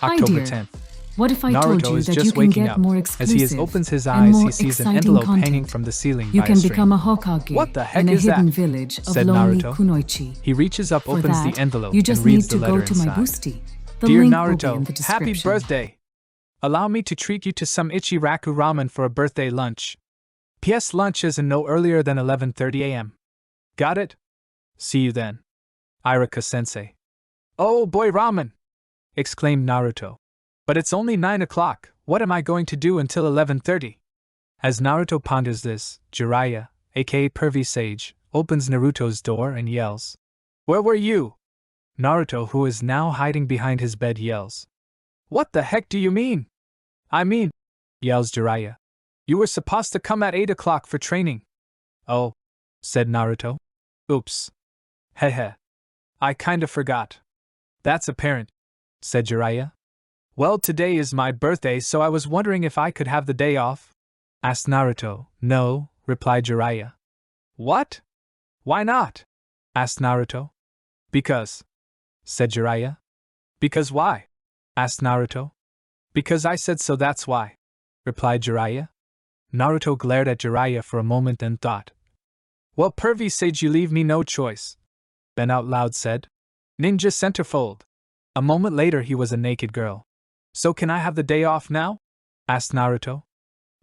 Hi October dear. 10th. What if I Naruto told you is that you just can waking get up. more As exclusive he opens his and eyes, more he sees an exciting envelope content? hanging from the ceiling You by a can string. become a Hokage What the heck in a is that? hidden village of said lonely Naruto. Kunoichi. He reaches up, For opens that, the envelope, you just and reads need the to go letter to my inside. boosty. The Dear link will be in Naruto, the description. happy birthday! Allow me to treat you to some Ichiraku ramen for a birthday lunch. P.S. Lunch is no earlier than 11:30 a.m. Got it? See you then. Irika-sensei. Oh boy, ramen! Exclaimed Naruto. But it's only 9 o'clock, what am I going to do until 11:30? As Naruto ponders this, Jiraiya, aka Pervy Sage, opens Naruto's door and yells, "Where were you?" Naruto, who is now hiding behind his bed, yells, "What the heck do you mean?" "I mean," yells Jiraiya, "you were supposed to come at 8 o'clock for training." "Oh," said Naruto. "Oops. Hehe. I kinda forgot." "That's apparent," said Jiraiya. "Well, today is my birthday, so I was wondering if I could have the day off?" asked Naruto. "No," replied Jiraiya. "What? Why not?" asked Naruto. "Because," said Jiraiya. "Because why?" asked Naruto. "Because I said so, that's why," replied Jiraiya. Naruto glared at Jiraiya for a moment and thought. "Well, Pervy Sage, you leave me no choice," then out loud said, "Ninja centerfold." A moment later he was a naked girl. "So can I have the day off now?" asked Naruto.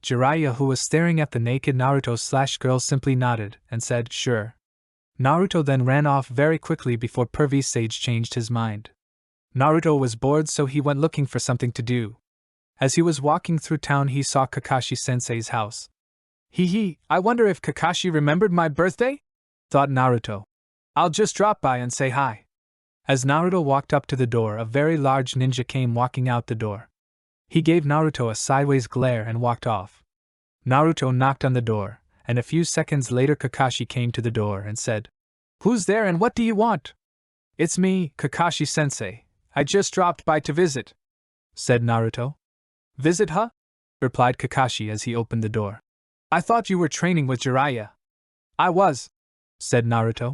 Jiraiya, who was staring at the naked Naruto/girl, simply nodded and said, "Sure." Naruto then ran off very quickly before Pervy Sage changed his mind. Naruto was bored, so he went looking for something to do. As he was walking through town, he saw Kakashi-sensei's house. Hee, I wonder if Kakashi remembered my birthday? Thought Naruto. I'll just drop by and say hi. As Naruto walked up to the door, a very large ninja came walking out the door. He gave Naruto a sideways glare and walked off. Naruto knocked on the door, and a few seconds later Kakashi came to the door and said, "Who's there and what do you want?" "It's me, Kakashi-sensei. I just dropped by to visit," said Naruto. "Visit, huh?" replied Kakashi as he opened the door. "I thought you were training with Jiraiya." "I was," said Naruto.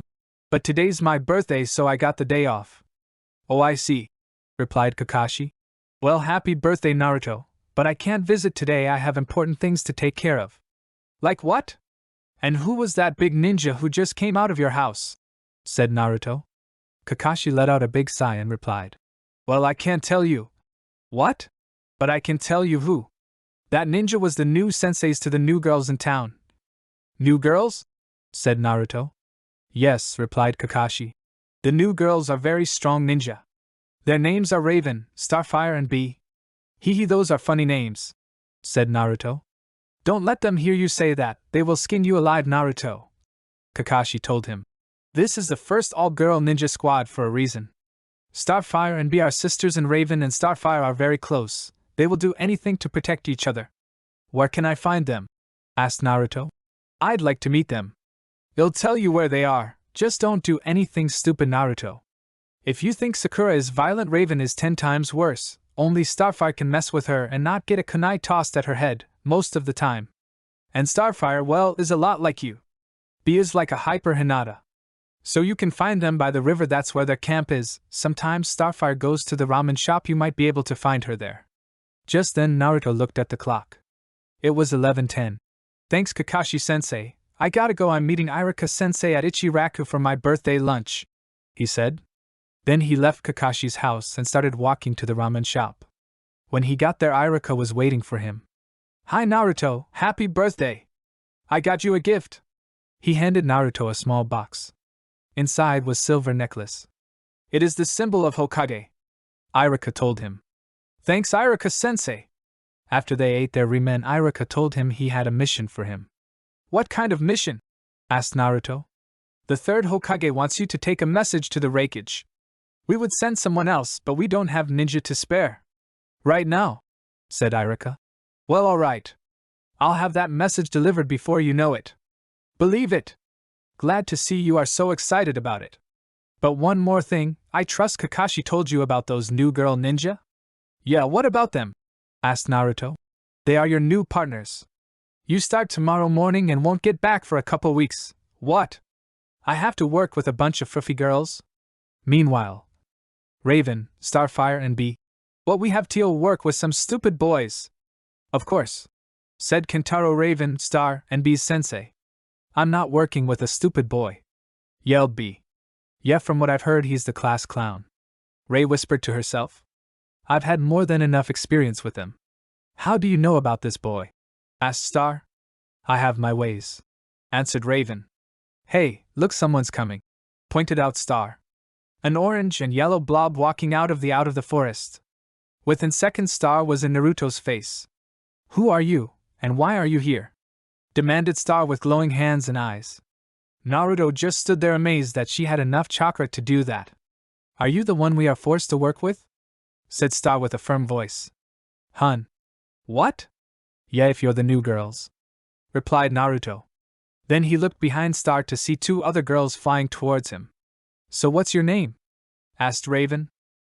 "But today's my birthday, so I got the day off." "Oh, I see," replied Kakashi. "Well, happy birthday, Naruto, but I can't visit today, I have important things to take care of." "Like what? And who was that big ninja who just came out of your house?" said Naruto. Kakashi let out a big sigh and replied, "Well, I can't tell you." "What? But I can tell you who. That ninja was the new senseis to the new girls in town." "New girls?" said Naruto. "Yes," replied Kakashi. "The new girls are very strong ninja. Their names are Raven, Starfire, and Bee." "Hee, those are funny names," said Naruto. "Don't let them hear you say that, they will skin you alive, Naruto," Kakashi told him. "This is the first all-girl ninja squad for a reason. Starfire and Bee are sisters, and Raven and Starfire are very close. They will do anything to protect each other." "Where can I find them?" asked Naruto. "I'd like to meet them." "I'll tell you where they are, just don't do anything stupid, Naruto. If you think Sakura is violent, Raven is 10 times worse. Only Starfire can mess with her and not get a kunai tossed at her head, most of the time. And Starfire, well, is a lot like you. Bee is like a hyper HINATA. So you can find them by the river, that's where their camp is. Sometimes Starfire goes to the ramen shop, you might be able to find her there." Just then Naruto looked at the clock. It was 11:10. "Thanks, Kakashi-sensei. I gotta go, I'm meeting Irika-sensei at Ichiraku for my birthday lunch," he said. Then he left Kakashi's house and started walking to the ramen shop. When he got there, Irika was waiting for him. "Hi Naruto, happy birthday! I got you a gift." He handed Naruto a small box. Inside was silver necklace. "It is the symbol of Hokage," Irika told him. "Thanks, Irika-sensei." After they ate their ramen, Irika told him he had a mission for him. "What kind of mission?" asked Naruto. "The third Hokage wants you to take a message to the Raikage. We would send someone else, but we don't have ninja to spare right now," said Irika. "Well, alright. I'll have that message delivered before you know it." "Believe it. Glad to see you are so excited about it. But one more thing, I trust Kakashi told you about those new girl ninja?" "Yeah, what about them?" asked Naruto. "They are your new partners. You start tomorrow morning and won't get back for a couple weeks." "What? I have to work with a bunch of fruffy girls?" Meanwhile, Raven, Starfire, and Bee What we have to work with some stupid boys. Of course, said Kentaro, Raven, Star, and B's sensei. I'm not working with a stupid boy, yelled B. Yeah, from what I've heard, he's the class clown, Ray whispered to herself. I've had more than enough experience with him. How do you know about this boy? Asked Star. I have my ways, answered Raven. Hey, look, someone's coming, pointed out Star. An orange and yellow blob walking out of the forest. Within seconds, Star was in Naruto's face. Who are you, and why are you here? Demanded Star with glowing hands and eyes. Naruto just stood there amazed that she had enough chakra to do that. Are you the one we are forced to work with? Said Star with a firm voice. Hun. What? Yeah, if you're the new girls, replied Naruto. Then he looked behind Star to see two other girls flying towards him. So what's your name? Asked Raven.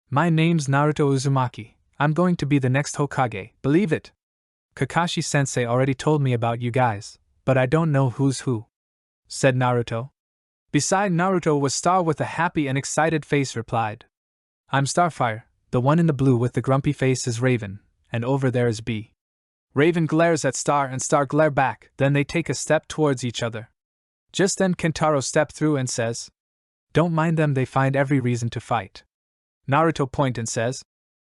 My name's Naruto Uzumaki. I'm going to be the next Hokage, believe it. Kakashi-sensei already told me about you guys, but I don't know who's who, said Naruto. Beside Naruto was Star with a happy and excited face replied. I'm Starfire, the one in the blue with the grumpy face is Raven, and over there is B. Raven glares at Star and Star glare back, then they take a step towards each other. Just then Kentaro steps through and says, Don't mind them, they find every reason to fight. Naruto points and says,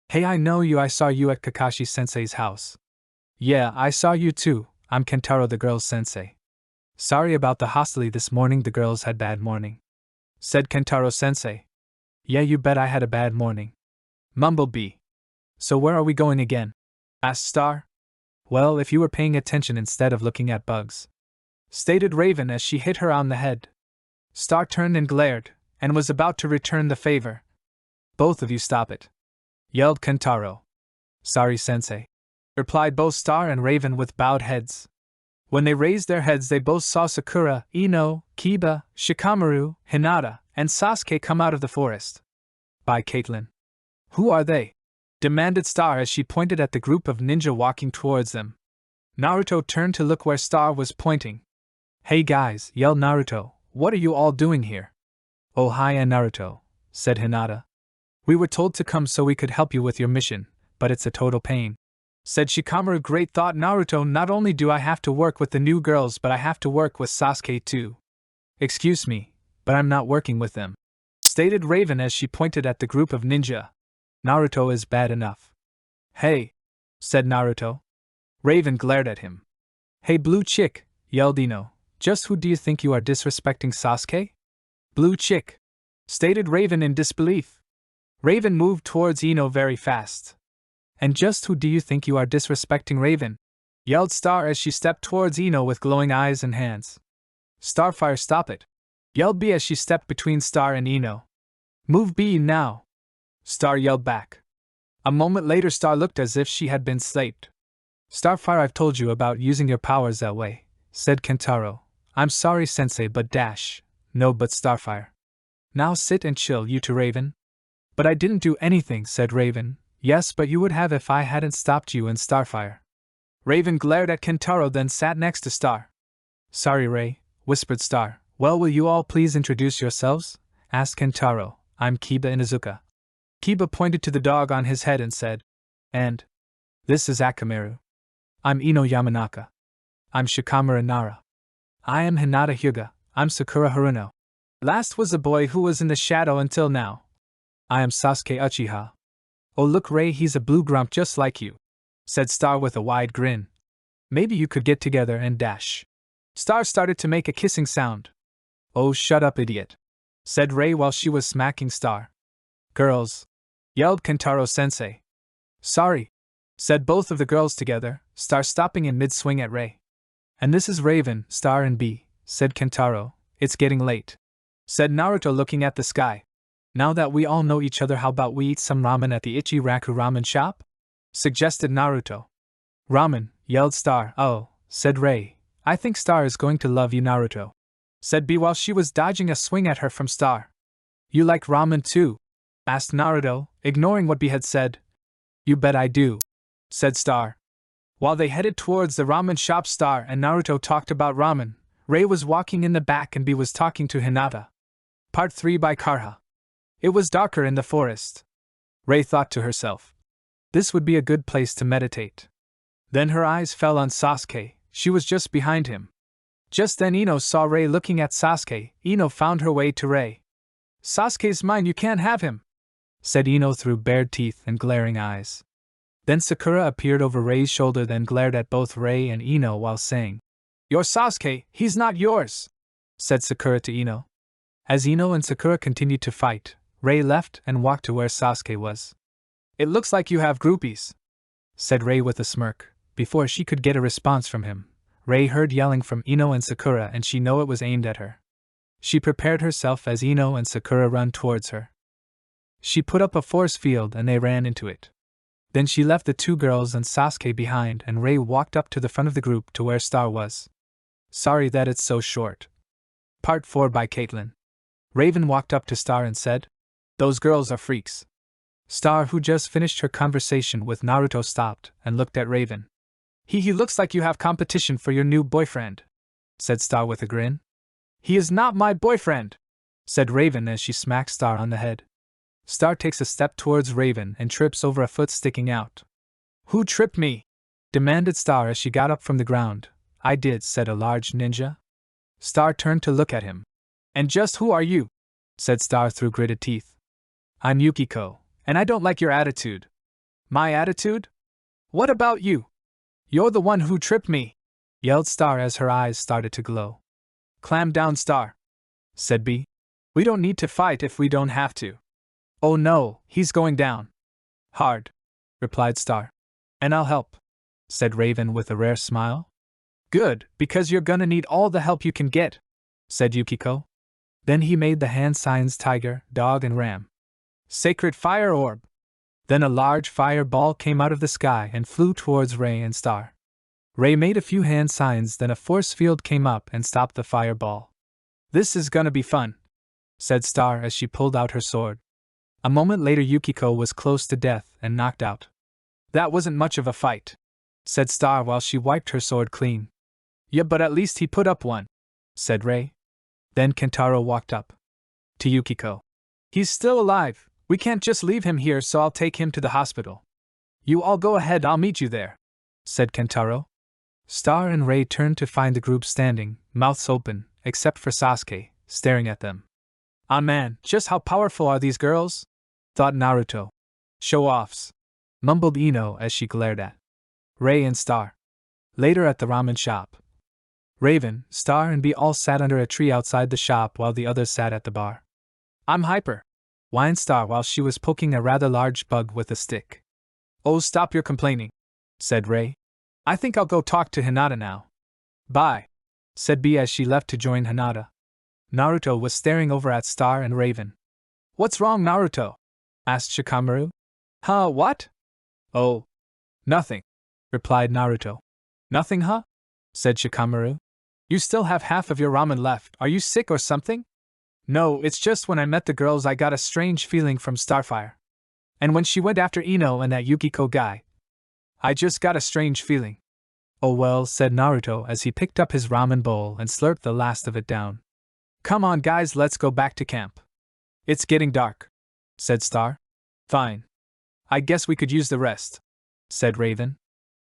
Hey, I know you, I saw you at Kakashi-sensei's house. Yeah, I saw you too, I'm Kentaro, the girls' sensei. Sorry about the hostility this morning, the girls had bad morning, said Kentaro-sensei. Yeah, you bet I had a bad morning, mumbled B. So where are we going again? Asked Star. Well, if you were paying attention instead of looking at bugs, stated Raven as she hit her on the head. Star turned and glared, and was about to return the favor. Both of you stop it, yelled Kentaro. Sorry, sensei, replied both Star and Raven with bowed heads. When they raised their heads, they both saw Sakura, Ino, Kiba, Shikamaru, Hinata, and Sasuke come out of the forest. By Caitlin. Who are they? Demanded Star as she pointed at the group of ninja walking towards them. Naruto turned to look where Star was pointing. Hey guys, yelled Naruto, what are you all doing here? Oh hi, Naruto, said Hinata. We were told to come so we could help you with your mission, but it's a total pain, said Shikamaru. Great thought, Naruto, not only do I have to work with the new girls, but I have to work with Sasuke too. Excuse me, but I'm not working with them, stated Raven as she pointed at the group of ninja. Naruto is bad enough. Hey, said Naruto. Raven glared at him. Hey blue chick, yelled Ino, just who do you think you are disrespecting Sasuke? Blue chick, stated Raven in disbelief. Raven moved towards Ino very fast. And just who do you think you are disrespecting, Raven? Yelled Star as she stepped towards Ino with glowing eyes and hands. Starfire, stop it, yelled B as she stepped between Star and Ino. Move B now, Star yelled back. A moment later, Star looked as if she had been slapped. Starfire, I've told you about using your powers that way, said Kentaro. I'm sorry, sensei, but no, but Starfire. Now sit and chill, you two, Raven. But I didn't do anything, said Raven. Yes, but you would have if I hadn't stopped you and Starfire. Raven glared at Kentaro, then sat next to Star. Sorry, Ray, whispered Star. Well, will you all please introduce yourselves? Asked Kentaro. I'm Kiba Inuzuka. Kiba pointed to the dog on his head and said, And this is Akamaru. I'm Ino Yamanaka. I'm Shikamaru Nara. I am Hinata Hyuga. I'm Sakura Haruno. Last was the boy who was in the shadow until now. I am Sasuke Uchiha. Oh look, Ray, he's a blue grump just like you, said Star with a wide grin. Maybe you could get together and dash. Star started to make a kissing sound. Oh shut up, idiot, said Ray while she was smacking Star. Girls, yelled Kentaro-sensei. Sorry, said both of the girls together, Star stopping in mid-swing at Ray. And this is Raven, Star and B, said Kentaro. It's getting late, said Naruto looking at the sky. Now that we all know each other, how about we eat some ramen at the Ichiraku ramen shop? Suggested Naruto. Ramen, yelled Star. Oh, said Ray. I think Star is going to love you, Naruto, said B while she was dodging a swing at her from Star. You like ramen too? Asked Naruto, ignoring what B had said. You bet I do, said Star. While they headed towards the ramen shop, Star and Naruto talked about ramen. Ray was walking in the back and B was talking to Hinata. Part 3 by Karha. It was darker in the forest. Ray thought to herself. This would be a good place to meditate. Then her eyes fell on Sasuke. She was just behind him. Just then Ino saw Rei looking at Sasuke. Ino found her way to Rei. "Sasuke's mine, you can't have him," said Ino through bared teeth and glaring eyes. Then Sakura appeared over Rei's shoulder, then glared at both Rei and Ino while saying, "You're Sasuke, he's not yours," said Sakura to Ino. As Ino and Sakura continued to fight, Rei left and walked to where Sasuke was. "It looks like you have groupies," said Rei with a smirk. Before she could get a response from him, Rei heard yelling from Ino and Sakura, and she knew it was aimed at her. She prepared herself as Ino and Sakura ran towards her. She put up a force field and they ran into it. Then she left the two girls and Sasuke behind, and Rei walked up to the front of the group to where Star was. "Sorry that it's so short." Part 4 by Caitlin. Raven walked up to Star and said, "Those girls are freaks." Star, who just finished her conversation with Naruto, stopped and looked at Raven. He looks like you have competition for your new boyfriend," said Star with a grin. "He is not my boyfriend," said Raven as she smacked Star on the head. Star takes a step towards Raven and trips over a foot sticking out. "Who tripped me?" demanded Star as she got up from the ground. "I did," said a large ninja. Star turned to look at him. "And just who are you?" said Star through gritted teeth. "I'm Yukiko, and I don't like your attitude." "My attitude? What about you?" "You're the one who tripped me," yelled Star as her eyes started to glow. "Clam down, Star," said B. "We don't need to fight if we don't have to." "Oh no, he's going down hard," replied Star. "And I'll help," said Raven with a rare smile. "Good, because you're gonna need all the help you can get," said Yukiko. Then he made the hand signs tiger, dog, and ram. "Sacred fire orb." Then a large fireball came out of the sky and flew towards Rei and Star. Rei made a few hand signs, then a force field came up and stopped the fireball. "This is gonna be fun," said Star as she pulled out her sword. A moment later Yukiko was close to death and knocked out. "That wasn't much of a fight," said Star while she wiped her sword clean. "Yeah, but at least he put up one," said Rei. Then Kentaro walked up to Yukiko. "He's still alive. We can't just leave him here, so I'll take him to the hospital." "You all go ahead, I'll meet you there," said Kentaro. Star and Rei turned to find the group standing, mouths open, except for Sasuke, staring at them. "Ah man, just how powerful are these girls?" thought Naruto. "Show-offs," mumbled Ino as she glared at Rei and Star. Later at the ramen shop, Raven, Star, and B all sat under a tree outside the shop while the others sat at the bar. "I'm hyper," whined Star while she was poking a rather large bug with a stick. "Oh, stop your complaining," said Rei. "I think I'll go talk to Hinata now." "Bye," said B as she left to join Hinata. Naruto was staring over at Star and Raven. "What's wrong, Naruto?" asked Shikamaru. "Huh, what?" "Oh, nothing," replied Naruto. "Nothing, huh?" said Shikamaru. "You still have half of your ramen left. Are you sick or something?" "No, it's just when I met the girls I got a strange feeling from Starfire. And when she went after Ino and that Yukiko guy, I just got a strange feeling." "Oh well," said Naruto as he picked up his ramen bowl and slurped the last of it down. "Come on guys, let's go back to camp. It's getting dark," said Star. "Fine. I guess we could use the rest," said Raven.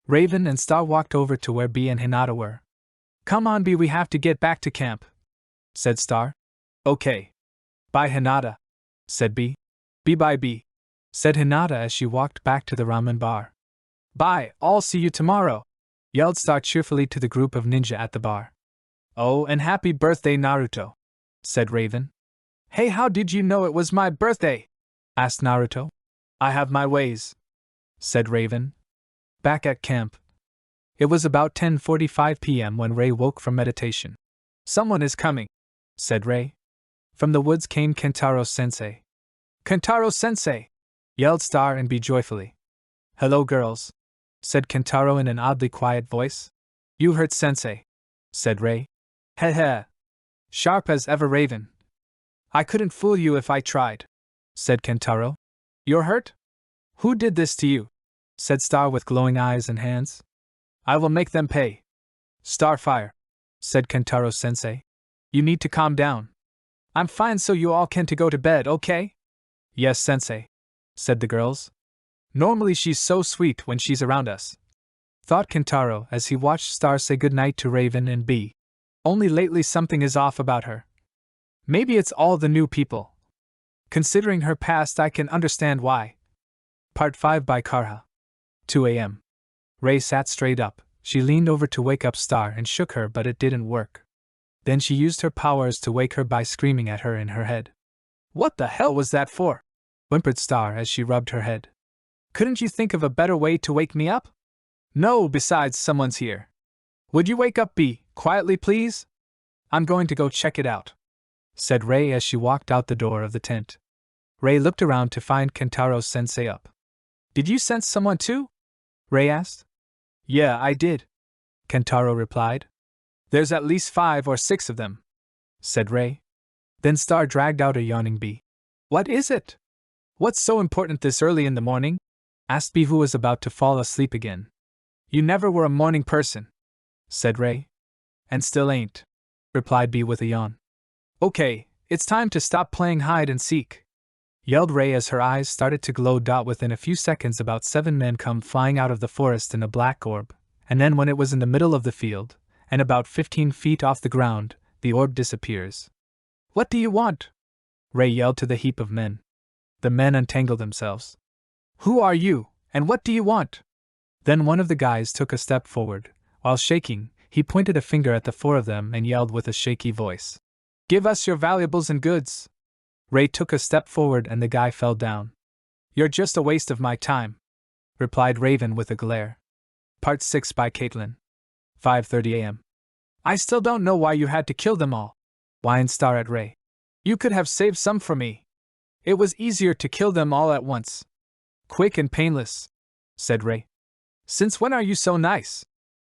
Raven and Star walked over to where B and Hinata were. "Come on B, we have to get back to camp," said Star. "Okay. Bye Hinata," said B. "Bye B," said Hinata as she walked back to the ramen bar. "Bye, I'll see you tomorrow," yelled Star cheerfully to the group of ninja at the bar. "Oh, and happy birthday Naruto," said Raven. "Hey, how did you know it was my birthday?" asked Naruto. "I have my ways," said Raven. Back at camp, it was about 10:45 p.m. when Rei woke from meditation. "Someone is coming," said Rei. From the woods came Kentaro-sensei. "Kentaro-sensei!" yelled Star and B joyfully. "Hello girls," said Kentaro in an oddly quiet voice. "You hurt sensei," said Rei. "Heh heh. Sharp as ever Raven. I couldn't fool you if I tried," said Kentaro. "You're hurt? Who did this to you?" said Star with glowing eyes and hands. "I will make them pay." "Starfire," said Kentaro-sensei. "You need to calm down. I'm fine, so you all can to go to bed, okay?" "Yes, sensei," said the girls. Normally she's so sweet when she's around us, thought Kentaro as he watched Star say goodnight to Raven and Bee. Only lately something is off about her. Maybe it's all the new people. Considering her past, I can understand why. Part 5 by KONOHA. 2 a.m. Ray sat straight up. She leaned over to wake up Star and shook her, but it didn't work. Then she used her powers to wake her by screaming at her in her head. What the hell was that for? Whimpered Star as she rubbed her head. Couldn't you think of a better way to wake me up? No, besides, someone's here. Would you wake up Bee, quietly please? I'm going to go check it out, said Ray as she walked out the door of the tent. Ray looked around to find Kentaro-sensei up. Did you sense someone too? Ray asked. Yeah, I did, Kentaro replied. There's at least 5 or 6 of them, said Ray. Then Star dragged out a yawning Bee. What is it? What's so important this early in the morning? Asked Bee, who was about to fall asleep again. You never were a morning person, said Ray. And still ain't, replied Bee with a yawn. Okay, it's time to stop playing hide and seek, yelled Ray as her eyes started to glow. Within a few seconds about 7 men come flying out of the forest in a black orb, and then when it was in the middle of the field, and about 15 feet off the ground, the orb disappears. What do you want? Ray yelled to the heap of men. The men untangled themselves. Who are you, and what do you want? Then one of the guys took a step forward. While shaking, he pointed a finger at the 4 of them and yelled with a shaky voice. Give us your valuables and goods. Ray took a step forward and the guy fell down. You're just a waste of my time, replied Raven with a glare. Part 6 by Caitlin. 5:30 a.m. I still don't know why you had to kill them all, whined Star at Ray. You could have saved some for me. It was easier to kill them all at once. Quick and painless, said Ray. Since when are you so nice?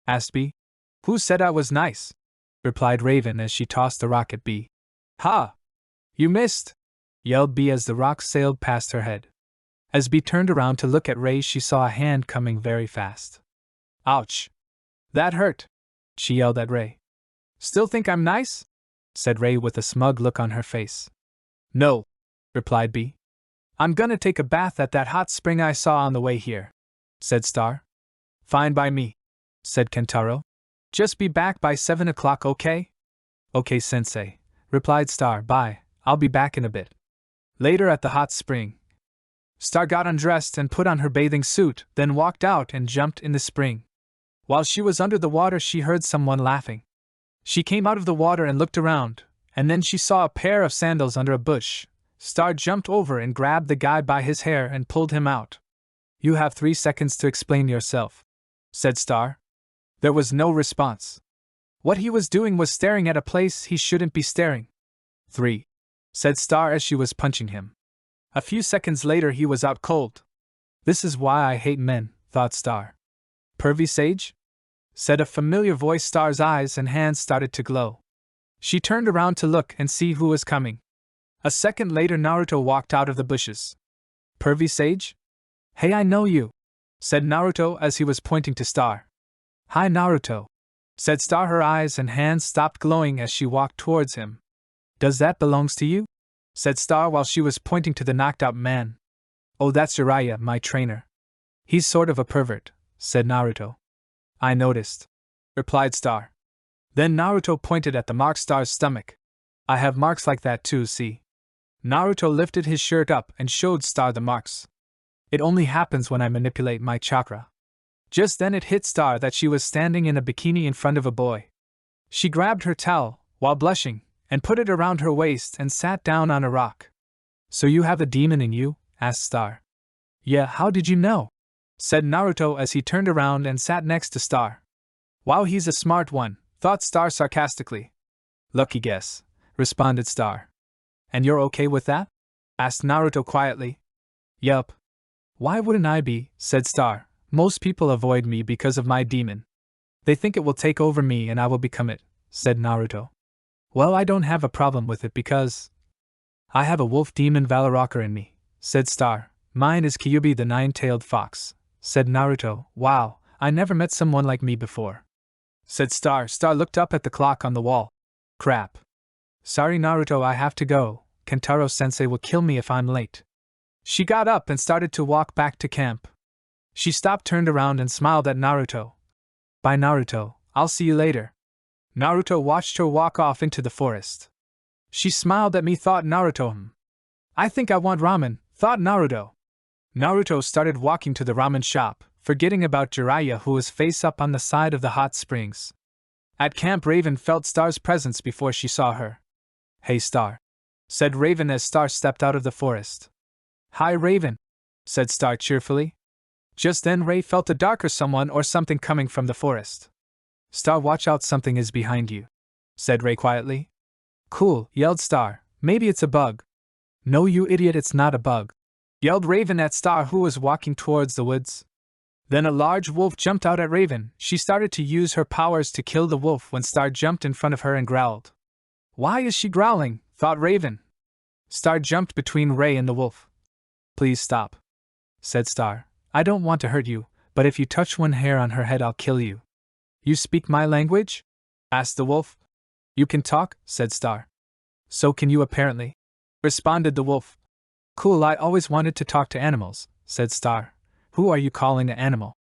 Asked Bee. Who said I was nice? Replied Raven as she tossed a rock at Bee. Ha! You missed! Yelled Bee as the rock sailed past her head. As Bee turned around to look at Ray, she saw a hand coming very fast. Ouch! That hurt! She yelled at Ray. Still think I'm nice? Said Ray with a smug look on her face. No, replied Bee. I'm gonna take a bath at that hot spring I saw on the way here, said Star. Fine by me, said Kentaro. Just be back by 7 o'clock, okay? Okay, sensei, replied Star. Bye, I'll be back in a bit. Later at the hot spring, Star got undressed and put on her bathing suit, then walked out and jumped in the spring. While she was under the water, she heard someone laughing. She came out of the water and looked around, and then she saw a pair of sandals under a bush. Star jumped over and grabbed the guy by his hair and pulled him out. You have 3 seconds to explain yourself, said Star. There was no response. What he was doing was staring at a place he shouldn't be staring. 3, said Star as she was punching him. A few seconds later he was out cold. This is why I hate men, thought Star. Pervy sage? Said a familiar voice. Star's eyes and hands started to glow. She turned around to look and see who was coming. A second later Naruto walked out of the bushes. Pervy sage? Hey, I know you, said Naruto as he was pointing to Star. Hi Naruto, said Star. Her eyes and hands stopped glowing as she walked towards him. Does that belongs to you? Said Star while she was pointing to the knocked out man. Oh, that's Jiraiya, my trainer. He's sort of a pervert, said Naruto. I noticed, replied Star. Then Naruto pointed at the mark Star's stomach. I have marks like that too, see? Naruto lifted his shirt up and showed Star the marks. It only happens when I manipulate my chakra. Just then it hit Star that she was standing in a bikini in front of a boy. She grabbed her towel, while blushing, and put it around her waist and sat down on a rock. So you have a demon in you? Asked Star. Yeah, how did you know? Said Naruto as he turned around and sat next to Star. Wow, he's a smart one, thought Star sarcastically. Lucky guess, responded Star. And you're okay with that? Asked Naruto quietly. Yup. Why wouldn't I be? Said Star. Most people avoid me because of my demon. They think it will take over me and I will become it, said Naruto. Well, I don't have a problem with it because I have a wolf demon Valoraka in me, said Star. Mine is Kyuubi the 9-tailed fox, said Naruto. Wow, I never met someone like me before, said Star. Star looked up at the clock on the wall. Crap. Sorry Naruto, I have to go. Kentaro-sensei will kill me if I'm late. She got up and started to walk back to camp. She stopped, turned around, and smiled at Naruto. Bye, Naruto, I'll see you later. Naruto watched her walk off into the forest. She smiled at me, thought Naruto. I think I want ramen, thought Naruto. Naruto started walking to the ramen shop, forgetting about Jiraiya, who was face up on the side of the hot springs. At camp, Raven felt Star's presence before she saw her. Hey Star, said Raven as Star stepped out of the forest. Hi Raven, said Star cheerfully. Just then Ray felt a darker someone or something coming from the forest. Star, watch out, something is behind you, said Ray quietly. Cool, yelled Star, maybe it's a bug. No you idiot, it's not a bug, yelled Raven at Star, who was walking towards the woods. Then a large wolf jumped out at Raven. She started to use her powers to kill the wolf when Star jumped in front of her and growled. Why is she growling? Thought Raven. Star jumped between Ray and the wolf. Please stop, said Star. I don't want to hurt you, but if you touch one hair on her head I'll kill you. You speak my language? Asked the wolf. You can talk, said Star. So can you apparently, responded the wolf. Cool, I always wanted to talk to animals, said Star. Who are you calling an animal?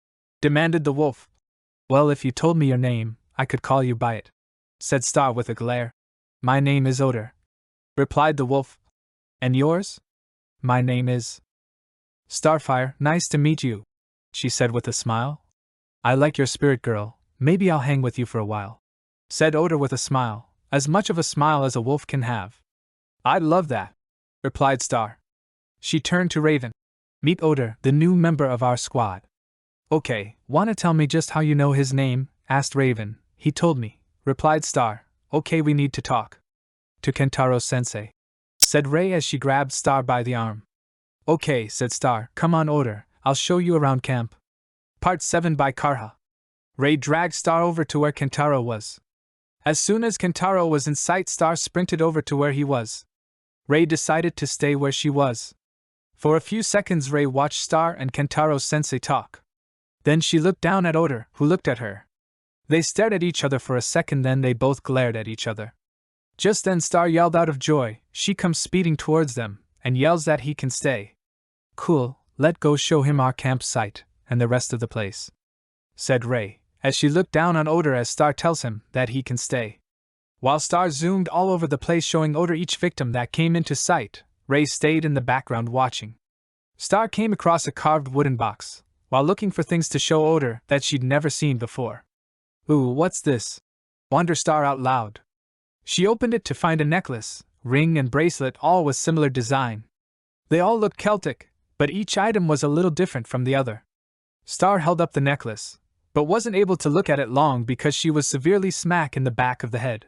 Demanded the wolf. Well, if you told me your name, I could call you by it, said Star with a glare. My name is Odor, replied the wolf. And yours? My name is Starfire. Nice to meet you, she said with a smile. I like your spirit, girl. Maybe I'll hang with you for a while, said Odor with a smile, as much of a smile as a wolf can have. I'd love that, replied Star. She turned to Raven. Meet Odor, the new member of our squad. Okay, wanna tell me just how you know his name? Asked Raven. He told me, replied Star. Okay, we need to talk. To Kentaro-sensei, said Ray as she grabbed Star by the arm. Okay, said Star. Come on, Odor, I'll show you around camp. Part 7 by KONOHA. Ray dragged Star over to where Kentaro was. As soon as Kentaro was in sight, Star sprinted over to where he was. Ray decided to stay where she was. For a few seconds Ray watched Star and Kentaro-sensei talk. Then she looked down at Odor, who looked at her. They stared at each other for a second, then they both glared at each other. Just then Star yelled out of joy. She comes speeding towards them, and yells that he can stay. Cool, let go show him our campsite, and the rest of the place, said Ray, as she looked down on Odor as Star tells him that he can stay. While Star zoomed all over the place showing Odor each victim that came into sight, Ray stayed in the background watching. Star came across a carved wooden box, while looking for things to show Odor that she'd never seen before. Ooh, what's this? Wondered Star out loud. She opened it to find a necklace, ring and bracelet, all with similar design. They all looked Celtic, but each item was a little different from the other. Star held up the necklace, but wasn't able to look at it long because she was severely smacked in the back of the head.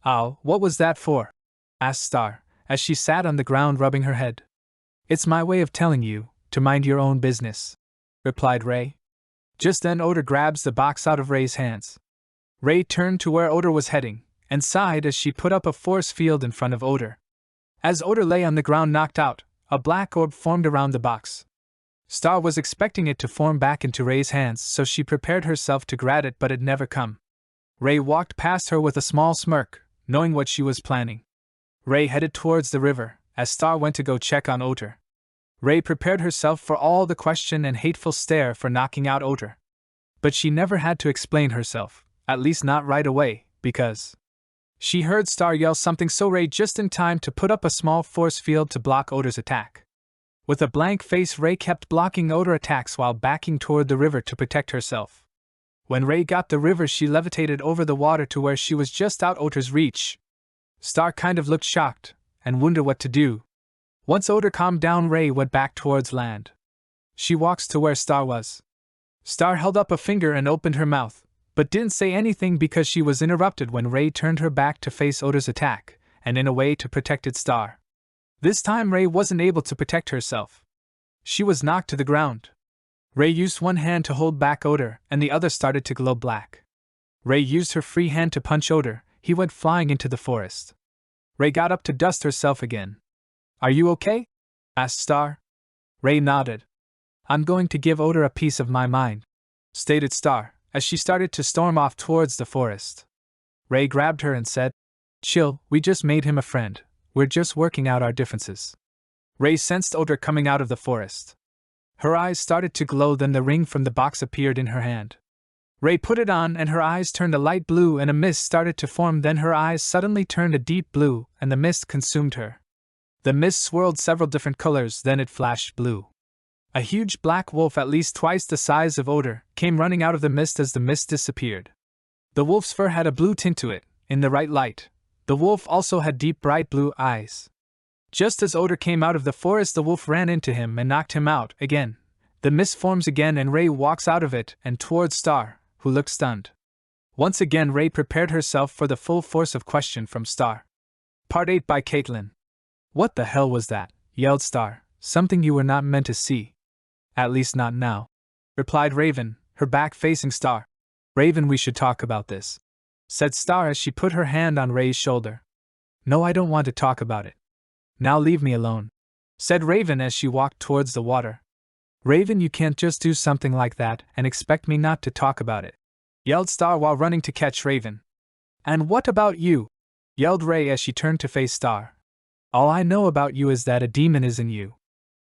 Ow, what was that for? Asked Star, as she sat on the ground rubbing her head. It's my way of telling you to mind your own business, replied Ray. Just then Odor grabs the box out of Ray's hands. Ray turned to where Odor was heading, and sighed as she put up a force field in front of Odor. As Odor lay on the ground knocked out, a black orb formed around the box. Star was expecting it to form back into Ray's hands, so she prepared herself to grab it, but it never come. Ray walked past her with a small smirk, knowing what she was planning. Ray headed towards the river, as Star went to go check on Odor. Ray prepared herself for all the question and hateful stare for knocking out Odor. But she never had to explain herself, at least not right away, because she heard Star yell something, so Ray just in time to put up a small force field to block Odor's attack. With a blank face, Ray kept blocking Odor attacks while backing toward the river to protect herself. When Ray got the river, she levitated over the water to where she was just out Odor's reach. Star kind of looked shocked, and wondered what to do. Once Odor calmed down, Ray went back towards land. She walks to where Star was. Star held up a finger and opened her mouth, but didn't say anything because she was interrupted when Ray turned her back to face Odor's attack, and in a way to protect Star. This time Ray wasn't able to protect herself. She was knocked to the ground. Ray used one hand to hold back Odor, and the other started to glow black. Ray used her free hand to punch Odor. He went flying into the forest. Ray got up to dust herself again. Are you okay? Asked Star. Ray nodded. I'm going to give Odor a piece of my mind, stated Star, as she started to storm off towards the forest. Ray grabbed her and said, Chill, we just made him a friend. We're just working out our differences. Ray sensed Odor coming out of the forest. Her eyes started to glow, then the ring from the box appeared in her hand. Rei put it on and her eyes turned a light blue and a mist started to form, then her eyes suddenly turned a deep blue and the mist consumed her. The mist swirled several different colors, then it flashed blue. A huge black wolf at least twice the size of Oda came running out of the mist as the mist disappeared. The wolf's fur had a blue tint to it, in the right light. The wolf also had deep bright blue eyes. Just as Oda came out of the forest, the wolf ran into him and knocked him out again. The mist forms again and Rei walks out of it and towards Star, who looked stunned. Once again Rei prepared herself for the full force of question from Star. Part 8 by Caitlin. What the hell was that? Yelled Star. Something you were not meant to see. At least not now, replied Raven, her back facing Star. Raven, we should talk about this, said Star as she put her hand on Rei's shoulder. No, I don't want to talk about it. Now leave me alone, said Raven as she walked towards the water. Raven, you can't just do something like that and expect me not to talk about it, yelled Star while running to catch Raven. And what about you? Yelled Rei as she turned to face Star. All I know about you is that a demon is in you.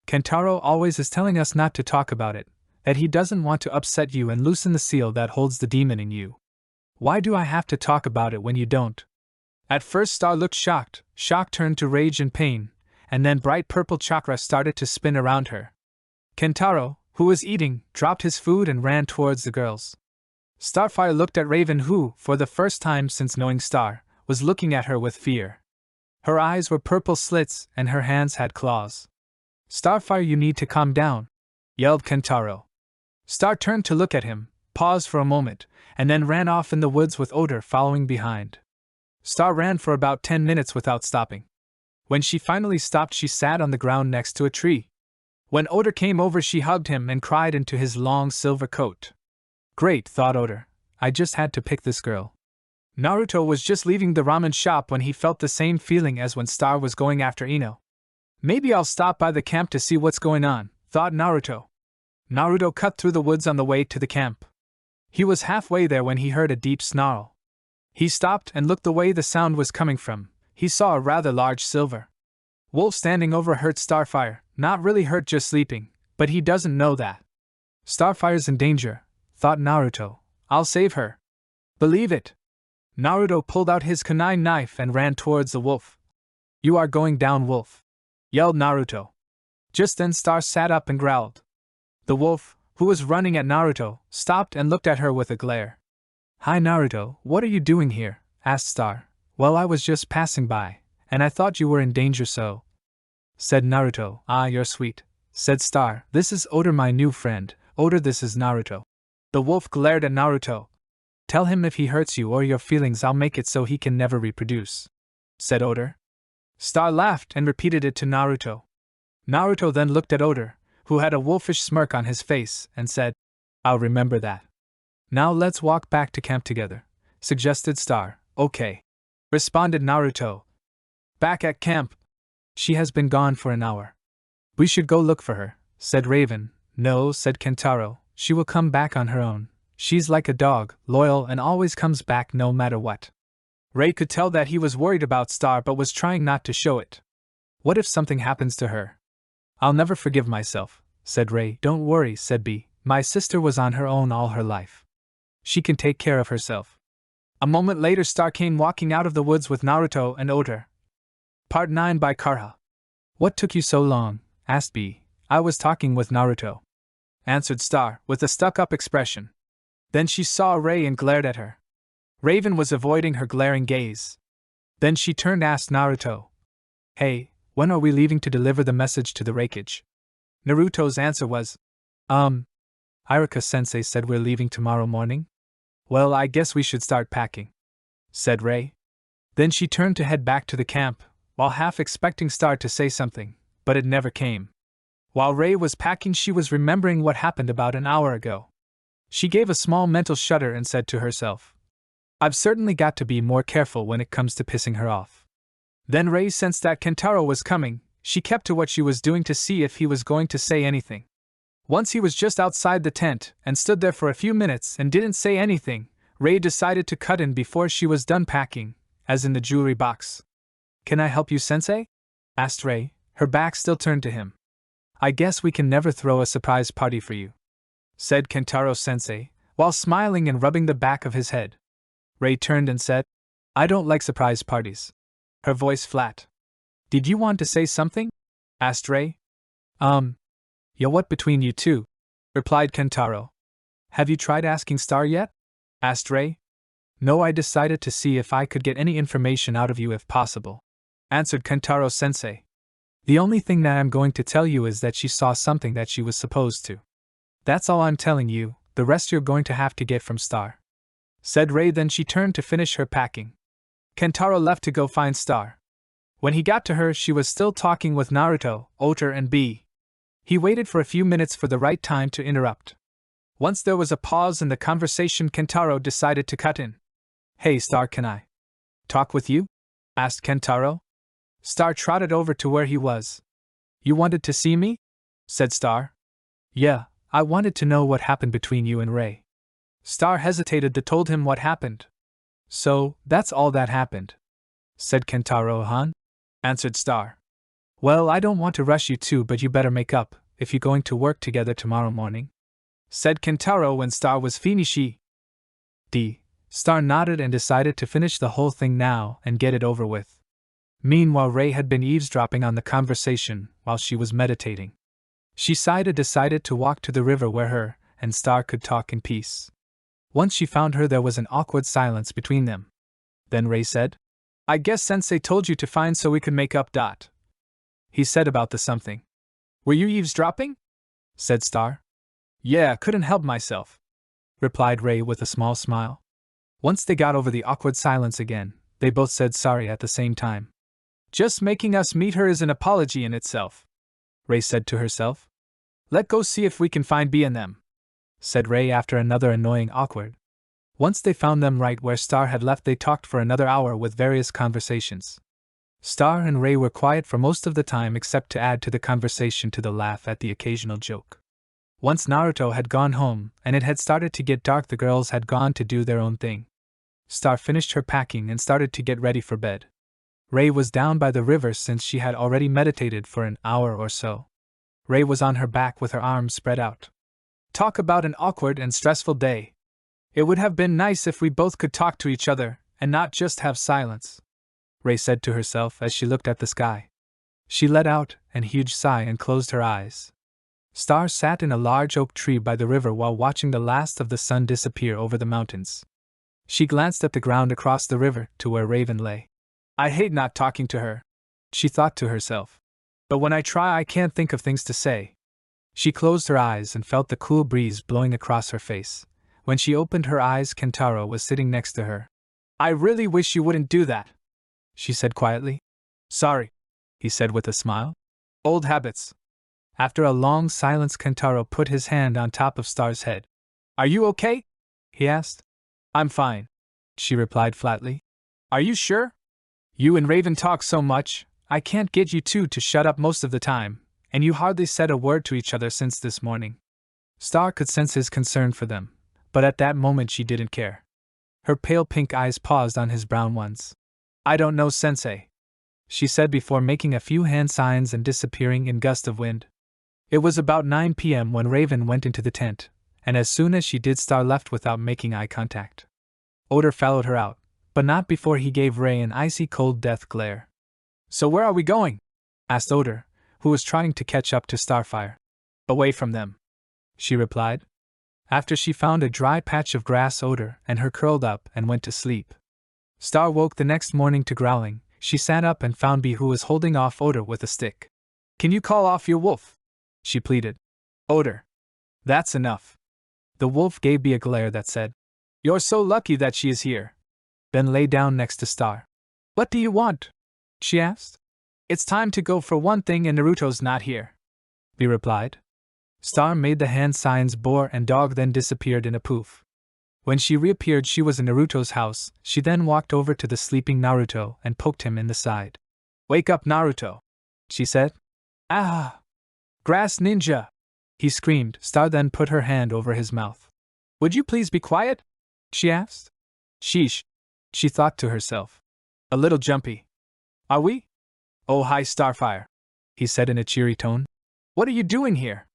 Kentaro always is telling us not to talk about it, that he doesn't want to upset you and loosen the seal that holds the demon in you. Why do I have to talk about it when you don't? At first Star looked shocked, shock turned to rage and pain, and then bright purple chakra started to spin around her. Kentaro, who was eating, dropped his food and ran towards the girls. Starfire looked at Raven, who, for the first time since knowing Star, was looking at her with fear. Her eyes were purple slits and her hands had claws. Starfire, you need to calm down, yelled Kentaro. Star turned to look at him, paused for a moment, and then ran off in the woods with Oda following behind. Star ran for about 10 minutes without stopping. When she finally stopped, she sat on the ground next to a tree. When Oda came over, she hugged him and cried into his long silver coat. Great, thought Oda. I just had to pick this girl. Naruto was just leaving the ramen shop when he felt the same feeling as when Star was going after Ino. Maybe I'll stop by the camp to see what's going on, thought Naruto. Naruto cut through the woods on the way to the camp. He was halfway there when he heard a deep snarl. He stopped and looked the way the sound was coming from. He saw a rather large silver wolf standing over hurt Starfire, not really hurt, just sleeping, but he doesn't know that. Starfire's in danger, thought Naruto. I'll save her. Believe it. Naruto pulled out his kunai knife and ran towards the wolf. You are going down, wolf, yelled Naruto. Just then Star sat up and growled. The wolf, who was running at Naruto, stopped and looked at her with a glare. Hi Naruto, what are you doing here? Asked Star. Well, I was just passing by, and I thought you were in danger, so, said Naruto. Ah, you're sweet, said Star. This is Oda, my new friend. Oda, this is Naruto. The wolf glared at Naruto. Tell him if he hurts you or your feelings, I'll make it so he can never reproduce, said Oda. Star laughed and repeated it to Naruto. Naruto then looked at Oda, who had a wolfish smirk on his face, and said, I'll remember that. Now let's walk back to camp together, suggested Star. Okay, responded Naruto. Back at camp. She has been gone for an hour. We should go look for her, said Raven. No, said Kentaro, she will come back on her own. She's like a dog, loyal and always comes back no matter what. Rei could tell that he was worried about Star but was trying not to show it. What if something happens to her? I'll never forgive myself, said Rei. Don't worry, said B. My sister was on her own all her life. She can take care of herself. A moment later Star came walking out of the woods with Naruto and Oda. Part 9 by Karha. What took you so long? Asked B. I was talking with Naruto, answered Star, with a stuck-up expression. Then she saw Rei and glared at her. Raven was avoiding her glaring gaze. Then she turned and asked Naruto. Hey, when are we leaving to deliver the message to the Raikage? Naruto's answer was, Iruka-sensei said we're leaving tomorrow morning? Well, I guess we should start packing, said Rei. Then she turned to head back to the camp, while half expecting Star to say something, but it never came. While Rei was packing, she was remembering what happened about an hour ago. She gave a small mental shudder and said to herself, I've certainly got to be more careful when it comes to pissing her off. Then Rei sensed that Kentaro was coming. She kept to what she was doing to see if he was going to say anything. Once he was just outside the tent and stood there for a few minutes and didn't say anything, Rei decided to cut in before she was done packing, as in the jewelry box. Can I help you, sensei? Asked Rei, her back still turned to him. I guess we can never throw a surprise party for you, said Kentaro-sensei, while smiling and rubbing the back of his head. Rei turned and said, I don't like surprise parties. Her voice flat. Did you want to say something? Asked Rei. Yeah, what between you two? Replied Kentaro. Have you tried asking Star yet? Asked Rei. No, I decided to see if I could get any information out of you if possible, answered Kentaro-sensei. The only thing that I'm going to tell you is that she saw something that she was supposed to. That's all I'm telling you, the rest you're going to have to get from Star, said Rei. Then she turned to finish her packing. Kentaro left to go find Star. When he got to her, she was still talking with Naruto, Oter and B. He waited for a few minutes for the right time to interrupt. Once there was a pause in the conversation, Kentaro decided to cut in. Hey Star, can I talk with you? Asked Kentaro. Star trotted over to where he was. You wanted to see me? Said Star. Yeah, I wanted to know what happened between you and Rei. Star hesitated, then told him what happened. So, that's all that happened, said Kentaro. Answered Star. Well, I don't want to rush you too, but you better make up, if you're going to work together tomorrow morning, said Kentaro when Star was finished. Star nodded and decided to finish the whole thing now and get it over with. Meanwhile, Rei had been eavesdropping on the conversation while she was meditating. She sighed and decided to walk to the river where her and Star could talk in peace. Once she found her, there was an awkward silence between them. Then Rei said, I guess Sensei told you to find so we could make up. He said about the something. Were you eavesdropping? Said Star. Yeah, couldn't help myself, replied Rei with a small smile. Once they got over the awkward silence again, they both said sorry at the same time. Just making us meet her is an apology in itself, Rei said to herself. Let's go see if we can find B and them, said Rei after another annoying awkward. Once they found them right where Star had left, they talked for another hour with various conversations. Star and Rei were quiet for most of the time except to add to the conversation to the laugh at the occasional joke. Once Naruto had gone home and it had started to get dark, the girls had gone to do their own thing. Star finished her packing and started to get ready for bed. Rei was down by the river since she had already meditated for an hour or so. Rei was on her back with her arms spread out. Talk about an awkward and stressful day. It would have been nice if we both could talk to each other and not just have silence, Rei said to herself as she looked at the sky. She let out a huge sigh and closed her eyes. Star sat in a large oak tree by the river while watching the last of the sun disappear over the mountains. She glanced at the ground across the river to where Raven lay. I hate not talking to her, she thought to herself. But when I try, I can't think of things to say. She closed her eyes and felt the cool breeze blowing across her face. When she opened her eyes, Kentaro was sitting next to her. I really wish you wouldn't do that, she said quietly. Sorry, he said with a smile. Old habits. After a long silence, Kentaro put his hand on top of Star's head. Are you okay? He asked. I'm fine, she replied flatly. Are you sure? You and Raven talk so much, I can't get you two to shut up most of the time, and you hardly said a word to each other since this morning. Star could sense his concern for them, but at that moment she didn't care. Her pale pink eyes paused on his brown ones. I don't know, Sensei, she said before making a few hand signs and disappearing in a gust of wind. It was about 9 p.m. when Raven went into the tent, and as soon as she did, Star left without making eye contact. Oter followed her out, but not before he gave Rei an icy cold death glare. So where are we going? Asked Oter, who was trying to catch up to Starfire. Away from them, she replied. After she found a dry patch of grass, Oter and her curled up and went to sleep. Star woke the next morning to growling. She sat up and found Bee, who was holding off Oter with a stick. Can you call off your wolf? She pleaded. Oter. That's enough. The wolf gave Bee a glare that said, You're so lucky that she is here. Then lay down next to Star. What do you want? She asked. It's time to go for one thing and Naruto's not here, Bee replied. Star made the hand signs boar and dog, then disappeared in a poof. When she reappeared, she was in Naruto's house. She then walked over to the sleeping Naruto and poked him in the side. Wake up, Naruto, she said. Ah! Grass ninja! He screamed. Star then put her hand over his mouth. Would you please be quiet? She asked. Sheesh, she thought to herself. A little jumpy. Are we? Oh, hi, Starfire, he said in a cheery tone. What are you doing here?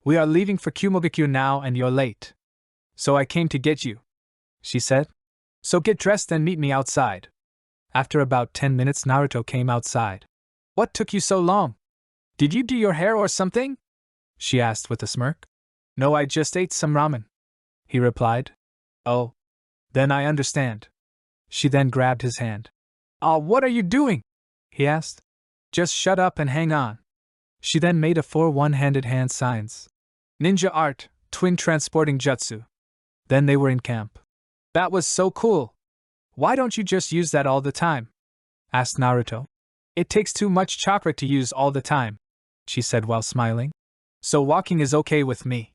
We are leaving for Kumogakyo now and you're late. So I came to get you, she said. So get dressed and meet me outside. After about 10 minutes, Naruto came outside. What took you so long? Did you do your hair or something? She asked with a smirk. No, I just ate some ramen, he replied. Oh. Then I understand. She then grabbed his hand. What are you doing? He asked. Just shut up and hang on. She then made a 4 one-handed hand signs. Ninja art, twin transporting jutsu. Then they were in camp. That was so cool. Why don't you just use that all the time? Asked Naruto. It takes too much chakra to use all the time, she said while smiling. So walking is okay with me.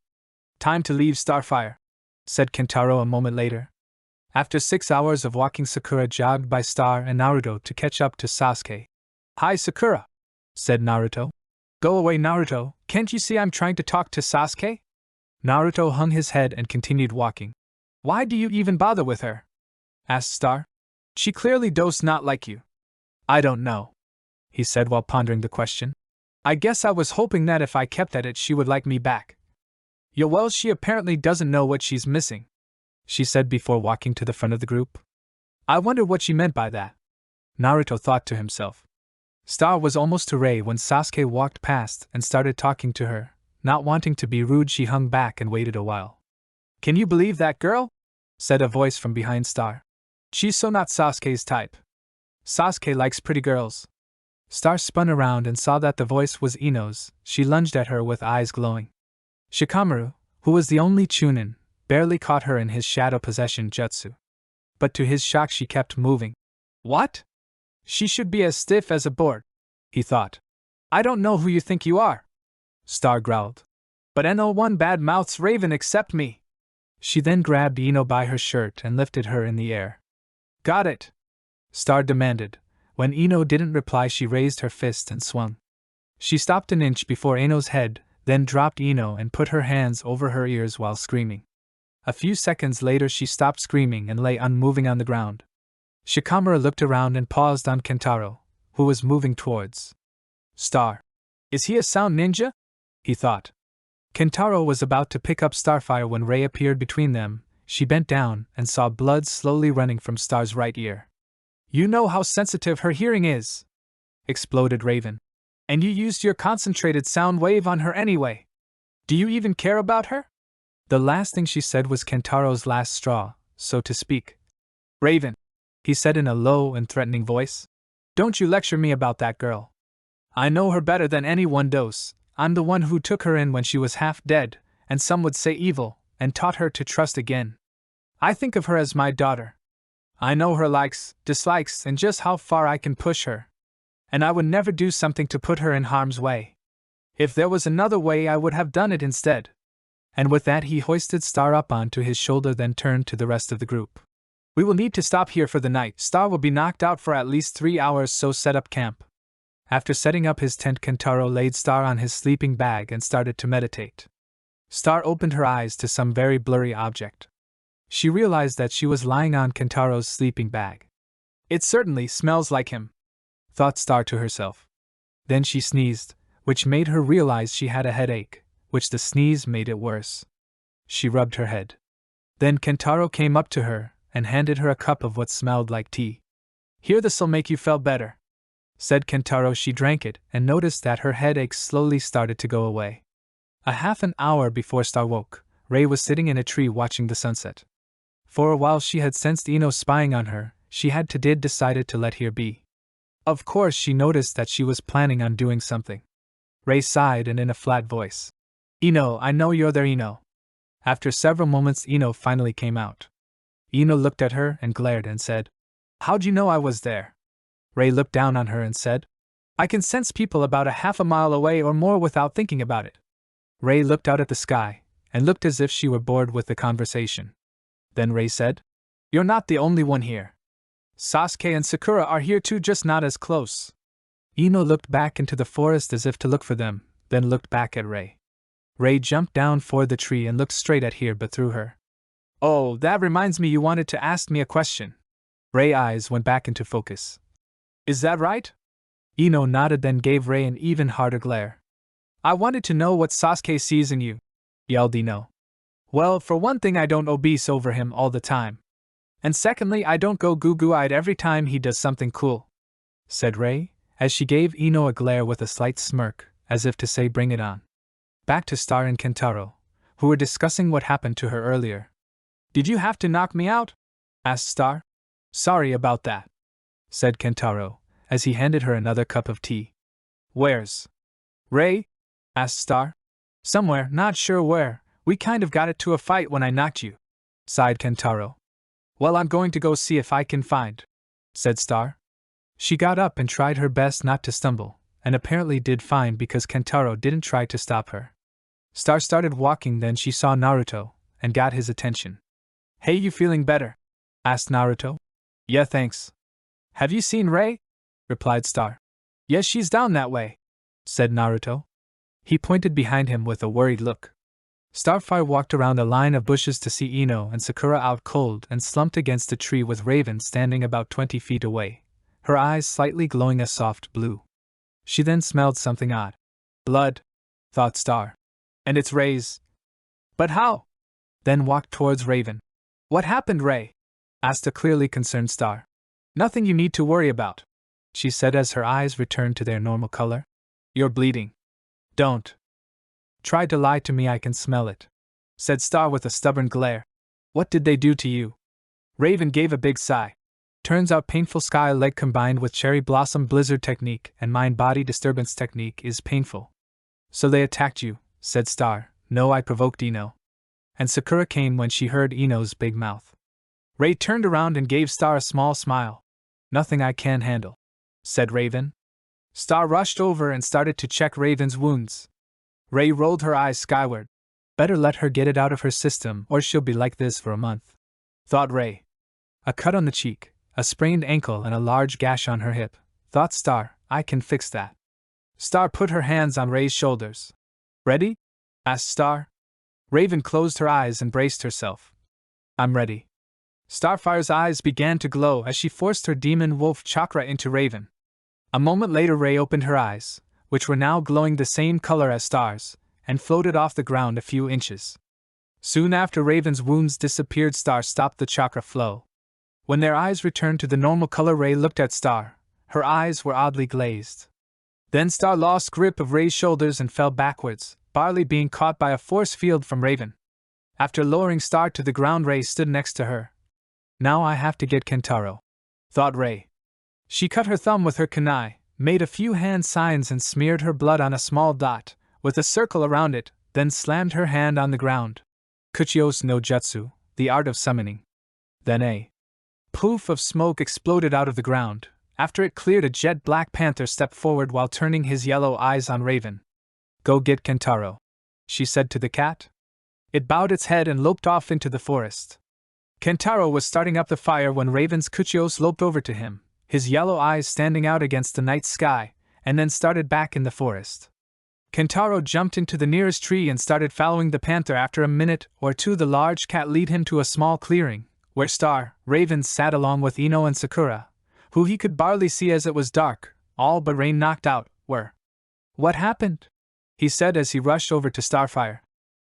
Time to leave Starfire, said Kentaro a moment later. After 6 hours of walking, Sakura jogged by Star and Naruto to catch up to Sasuke. Hi Sakura, said Naruto. Go away Naruto, can't you see I'm trying to talk to Sasuke? Naruto hung his head and continued walking. Why do you even bother with her? Asked Star. She clearly does not like you. I don't know, he said while pondering the question. I guess I was hoping that if I kept at it she would like me back. Yeah, well, she apparently doesn't know what she's missing, she said before walking to the front of the group. I wonder what she meant by that. Naruto thought to himself. Star was almost to Rei when Sasuke walked past and started talking to her. Not wanting to be rude, she hung back and waited a while. Can you believe that girl? Said a voice from behind Star. She's so not Sasuke's type. Sasuke likes pretty girls. Star spun around and saw that the voice was Ino's. She lunged at her with eyes glowing. Shikamaru, who was the only Chunin, barely caught her in his shadow possession jutsu. But to his shock she kept moving. What? She should be as stiff as a board, he thought. I don't know who you think you are, Star growled. But no one bad-mouths Raven except me. She then grabbed Ino by her shirt and lifted her in the air. Got it? Star demanded. When Ino didn't reply, she raised her fist and swung. She stopped an inch before Ino's head, then dropped Ino and put her hands over her ears while screaming. A few seconds later she stopped screaming and lay unmoving on the ground. Shikamaru looked around and paused on Kentaro, who was moving towards Star. Is he a sound ninja? He thought. Kentaro was about to pick up Starfire when Rei appeared between them. She bent down and saw blood slowly running from Star's right ear. You know how sensitive her hearing is, exploded Raven. And you used your concentrated sound wave on her anyway. Do you even care about her? The last thing she said was Kentaro's last straw, so to speak. Raven, he said in a low and threatening voice. Don't you lecture me about that girl. I know her better than anyone does. I'm the one who took her in when she was half dead, and some would say evil, and taught her to trust again. I think of her as my daughter. I know her likes, dislikes, and just how far I can push her. And I would never do something to put her in harm's way. If there was another way, I would have done it instead. And with that he hoisted Star up onto his shoulder, then turned to the rest of the group. We will need to stop here for the night. Star will be knocked out for at least 3 hours, so set up camp. After setting up his tent, Kentaro laid Star on his sleeping bag and started to meditate. Star opened her eyes to some very blurry object. She realized that she was lying on Kentaro's sleeping bag. It certainly smells like him, thought Star to herself. Then she sneezed, which made her realize she had a headache, which the sneeze made it worse. She rubbed her head. Then Kentaro came up to her and handed her a cup of what smelled like tea. Here, this'll make you feel better, said Kentaro. She drank it and noticed that her headache slowly started to go away. A half an hour before Star woke, Rei was sitting in a tree watching the sunset. For a while she had sensed Ino spying on her. She had decided to let her be. Of course she noticed that she was planning on doing something. Rei sighed and in a flat voice. Ino, I know you're there, Ino. After several moments Ino finally came out. Ino looked at her and glared and said, How'd you know I was there? Rei looked down on her and said, I can sense people about a half a mile away or more without thinking about it. Rei looked out at the sky and looked as if she were bored with the conversation. Then Rei said, You're not the only one here. Sasuke and Sakura are here too, just not as close. Ino looked back into the forest as if to look for them, then looked back at Rei. Rei jumped down for the tree and looked straight at her but through her. Oh, that reminds me, you wanted to ask me a question. Rei's eyes went back into focus. Is that right? Ino nodded, then gave Rei an even harder glare. I wanted to know what Sasuke sees in you, yelled Ino. Well, for one thing, I don't obese over him all the time. And secondly, I don't go goo-goo-eyed every time he does something cool, said Rei, as she gave Ino a glare with a slight smirk, as if to say bring it on. Back to Star and Kentaro, who were discussing what happened to her earlier. Did you have to knock me out? Asked Star. Sorry about that, said Kentaro, as he handed her another cup of tea. Where's Rei? Asked Star. Somewhere, not sure where. We kind of got it to a fight when I knocked you, sighed Kentaro. Well, I'm going to go see if I can find, said Star. She got up and tried her best not to stumble, and apparently did fine because Kentaro didn't try to stop her. Star started walking, then she saw Naruto, and got his attention. Hey, you feeling better? Asked Naruto. Yeah, thanks. Have you seen Rei? Replied Star. Yes, she's down that way, said Naruto. He pointed behind him with a worried look. Starfire walked around a line of bushes to see Ino and Sakura out cold and slumped against a tree with Raven standing about 20 feet away, her eyes slightly glowing a soft blue. She then smelled something odd. Blood, thought Star. And it's Rei's. But how? Then walked towards Raven. What happened, Rei? Asked a clearly concerned Star. Nothing you need to worry about, she said as her eyes returned to their normal color. You're bleeding. Don't try to lie to me, I can smell it, said Star with a stubborn glare. What did they do to you? Raven gave a big sigh. Turns out painful sky leg combined with cherry blossom blizzard technique and mind body disturbance technique is painful. So they attacked you, said Star. No, I provoked Ino. And Sakura came when she heard Ino's big mouth. Rei turned around and gave Star a small smile. Nothing I can't handle, said Raven. Star rushed over and started to check Raven's wounds. Rei rolled her eyes skyward. Better let her get it out of her system or she'll be like this for a month, thought Rei. A cut on the cheek, a sprained ankle and a large gash on her hip, thought Star. I can fix that. Star put her hands on Rei's shoulders. Ready? Asked Star. Raven closed her eyes and braced herself. I'm ready. Starfire's eyes began to glow as she forced her demon wolf chakra into Raven. A moment later Rei opened her eyes, which were now glowing the same color as Star's, and floated off the ground a few inches. Soon after Raven's wounds disappeared, Star stopped the chakra flow. When their eyes returned to the normal color, Rei looked at Star. Her eyes were oddly glazed. Then Star lost grip of Rei's shoulders and fell backwards, barely being caught by a force field from Raven. After lowering Star to the ground, Rei stood next to her. Now I have to get Kentaro, thought Rei. She cut her thumb with her kunai, made a few hand signs and smeared her blood on a small dot, with a circle around it, then slammed her hand on the ground. Kushina'S no Jutsu, the art of summoning. Then a poof of smoke exploded out of the ground. After it cleared, a jet black panther stepped forward while turning his yellow eyes on Raven. Go get Kentaro, she said to the cat. It bowed its head and loped off into the forest. Kentaro was starting up the fire when Raven's Kushina'S loped over to him, his yellow eyes standing out against the night sky, and then started back in the forest. Kentaro jumped into the nearest tree and started following the panther. After a minute or two, the large cat led him to a small clearing, where Star, Raven sat along with Ino and Sakura, who he could barely see as it was dark. All but Rain knocked out were. What happened? He said as he rushed over to Starfire.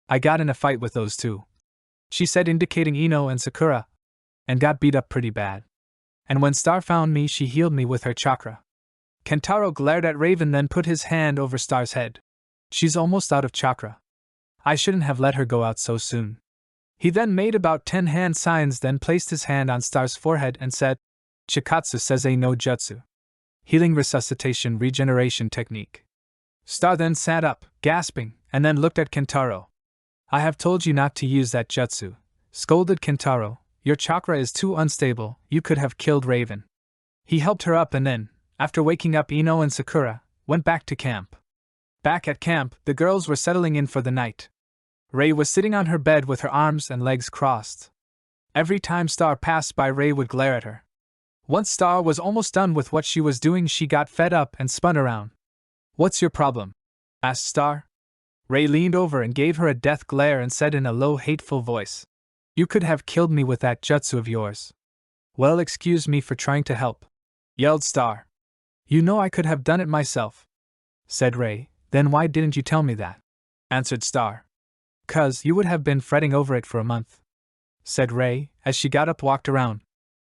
I got in a fight with those two, she said, indicating Ino and Sakura, and got beat up pretty bad. And when Star found me, she healed me with her chakra. Kentaro glared at Raven, then put his hand over Star's head. She's almost out of chakra. I shouldn't have let her go out so soon. He then made about 10 hand signs, then placed his hand on Star's forehead and said, Chikatsu Seze no Jutsu. Healing resuscitation regeneration technique. Star then sat up, gasping, and then looked at Kentaro. I have told you not to use that jutsu, scolded Kentaro. Your chakra is too unstable, you could have killed Raven. He helped her up and then, after waking up Ino and Sakura, went back to camp. Back at camp, the girls were settling in for the night. Rei was sitting on her bed with her arms and legs crossed. Every time Star passed by, Rei would glare at her. Once Star was almost done with what she was doing, she got fed up and spun around. What's your problem? Asked Star. Rei leaned over and gave her a death glare and said in a low, hateful voice, You could have killed me with that jutsu of yours. Well, excuse me for trying to help, yelled Star. You know I could have done it myself, said Rei, Then why didn't you tell me that? Answered Star. 'Cause you would have been fretting over it for a month, said Ray, as she got up walked around.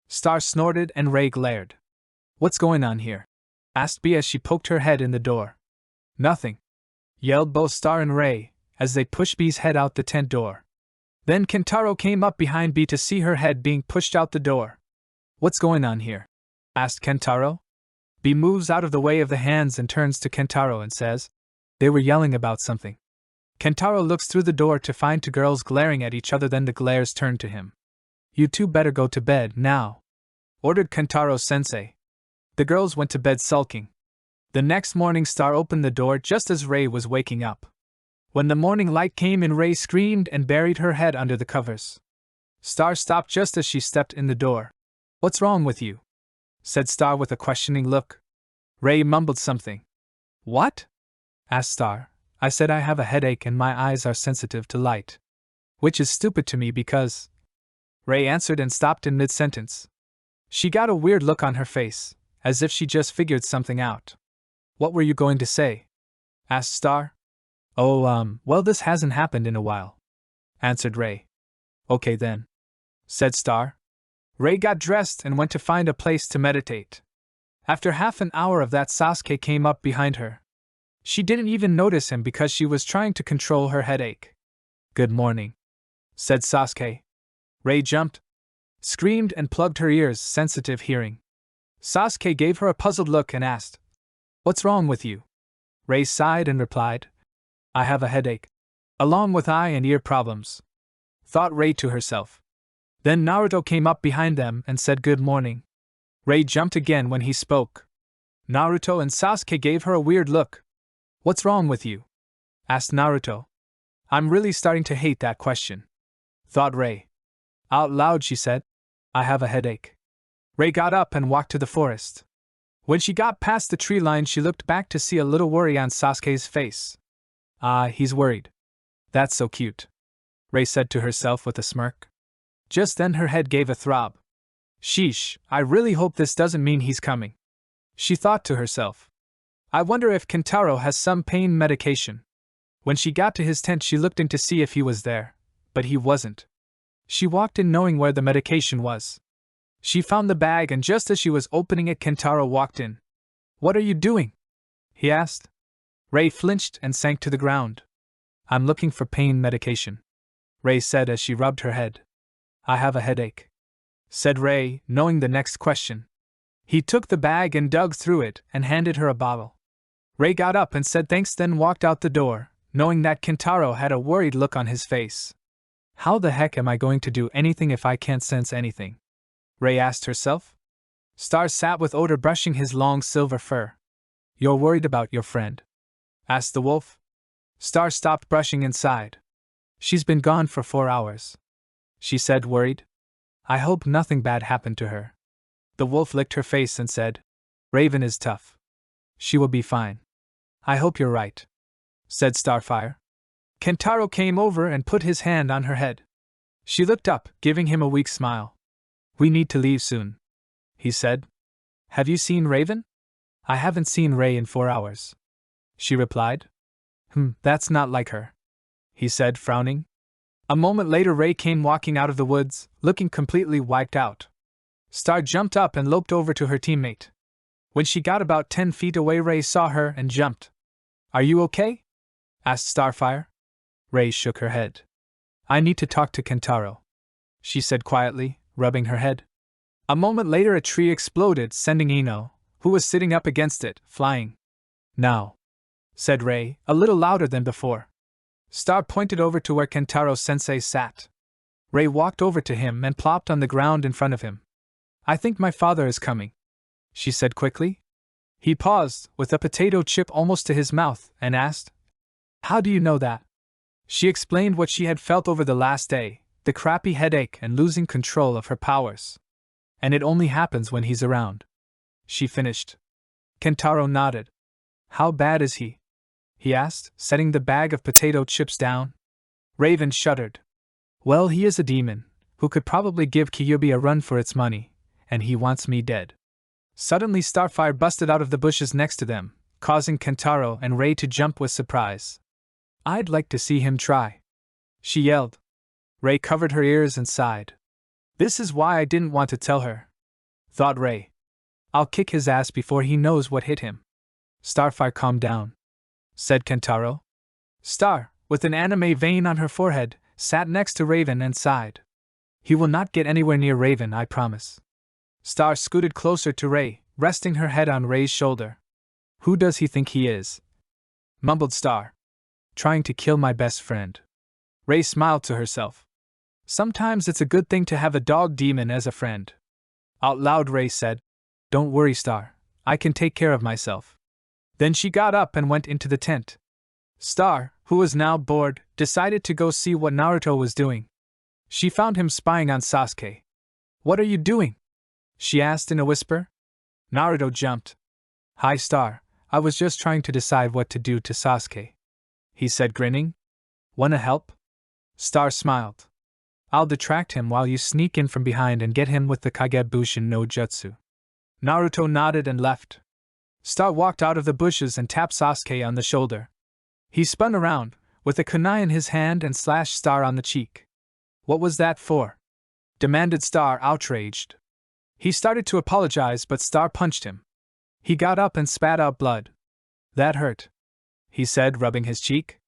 Star snorted and Ray glared. What's going on here? Asked B as she poked her head in the door. Nothing, yelled both Star and Ray, as they pushed B's head out the tent door. Then Kentaro came up behind B to see her head being pushed out the door. What's going on here? Asked Kentaro. B moves out of the way of the hands and turns to Kentaro and says, They were yelling about something. Kentaro looks through the door to find two girls glaring at each other, then the glares turn to him. You two better go to bed now, ordered Kentaro-sensei. The girls went to bed sulking. The next morning Star opened the door just as Ray was waking up. When the morning light came in, Ray screamed and buried her head under the covers. Star stopped just as she stepped in the door. What's wrong with you? Said Star with a questioning look. Ray mumbled something. What? Asked Star. I said I have a headache and my eyes are sensitive to light. Which is stupid to me because... Ray answered and stopped in mid-sentence. She got a weird look on her face, as if she just figured something out. What were you going to say? Asked Star. Oh, well, this hasn't happened in a while, answered Ray. Okay then, said Star. Ray got dressed and went to find a place to meditate. After half an hour of that, Sasuke came up behind her. She didn't even notice him because she was trying to control her headache. Good morning, said Sasuke. Ray jumped, screamed and plugged her ears, sensitive hearing. Sasuke gave her a puzzled look and asked, What's wrong with you? Ray sighed and replied, I have a headache, along with eye and ear problems, thought Ray to herself. Then Naruto came up behind them and said good morning. Ray jumped again when he spoke. Naruto and Sasuke gave her a weird look. What's wrong with you? Asked Naruto. I'm really starting to hate that question, thought Ray. Out loud she said, I have a headache. Ray got up and walked to the forest. When she got past the tree line, she looked back to see a little worry on Sasuke's face. Ah, he's worried. That's so cute, Ray said to herself with a smirk. Just then her head gave a throb. Sheesh, I really hope this doesn't mean he's coming, she thought to herself. I wonder if Kentaro has some pain medication. When she got to his tent, she looked in to see if he was there, but he wasn't. She walked in knowing where the medication was. She found the bag, and just as she was opening it, Kentaro walked in. What are you doing? He asked. Ray flinched and sank to the ground. I'm looking for pain medication, Ray said as she rubbed her head. I have a headache, said Ray, knowing the next question. He took the bag and dug through it and handed her a bottle. Ray got up and said thanks, then walked out the door, knowing that Kentaro had a worried look on his face. How the heck am I going to do anything if I can't sense anything? Ray asked herself. Star sat with Oda brushing his long silver fur. You're worried about your friend? Asked the wolf. Star stopped brushing and sighed. She's been gone for 4 hours, she said, worried. I hope nothing bad happened to her. The wolf licked her face and said, Raven is tough. She will be fine. I hope you're right, said Starfire. Kentaro came over and put his hand on her head. She looked up, giving him a weak smile. We need to leave soon, he said. Have you seen Raven? I haven't seen Ray in 4 hours, she replied. That's not like her, he said, frowning. A moment later, Ray came walking out of the woods, looking completely wiped out. Star jumped up and loped over to her teammate. When she got about 10 feet away, Ray saw her and jumped. Are you okay? Asked Starfire. Ray shook her head. I need to talk to Kentaro, she said quietly, rubbing her head. A moment later, a tree exploded, sending Ino, who was sitting up against it, flying. Now, said Ray, a little louder than before. Star pointed over to where Kentaro-sensei sat. Ray walked over to him and plopped on the ground in front of him. I think my father is coming, she said quickly. He paused, with a potato chip almost to his mouth, and asked, How do you know that? She explained what she had felt over the last day, the crappy headache and losing control of her powers. And it only happens when he's around, she finished. Kentaro nodded. How bad is he? He asked, setting the bag of potato chips down. Raven shuddered. Well, he is a demon, who could probably give Kyuubi a run for its money, and he wants me dead. Suddenly Starfire busted out of the bushes next to them, causing Kentaro and Rei to jump with surprise. "I'd like to see him try," she yelled. Rei covered her ears and sighed. "This is why I didn't want to tell her," thought Rei. "I'll kick his ass before he knows what hit him." "Starfire, calm down," said Kentaro. Star, with an anime vein on her forehead, sat next to Raven and sighed. "He will not get anywhere near Raven, I promise." Star scooted closer to Rei, resting her head on Rei's shoulder. "Who does he think he is?" mumbled Star. "Trying to kill my best friend." Rei smiled to herself. "Sometimes it's a good thing to have a dog demon as a friend." Out loud, Rei said, "Don't worry, Star. I can take care of myself." Then she got up and went into the tent. Star, who was now bored, decided to go see what Naruto was doing. She found him spying on Sasuke. "What are you doing?" she asked in a whisper. Naruto jumped. "Hi, Star. I was just trying to decide what to do to Sasuke," he said, grinning. "Wanna help?" Star smiled. "I'll detract him while you sneak in from behind and get him with the Kagebushin no Jutsu." Naruto nodded and left. Star walked out of the bushes and tapped Sasuke on the shoulder. He spun around, with a kunai in his hand, and slashed Star on the cheek. "What was that for?" demanded Star, outraged. He started to apologize, but Star punched him. He got up and spat out blood. "That hurt," he said, rubbing his cheek.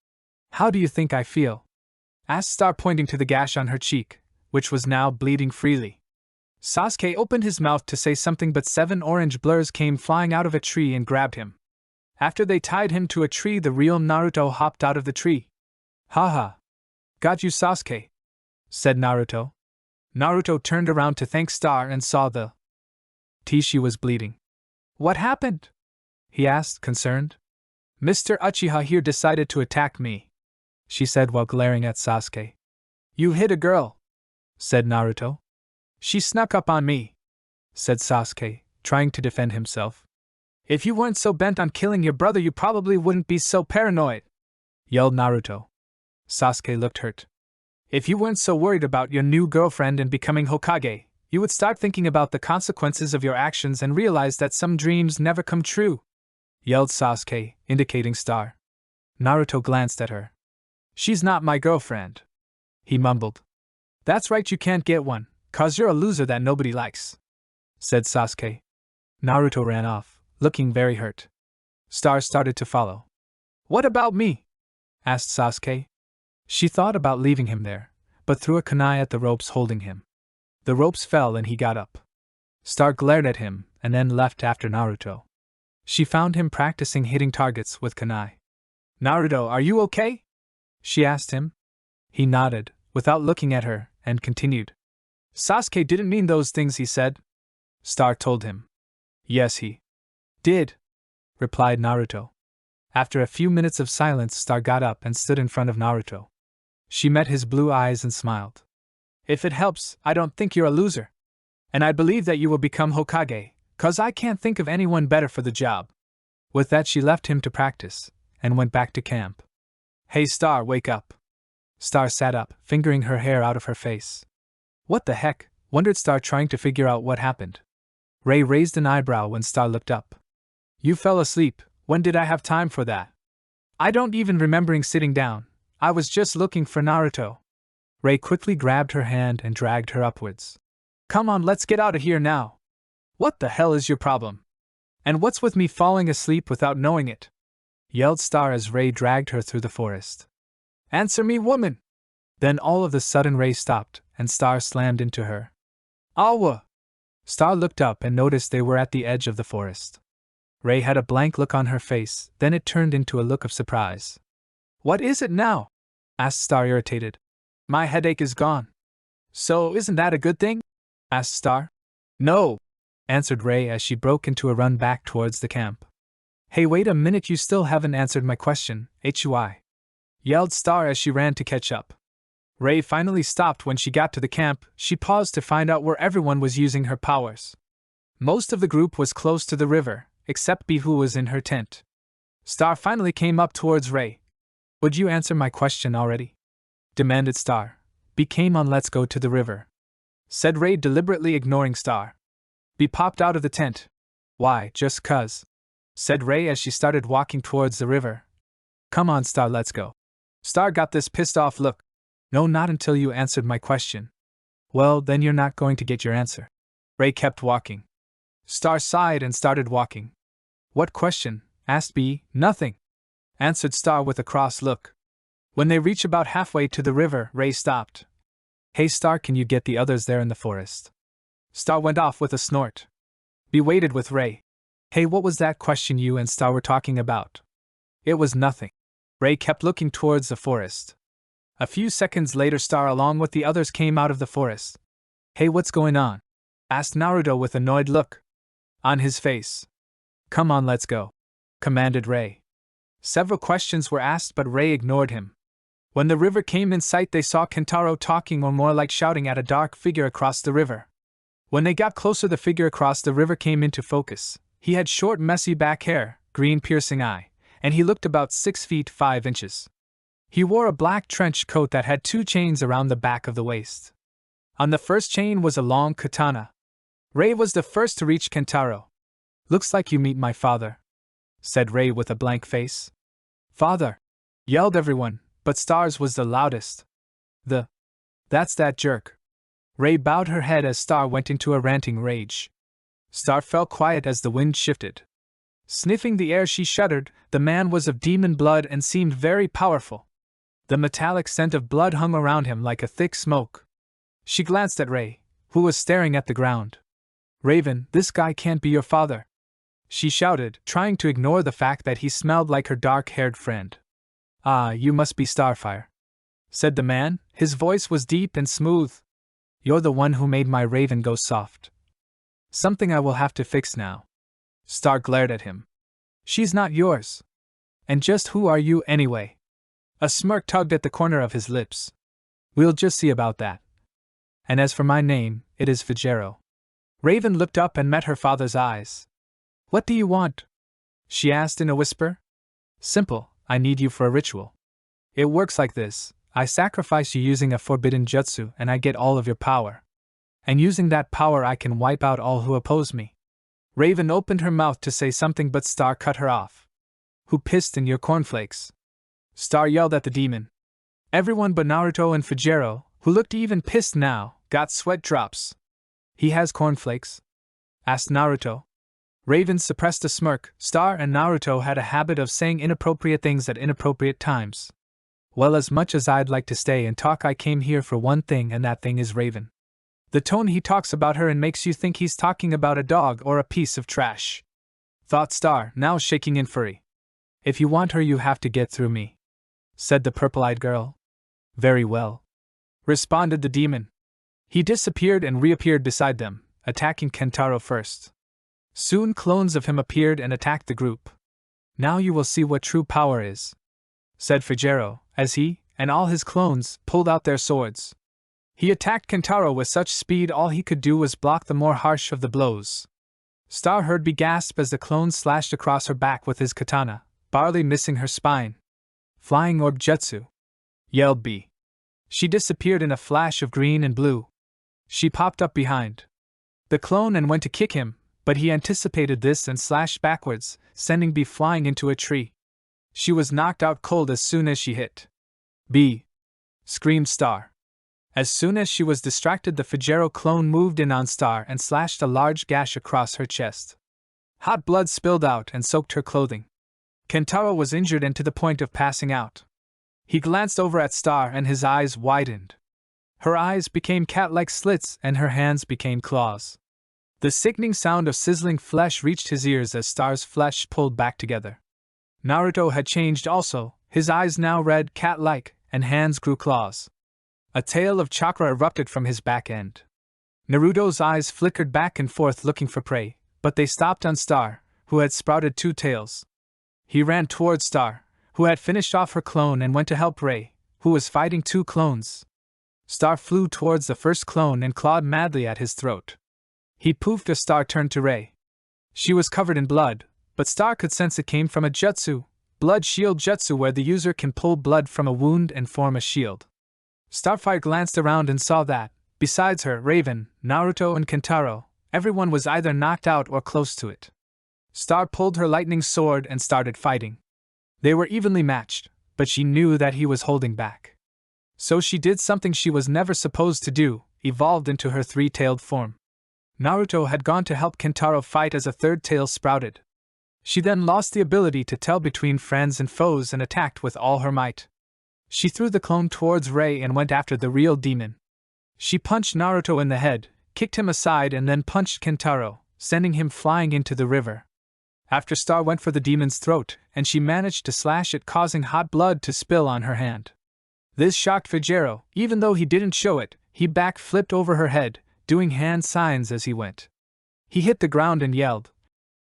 "How do you think I feel?" asked Star, pointing to the gash on her cheek, which was now bleeding freely. Sasuke opened his mouth to say something, but 7 orange blurs came flying out of a tree and grabbed him. After they tied him to a tree, the real Naruto hopped out of the tree. "Haha. Got you, Sasuke," said Naruto. Naruto turned around to thank Star and saw the she was bleeding. "What happened?" he asked, concerned. "Mr. Uchiha here decided to attack me," she said while glaring at Sasuke. "You hit a girl," said Naruto. "She snuck up on me," said Sasuke, trying to defend himself. "If you weren't so bent on killing your brother, you probably wouldn't be so paranoid," yelled Naruto. Sasuke looked hurt. "If you weren't so worried about your new girlfriend and becoming Hokage, you would start thinking about the consequences of your actions and realize that some dreams never come true," yelled Sasuke, indicating Star. Naruto glanced at her. "She's not my girlfriend," he mumbled. "That's right, you can't get one, 'cause you're a loser that nobody likes," said Sasuke. Naruto ran off, looking very hurt. Star started to follow. "What about me?" asked Sasuke. She thought about leaving him there, but threw a kunai at the ropes holding him. The ropes fell and he got up. Star glared at him and then left after Naruto. She found him practicing hitting targets with kunai. "Naruto, are you okay?" she asked him. He nodded, without looking at her, and continued. "Sasuke didn't mean those things he said," Star told him. "Yes, he did," replied Naruto. After a few minutes of silence, Star got up and stood in front of Naruto. She met his blue eyes and smiled. "If it helps, I don't think you're a loser. And I believe that you will become Hokage, 'cause I can't think of anyone better for the job." With that, she left him to practice, and went back to camp. "Hey Star, wake up." Star sat up, fingering her hair out of her face. "What the heck?" wondered Star, trying to figure out what happened. Rei raised an eyebrow when Star looked up. "You fell asleep. When did I have time for that?" "I don't even remembering sitting down. I was just looking for Naruto." Rei quickly grabbed her hand and dragged her upwards. "Come on, let's get out of here now." "What the hell is your problem? And what's with me falling asleep without knowing it?" yelled Star as Rei dragged her through the forest. "Answer me, woman!" Then all of a sudden Rei stopped, and Star slammed into her. "Awa!" Star looked up and noticed they were at the edge of the forest. Rei had a blank look on her face, then it turned into a look of surprise. "What is it now?" asked Star, irritated. "My headache is gone." "So isn't that a good thing?" asked Star. "No," answered Rei as she broke into a run back towards the camp. "Hey, wait a minute, you still haven't answered my question, HUI," yelled Star as she ran to catch up. Rei finally stopped when she got to the camp. She paused to find out where everyone was using her powers. Most of the group was close to the river, except Bee, who was in her tent. Star finally came up towards Rei. "Would you answer my question already?" demanded Star. "Bee came on, let's go to the river," said Rei, deliberately ignoring Star. Bee popped out of the tent. "Why, just 'cause said Ray as she started walking towards the river. Come on, Star, let's go. Star got this pissed off look. No, not until you answered my question. Well, then you're not going to get your answer. Ray kept walking. Star sighed and started walking. What question? Asked B. Nothing, answered Star with a cross look. When they reached about halfway to the river, Ray stopped. Hey Star, can you get the others there in the forest? Star went off with a snort. B waited with Ray. Hey, what was that question you and Star were talking about? It was nothing. Ray kept looking towards the forest. A few seconds later, Star along with the others came out of the forest. Hey, what's going on? Asked Naruto with an annoyed look on his face. Come on, let's go, commanded Ray. Several questions were asked, but Ray ignored him. When the river came in sight, they saw Kentaro talking, or more like shouting, at a dark figure across the river. When they got closer, the figure across the river came into focus. He had short, messy back hair, green piercing eye, and he looked about 6 feet 5 inches. He wore a black trench coat that had 2 chains around the back of the waist. On the first chain was a long katana. Ray was the first to reach Kentaro. Looks like you meet my father, said Ray with a blank face. Father! Yelled everyone, but Star's was the loudest. That's that jerk. Ray bowed her head as Star went into a ranting rage. Star fell quiet as the wind shifted. Sniffing the air, she shuddered. The man was of demon blood and seemed very powerful. The metallic scent of blood hung around him like a thick smoke. She glanced at Ray, who was staring at the ground. Raven, this guy can't be your father, she shouted, trying to ignore the fact that he smelled like her dark-haired friend. Ah, you must be Starfire, said the man. His voice was deep and smooth. You're the one who made my Raven go soft. Something I will have to fix now. Star glared at him. She's not yours. And just who are you anyway? A smirk tugged at the corner of his lips. We'll just see about that. And as for my name, it is Fujero. Raven looked up and met her father's eyes. What do you want? She asked in a whisper. Simple, I need you for a ritual. It works like this. I sacrifice you using a forbidden jutsu and I get all of your power. And using that power I can wipe out all who oppose me. Raven opened her mouth to say something, but Star cut her off. Who pissed in your cornflakes? Star yelled at the demon. Everyone but Naruto and Fujero, who looked even pissed now, got sweat drops. He has cornflakes? Asked Naruto. Raven suppressed a smirk. Star and Naruto had a habit of saying inappropriate things at inappropriate times. Well, as much as I'd like to stay and talk, I came here for one thing, and that thing is Raven. The tone he talks about her and makes you think he's talking about a dog or a piece of trash, thought Star, now shaking in fury. If you want her, you have to get through me, said the purple-eyed girl. Very well, responded the demon. He disappeared and reappeared beside them, attacking Kentaro first. Soon clones of him appeared and attacked the group. Now you will see what true power is, said Fujero, as he, and all his clones, pulled out their swords. He attacked Kentaro with such speed all he could do was block the more harsh of the blows. Star heard B gasp as the clone slashed across her back with his katana, barely missing her spine. Flying orb jutsu, yelled B. She disappeared in a flash of green and blue. She popped up behind the clone and went to kick him, but he anticipated this and slashed backwards, sending B flying into a tree. She was knocked out cold as soon as she hit B, screamed Star. As soon as she was distracted, the Fujero clone moved in on Star and slashed a large gash across her chest. Hot blood spilled out and soaked her clothing. Kentaro was injured and to the point of passing out. He glanced over at Star and his eyes widened. Her eyes became cat-like slits and her hands became claws. The sickening sound of sizzling flesh reached his ears as Star's flesh pulled back together. Naruto had changed also, his eyes now red cat-like, and hands grew claws. A tail of chakra erupted from his back end. Naruto's eyes flickered back and forth looking for prey, but they stopped on Star, who had sprouted 2 tails. He ran towards Star, who had finished off her clone, and went to help Ray, who was fighting 2 clones. Star flew towards the first clone and clawed madly at his throat. He poofed as Star turned to Ray. She was covered in blood, but Star could sense it came from a jutsu, blood shield jutsu, where the user can pull blood from a wound and form a shield. Starfire glanced around and saw that, besides her, Raven, Naruto and Kentaro, everyone was either knocked out or close to it. Star pulled her lightning sword and started fighting. They were evenly matched, but she knew that he was holding back. So she did something she was never supposed to do, evolved into her three-tailed form. Naruto had gone to help Kentaro fight as a third tail sprouted. She then lost the ability to tell between friends and foes and attacked with all her might. She threw the clone towards Rei and went after the real demon. She punched Naruto in the head, kicked him aside and then punched Kentaro, sending him flying into the river. After Star went for the demon's throat, and she managed to slash it, causing hot blood to spill on her hand. This shocked Fujiro. Even though he didn't show it, he back-flipped over her head, doing hand signs as he went. He hit the ground and yelled,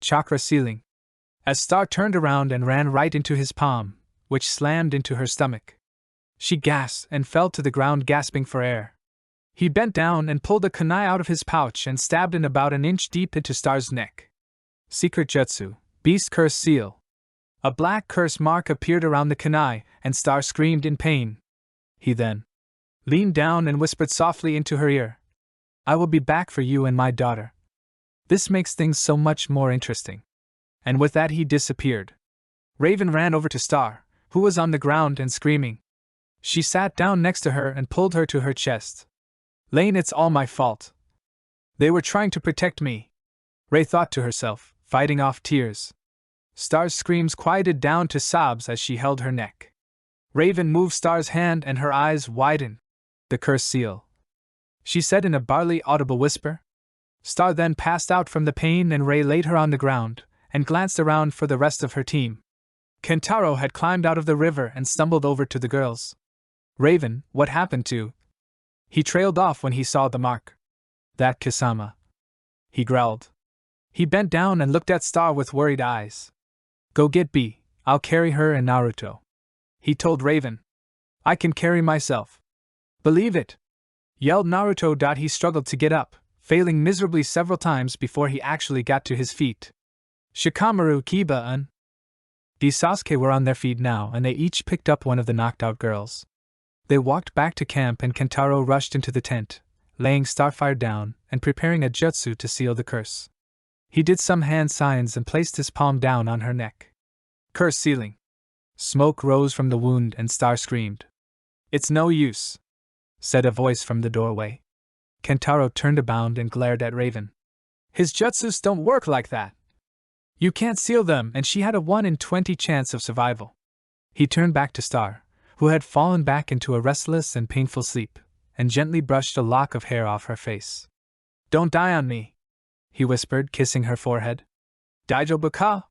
"Chakra ceiling!" as Star turned around and ran right into his palm, which slammed into her stomach. She gasped and fell to the ground, gasping for air. He bent down and pulled a kunai out of his pouch and stabbed in about an inch deep into Star's neck. Secret Jutsu, Beast Curse Seal. A black curse mark appeared around the kunai, and Star screamed in pain. He then leaned down and whispered softly into her ear, "I will be back for you and my daughter. This makes things so much more interesting." And with that he disappeared. Raven ran over to Star, who was on the ground and screaming. She sat down next to her and pulled her to her chest. "Lane, it's all my fault. They were trying to protect me," Rei thought to herself, fighting off tears. Star's screams quieted down to sobs as she held her neck. Raven moved Star's hand and her eyes widened. "The curse seal," she said in a barely audible whisper. Star then passed out from the pain and Rei laid her on the ground and glanced around for the rest of her team. Kentaro had climbed out of the river and stumbled over to the girls. "Raven, what happened to?" He trailed off when he saw the mark. "That Kisama," he growled. He bent down and looked at Star with worried eyes. "Go get B, I'll carry her and Naruto," he told Raven. "I can carry myself." "Believe it!" yelled Naruto. He struggled to get up, failing miserably several times before he actually got to his feet. Shikamaru, Kiba, and Sasuke were on their feet now, and they each picked up one of the knocked out girls. They walked back to camp and Kentaro rushed into the tent, laying Starfire down and preparing a jutsu to seal the curse. He did some hand signs and placed his palm down on her neck. "Curse sealing." Smoke rose from the wound and Star screamed. "It's no use," said a voice from the doorway. Kentaro turned about and glared at Raven. "His jutsus don't work like that. You can't seal them," and she had a 1 in 20 chance of survival. He turned back to Star, who had fallen back into a restless and painful sleep, and gently brushed a lock of hair off her face. "Don't die on me," he whispered, kissing her forehead. "Daijobu ka?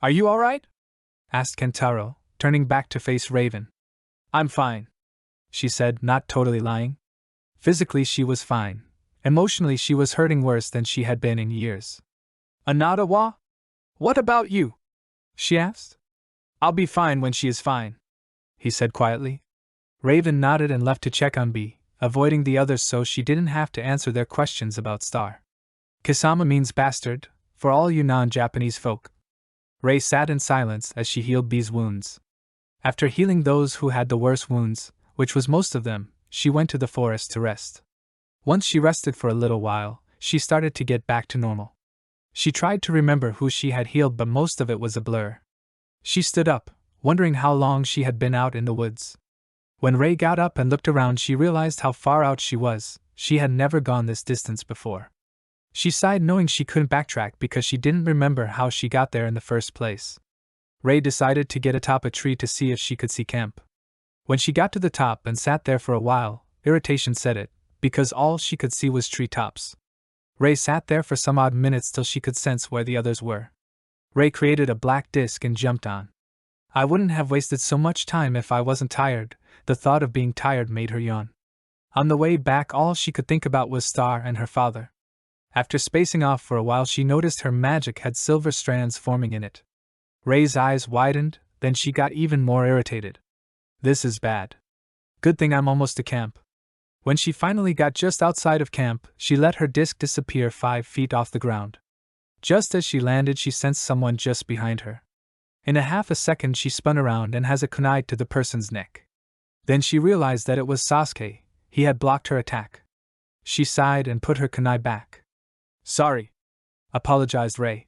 Are you alright?" asked Kentaro, turning back to face Raven. "I'm fine," she said, not totally lying. Physically she was fine. Emotionally she was hurting worse than she had been in years. "Anata wa? What about you?" she asked. "I'll be fine when she is fine," he said quietly. Raven nodded and left to check on B, avoiding the others so she didn't have to answer their questions about Star. Kisama means bastard, for all you non-Japanese folk. Rei sat in silence as she healed B's wounds. After healing those who had the worst wounds, which was most of them, she went to the forest to rest. Once she rested for a little while, she started to get back to normal. She tried to remember who she had healed, but most of it was a blur. She stood up, wondering how long she had been out in the woods. When Rei got up and looked around, she realized how far out she was. She had never gone this distance before. She sighed, knowing she couldn't backtrack because she didn't remember how she got there in the first place. Rei decided to get atop a tree to see if she could see camp. When she got to the top and sat there for a while, irritation set in, because all she could see was treetops. Rei sat there for some odd minutes till she could sense where the others were. Rei created a black disc and jumped on. "I wouldn't have wasted so much time if I wasn't tired." The thought of being tired made her yawn. On the way back, all she could think about was Star and her father. After spacing off for a while, she noticed her magic had silver strands forming in it. Rei's eyes widened, then she got even more irritated. "This is bad. Good thing I'm almost to camp." When she finally got just outside of camp, she let her disc disappear 5 feet off the ground. Just as she landed, she sensed someone just behind her. In a half a second, she spun around and has a kunai to the person's neck. Then she realized that it was Sasuke. He had blocked her attack. She sighed and put her kunai back. "Sorry," apologized Rei.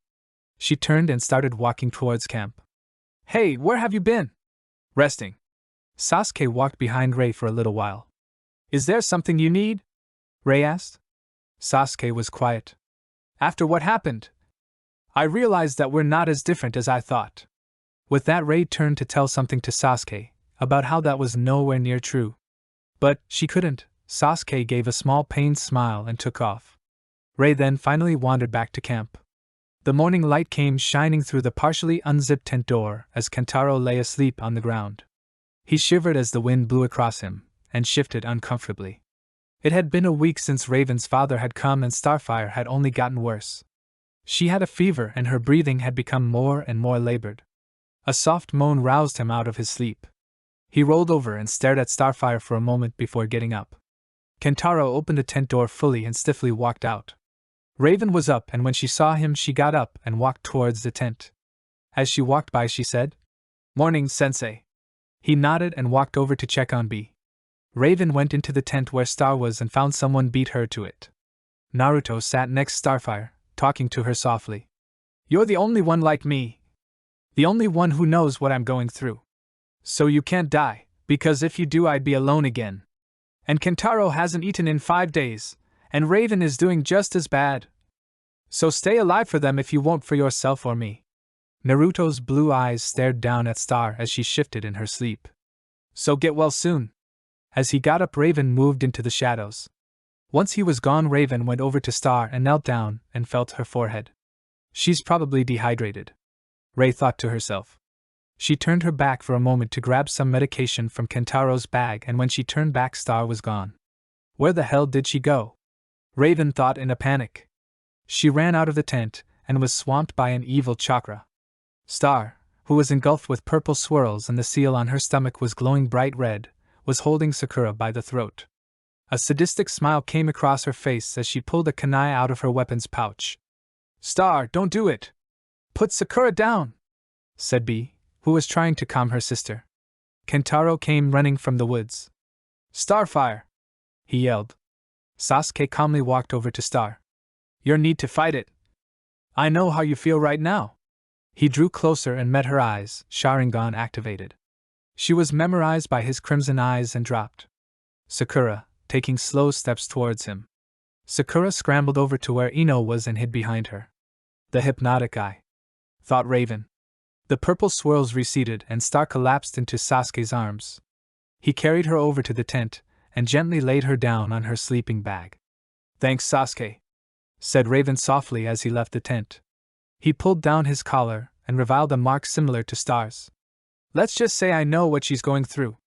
She turned and started walking towards camp. Hey, where have you been? Resting. Sasuke walked behind Rei for a little while. Is there something you need? Rei asked. Sasuke was quiet. After what happened, I realized that we're not as different as I thought. With that, Rei turned to tell something to Sasuke about how that was nowhere near true. But she couldn't. Sasuke gave a small pained smile and took off. Rei then finally wandered back to camp. The morning light came shining through the partially unzipped tent door as Kentaro lay asleep on the ground. He shivered as the wind blew across him, and shifted uncomfortably. It had been a week since Raven's father had come and Starfire had only gotten worse. She had a fever and her breathing had become more and more labored. A soft moan roused him out of his sleep. He rolled over and stared at Starfire for a moment before getting up. Kentaro opened the tent door fully and stiffly walked out. Raven was up, and when she saw him she got up and walked towards the tent. As she walked by she said, "Morning, sensei." He nodded and walked over to check on B. Raven went into the tent where Star was and found someone beat her to it. Naruto sat next Starfire, talking to her softly. "You're the only one like me. The only one who knows what I'm going through. So you can't die, because if you do I'd be alone again. And Kentaro hasn't eaten in 5 days, and Raven is doing just as bad. So stay alive for them if you won't for yourself or me." Naruto's blue eyes stared down at Star as she shifted in her sleep. "So get well soon." As he got up, Raven moved into the shadows. Once he was gone, Raven went over to Star and knelt down and felt her forehead. She's probably dehydrated, Rei thought to herself. She turned her back for a moment to grab some medication from Kentaro's bag, and when she turned back, Star was gone. Where the hell did she go? Raven thought in a panic. She ran out of the tent and was swamped by an evil chakra. Star, who was engulfed with purple swirls and the seal on her stomach was glowing bright red, was holding Sakura by the throat. A sadistic smile came across her face as she pulled a kunai out of her weapons pouch. "Star, don't do it! Put Sakura down!" said B, who was trying to calm her sister. Kentaro came running from the woods. "Starfire!" he yelled. Sasuke calmly walked over to Star. "You need to fight it. I know how you feel right now." He drew closer and met her eyes, Sharingan activated. She was memorized by his crimson eyes and dropped. Sakura, taking slow steps towards him. Sakura scrambled over to where Ino was and hid behind her. The hypnotic eye, thought Raven. The purple swirls receded and Star collapsed into Sasuke's arms. He carried her over to the tent and gently laid her down on her sleeping bag. "Thanks, Sasuke," said Raven softly as he left the tent. He pulled down his collar and revealed a mark similar to Star's. "Let's just say I know what she's going through."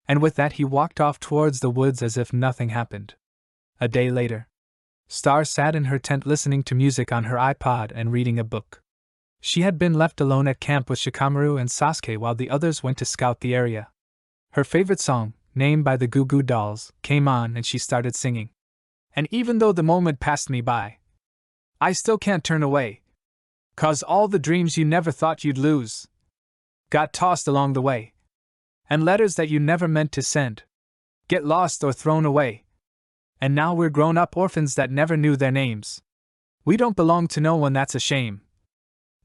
And with that he walked off towards the woods as if nothing happened. A day later, Star sat in her tent listening to music on her iPod and reading a book. She had been left alone at camp with Shikamaru and Sasuke while the others went to scout the area. Her favorite song, named by the Goo Goo Dolls, came on and she started singing. "And even though the moment passed me by, I still can't turn away. 'Cause all the dreams you never thought you'd lose got tossed along the way. And letters that you never meant to send get lost or thrown away. And now we're grown-up orphans that never knew their names. We don't belong to no one, that's a shame.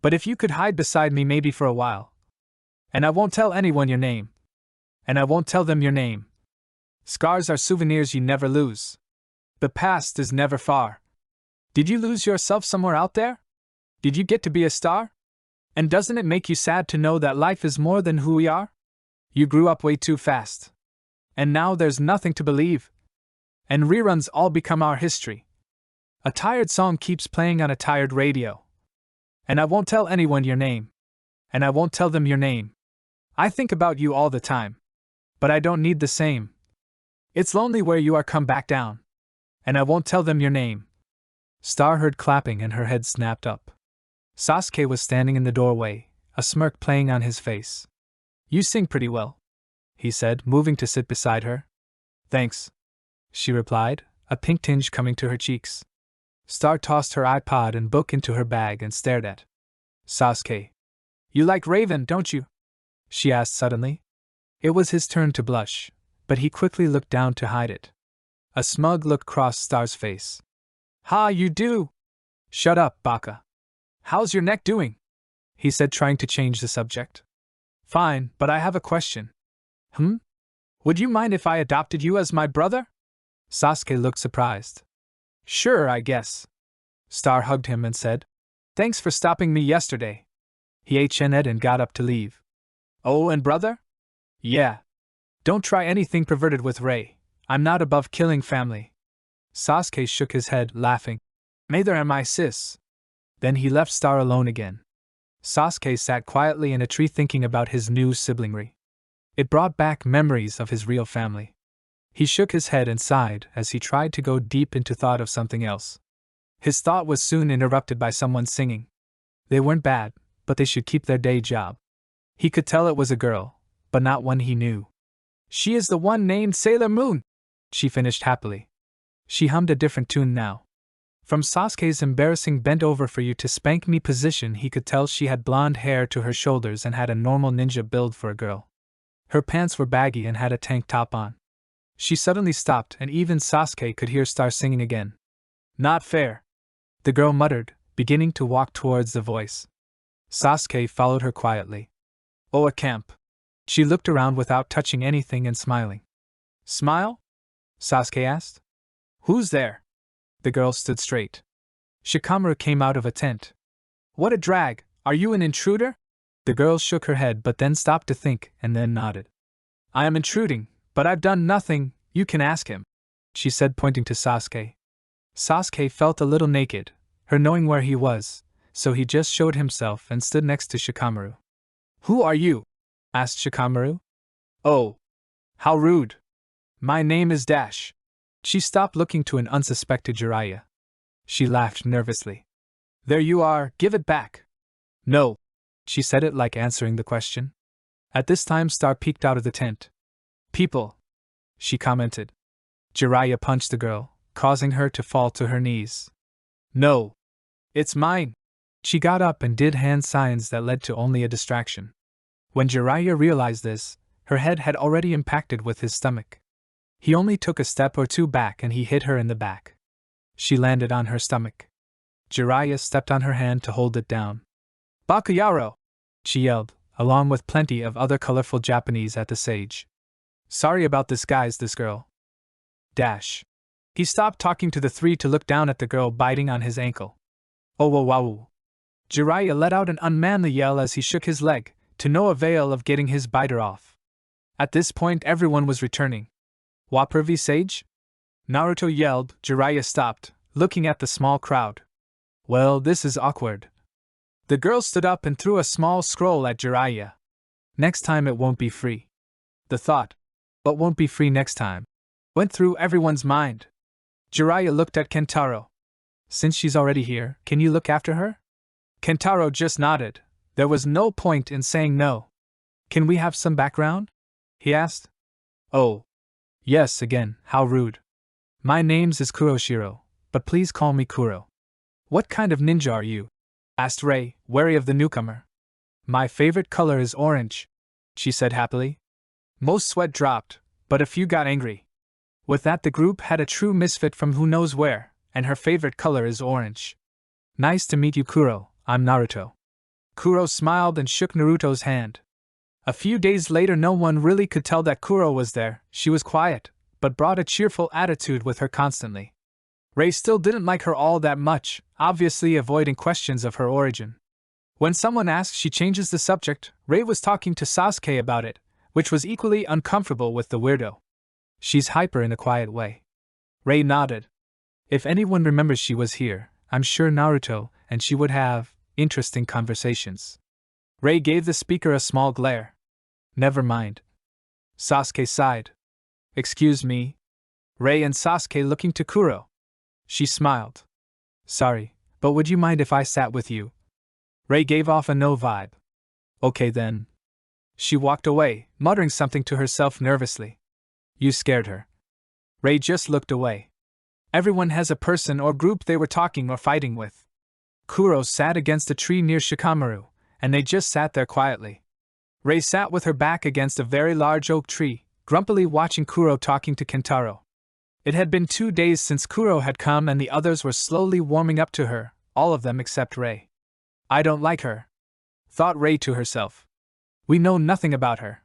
But if you could hide beside me maybe for a while. And I won't tell anyone your name. And I won't tell them your name. Scars are souvenirs you never lose. The past is never far. Did you lose yourself somewhere out there? Did you get to be a star? And doesn't it make you sad to know that life is more than who we are? You grew up way too fast. And now there's nothing to believe. And reruns all become our history. A tired song keeps playing on a tired radio. And I won't tell anyone your name. And I won't tell them your name. I think about you all the time. But I don't need the same. It's lonely where you are, come back down. And I won't tell them your name." Star heard clapping and her head snapped up. Sasuke was standing in the doorway, a smirk playing on his face. "You sing pretty well," he said, moving to sit beside her. "Thanks," she replied, a pink tinge coming to her cheeks. Star tossed her iPod and book into her bag and stared at Sasuke. "You like Raven, don't you?" she asked suddenly. It was his turn to blush, but he quickly looked down to hide it. A smug look crossed Star's face. "Ha, you do? Shut up, Baka. How's your neck doing?" he said, trying to change the subject. Fine, but I have a question. Would you mind if I adopted you as my brother? Sasuke looked surprised. Sure, I guess. Star hugged him and said, Thanks for stopping me yesterday. He HN'd and got up to leave. Oh, and brother? Yeah. Don't try anything perverted with Rei. I'm not above killing family. Sasuke shook his head, laughing. Neither am I, sis. Then he left Star alone again. Sasuke sat quietly in a tree thinking about his new siblingry. It brought back memories of his real family. He shook his head and sighed as he tried to go deep into thought of something else. His thought was soon interrupted by someone singing. They weren't bad, but they should keep their day job. He could tell it was a girl, but not one he knew. She is the one named Sailor Moon, she finished happily. She hummed a different tune now. From Sasuke's embarrassing bent over for you to spank me position, he could tell she had blonde hair to her shoulders and had a normal ninja build for a girl. Her pants were baggy and had a tank top on. She suddenly stopped and even Sasuke could hear Star singing again. Not fair, the girl muttered, beginning to walk towards the voice. Sasuke followed her quietly. Oh, a camp. She looked around without touching anything and smiling. Smile? Sasuke asked. Who's there? The girl stood straight. Shikamaru came out of a tent. What a drag, are you an intruder? The girl shook her head but then stopped to think and then nodded. I am intruding, but I've done nothing, you can ask him, she said, pointing to Sasuke. Sasuke felt a little naked, her knowing where he was, so he just showed himself and stood next to Shikamaru. Who are you? Asked Shikamaru. Oh. How rude. My name is Dash. She stopped, looking to an unsuspected Jiraiya. She laughed nervously. There you are, give it back. No. She said it like answering the question. At this time Star peeked out of the tent. People, she commented. Jiraiya punched the girl, causing her to fall to her knees. No. It's mine. She got up and did hand signs that led to only a distraction. When Jiraiya realized this, her head had already impacted with his stomach. He only took a step or two back and he hit her in the back. She landed on her stomach. Jiraiya stepped on her hand to hold it down. Bakuyaro! She yelled, along with plenty of other colorful Japanese at the sage. Sorry about this, guys, this girl. Dash. He stopped talking to the three to look down at the girl biting on his ankle. Oh wow. Jiraiya let out an unmanly yell as he shook his leg, to no avail of getting his biter off. At this point everyone was returning. Wapervi Sage? Naruto yelled. Jiraiya stopped, looking at the small crowd. Well, this is awkward. The girl stood up and threw a small scroll at Jiraiya. Next time it won't be free. The thought, but won't be free next time, went through everyone's mind. Jiraiya looked at Kentaro. Since she's already here, can you look after her? Kentaro just nodded. There was no point in saying no. Can we have some background? He asked. Oh. Yes, again, how rude. My name's is Kuroshiro, but please call me Kuro. What kind of ninja are you? Asked Rei, wary of the newcomer. My favorite color is orange, she said happily. Most sweat dropped, but a few got angry. With that, the group had a true misfit from who knows where, and her favorite color is orange. Nice to meet you, Kuro, I'm Naruto. Kuro smiled and shook Naruto's hand. A few days later no one really could tell that Kuro was there. She was quiet, but brought a cheerful attitude with her constantly. Rei still didn't like her all that much, obviously avoiding questions of her origin. When someone asked, she changes the subject. Rei was talking to Sasuke about it, which was equally uncomfortable with the weirdo. She's hyper in a quiet way. Rei nodded. If anyone remembers she was here, I'm sure Naruto and she would have interesting conversations. Rei gave the speaker a small glare. Never mind. Sasuke sighed. Excuse me? Rei and Sasuke looking to Kuro. She smiled. Sorry, but would you mind if I sat with you? Rei gave off a no vibe. Okay then. She walked away, muttering something to herself nervously. You scared her. Rei just looked away. Everyone has a person or group they were talking or fighting with. Kuro sat against a tree near Shikamaru, and they just sat there quietly. Rei sat with her back against a very large oak tree, grumpily watching Kuro talking to Kentaro. It had been 2 days since Kuro had come and the others were slowly warming up to her, all of them except Rei. I don't like her. thought Rei to herself. We know nothing about her.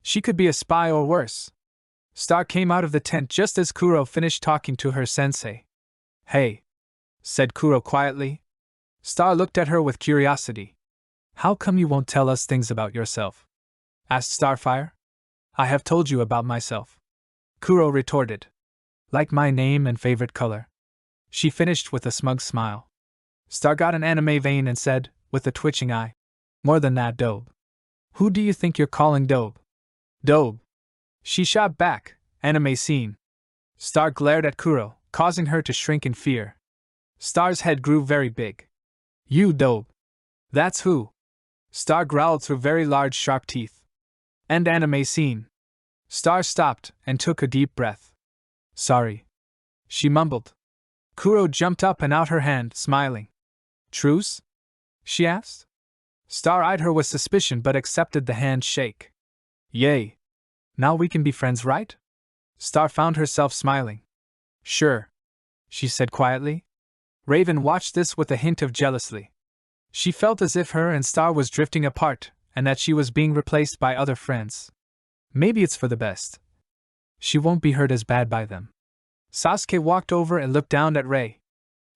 She could be a spy or worse. Star came out of the tent just as Kuro finished talking to her sensei. Hey, said Kuro quietly. Star looked at her with curiosity. How come you won't tell us things about yourself? Asked Starfire. I have told you about myself. Kuro retorted. Like my name and favorite color. She finished with a smug smile. Star got an anime vein and said, with a twitching eye. More than that, Dobe. Who do you think you're calling Dobe? Dobe. She shot back, anime scene. Star glared at Kuro, causing her to shrink in fear. Star's head grew very big. You, Dobe. That's who. Star growled through very large sharp teeth. End anime scene. Star stopped and took a deep breath. Sorry. She mumbled. Kuro jumped up and out her hand, smiling. Truce? She asked. Star eyed her with suspicion but accepted the handshake. Yay. Now we can be friends, right? Star found herself smiling. Sure. She said quietly. Raven watched this with a hint of jealousy. She felt as if her and Star was drifting apart, and that she was being replaced by other friends. Maybe it's for the best. She won't be hurt as bad by them. Sasuke walked over and looked down at Rei.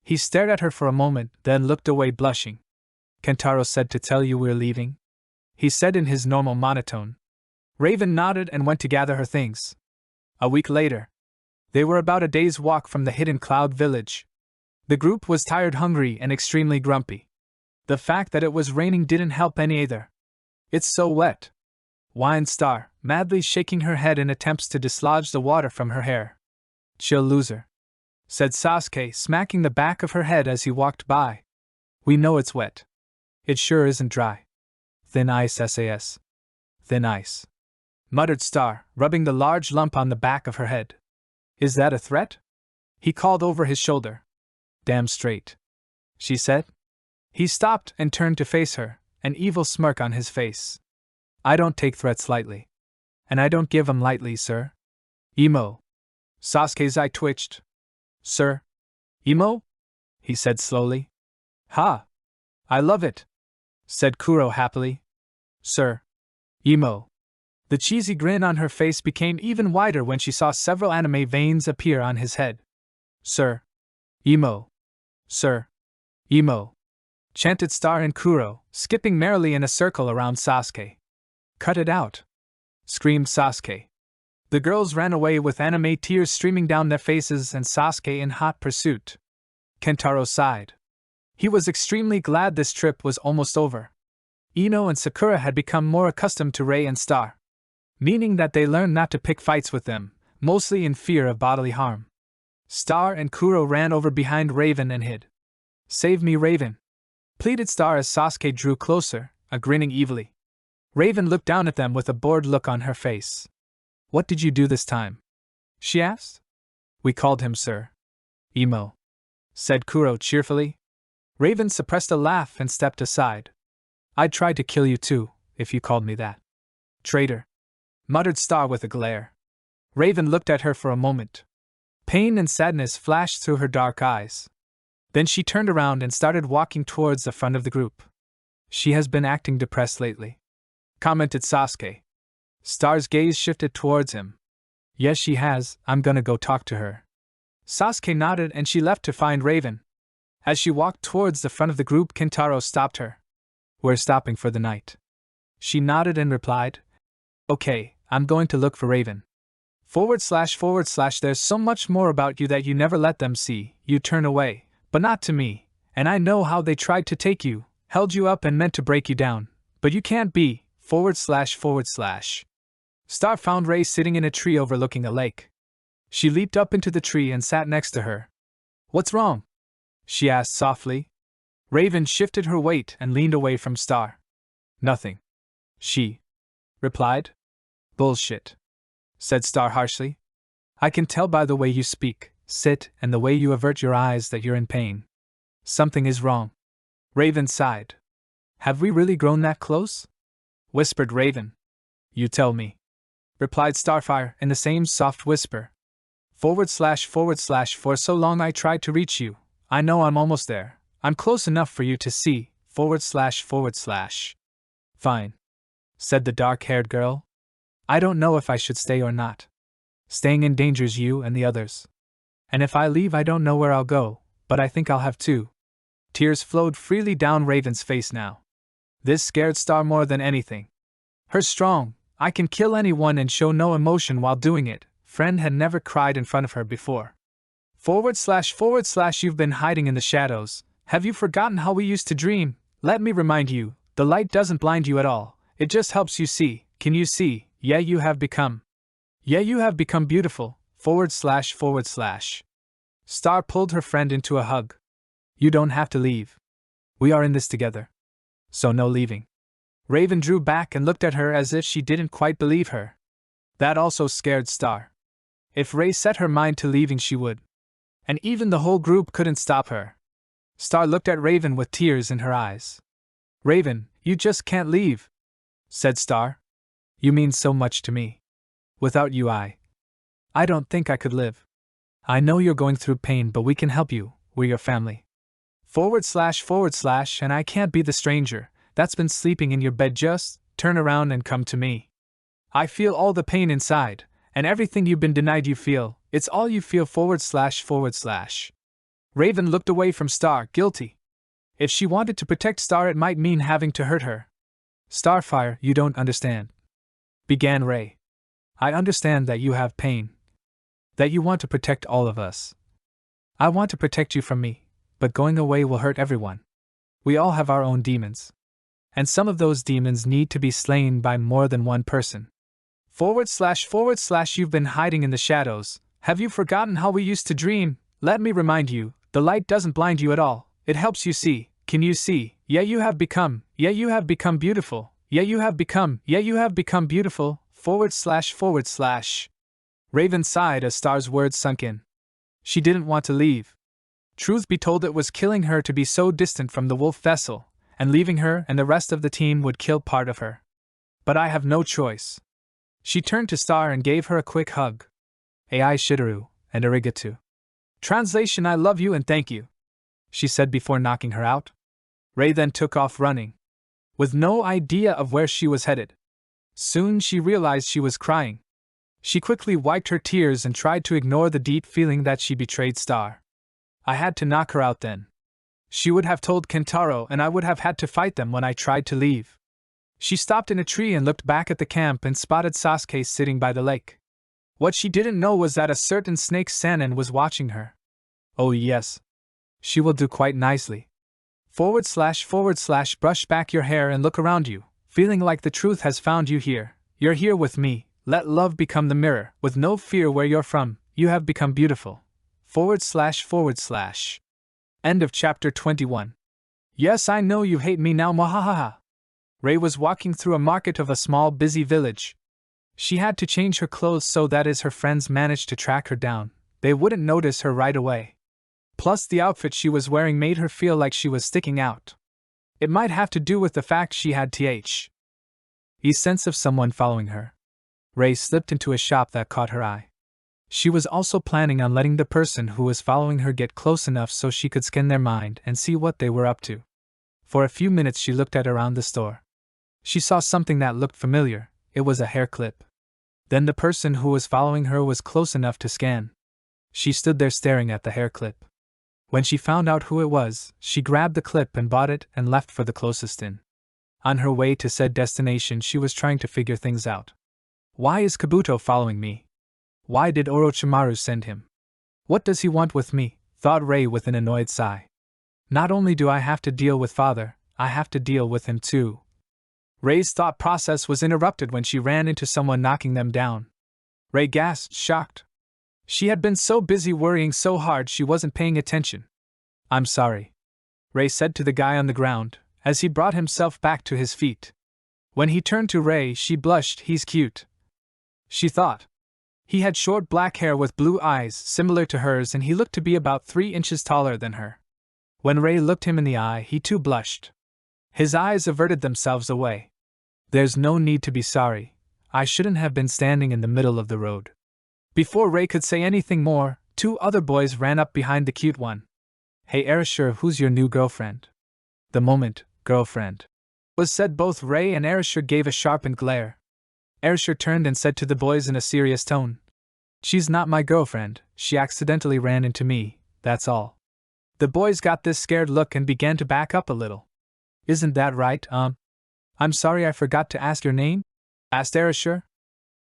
He stared at her for a moment, then looked away blushing. Kentaro said to tell you we're leaving? He said in his normal monotone. Raven nodded and went to gather her things. A week later. They were about a day's walk from the hidden cloud village. The group was tired, hungry, and extremely grumpy. The fact that it was raining didn't help any either. It's so wet, whined Star, madly shaking her head in attempts to dislodge the water from her hair. Chill, loser, said Sasuke, smacking the back of her head as he walked by. We know it's wet. It sure isn't dry. Thin ice, SAS. Thin ice, muttered Star, rubbing the large lump on the back of her head. Is that a threat? He called over his shoulder. Damn straight, she said. He stopped and turned to face her, an evil smirk on his face. I don't take threats lightly. And I don't give 'em lightly, sir. Emo. Sasuke's eye twitched. Sir? Emo? He said slowly. Ha! I love it, said Kuro happily. Sir. Emo. The cheesy grin on her face became even wider when she saw several anime veins appear on his head. Sir. Emo. Sir. Emo. Chanted Star and Kuro, skipping merrily in a circle around Sasuke. Cut it out, screamed Sasuke. The girls ran away with anime tears streaming down their faces and Sasuke in hot pursuit. Kentaro sighed. He was extremely glad this trip was almost over. Ino and Sakura had become more accustomed to Rei and Star, meaning that they learned not to pick fights with them, mostly in fear of bodily harm. Star and Kuro ran over behind Raven and hid. Save me, Raven, pleaded Star as Sasuke drew closer, grinning evilly. Raven looked down at them with a bored look on her face. What did you do this time? She asked. We called him Sir. Emo, said Kuro cheerfully. Raven suppressed a laugh and stepped aside. I'd try to kill you too, if you called me that. Traitor, muttered Star with a glare. Raven looked at her for a moment. Pain and sadness flashed through her dark eyes. Then she turned around and started walking towards the front of the group. She has been acting depressed lately, commented Sasuke. Star's gaze shifted towards him. Yes, she has. I'm gonna go talk to her. Sasuke nodded and she left to find Raven. As she walked towards the front of the group, Kentaro stopped her. We're stopping for the night. She nodded and replied. Okay, I'm going to look for Raven. / There's so much more about you that you never let them see. You turn away, but not to me, and I know how they tried to take you, held you up and meant to break you down, but you can't be, / Star found Rei sitting in a tree overlooking a lake. She leaped up into the tree and sat next to her. What's wrong? She asked softly. Raven shifted her weight and leaned away from Star. Nothing, she replied. Bullshit, said Star harshly. I can tell by the way you speak, sit, and the way you avert your eyes that you're in pain. Something is wrong. Raven sighed. Have we really grown that close? Whispered Raven. You tell me, replied Starfire in the same soft whisper. / For so long I tried to reach you. I know I'm almost there. I'm close enough for you to see, / Fine, said the dark-haired girl. I don't know if I should stay or not. Staying endangers you and the others. And if I leave, I don't know where I'll go, but I think I'll have to. Tears flowed freely down Raven's face now. This scared Star more than anything. Her strong, I can kill anyone and show no emotion while doing it, friend had never cried in front of her before. / You've been hiding in the shadows. Have you forgotten how we used to dream? Let me remind you, the light doesn't blind you at all, it just helps you see. Can you see? Yeah, you have become beautiful. / Star pulled her friend into a hug. You don't have to leave. We are in this together. So no leaving. Raven drew back and looked at her as if she didn't quite believe her. That also scared Star. If Ray set her mind to leaving, she would. And even the whole group couldn't stop her. Star looked at Raven with tears in her eyes. Raven, you just can't leave, said Star. You mean so much to me. Without you, I don't think I could live. I know you're going through pain, but we can help you. We're your family. / And I can't be the stranger that's been sleeping in your bed. Just turn around and come to me. I feel all the pain inside, and everything you've been denied you feel, it's all you feel. / Raven looked away from Star, guilty. If she wanted to protect Star, it might mean having to hurt her. Starfire, you don't understand, began Ray. I understand that you have pain. That you want to protect all of us. I want to protect you from me, but going away will hurt everyone. We all have our own demons. And some of those demons need to be slain by more than one person. / You've been hiding in the shadows. Have you forgotten how we used to dream? Let me remind you, the light doesn't blind you at all, it helps you see. Can you see? Yeah, you have become beautiful. Yeah, you have become beautiful. / Raven sighed as Star's words sunk in. She didn't want to leave. Truth be told, it was killing her to be so distant from the wolf vessel, and leaving her and the rest of the team would kill part of her. But I have no choice. She turned to Star and gave her a quick hug. Ai shidaru, and arigato. Translation: I love you and thank you, she said before knocking her out. Ray then took off running, with no idea of where she was headed. Soon she realized she was crying. She quickly wiped her tears and tried to ignore the deep feeling that she betrayed Star. I had to knock her out then. She would have told Kentaro and I would have had to fight them when I tried to leave. She stopped in a tree and looked back at the camp and spotted Sasuke sitting by the lake. What she didn't know was that a certain snake Sannin was watching her. Oh yes. She will do quite nicely. / Brush back your hair and look around you, feeling like the truth has found you here. You're here with me. Let love become the mirror, with no fear where you're from, you have become beautiful. / End of chapter 21. Yes, I know you hate me now, mwahaha. Ray was walking through a market of a small busy village. She had to change her clothes so that as her friends managed to track her down, they wouldn't notice her right away. Plus the outfit she was wearing made her feel like she was sticking out. It might have to do with the fact she had the sense of someone following her. Ray slipped into a shop that caught her eye. She was also planning on letting the person who was following her get close enough so she could scan their mind and see what they were up to. For a few minutes she looked at around the store. She saw something that looked familiar. It was a hair clip. Then the person who was following her was close enough to scan. She stood there staring at the hair clip. When she found out who it was, she grabbed the clip and bought it and left for the closest inn. On her way to said destination, she was trying to figure things out. Why is Kabuto following me? Why did Orochimaru send him? What does he want with me? Thought Ray with an annoyed sigh. Not only do I have to deal with father, I have to deal with him too. Ray's thought process was interrupted when she ran into someone knocking them down. Ray gasped, shocked. She had been so busy worrying so hard she wasn't paying attention. I'm sorry, Ray said to the guy on the ground, as he brought himself back to his feet. When he turned to Ray, she blushed. He's cute, she thought. He had short black hair with blue eyes similar to hers, and he looked to be about 3 inches taller than her. When Ray looked him in the eye, he too blushed. His eyes averted themselves away. There's no need to be sorry. I shouldn't have been standing in the middle of the road. Before Ray could say anything more, 2 other boys ran up behind the cute one. Hey Arashur, who's your new girlfriend? The moment, girlfriend. Was said. Both Ray and Erishur gave a sharpened glare. Erishur turned and said to the boys in a serious tone, "She's not my girlfriend, she accidentally ran into me, that's all." The boys got this scared look and began to back up a little. "Isn't that right, I'm sorry I forgot to ask your name?" asked Erishur.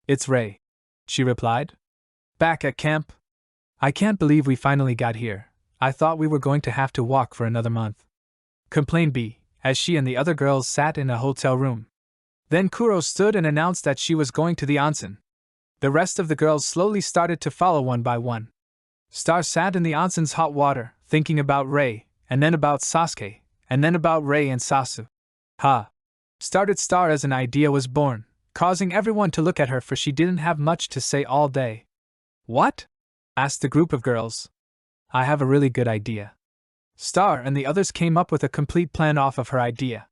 "It's Ray," she replied. "Back at camp? I can't believe we finally got here. I thought we were going to have to walk for another month," complained Bee, as she and the other girls sat in a hotel room. Then Kuro stood and announced that she was going to the onsen. The rest of the girls slowly started to follow one by one. Star sat in the onsen's hot water, thinking about Ray, and then about Sasuke, and then about Ray and Sasu. "Ha!" started Star as an idea was born, causing everyone to look at her, for she didn't have much to say all day. "What?" asked the group of girls. "I have a really good idea." Star and the others came up with a complete plan off of her idea.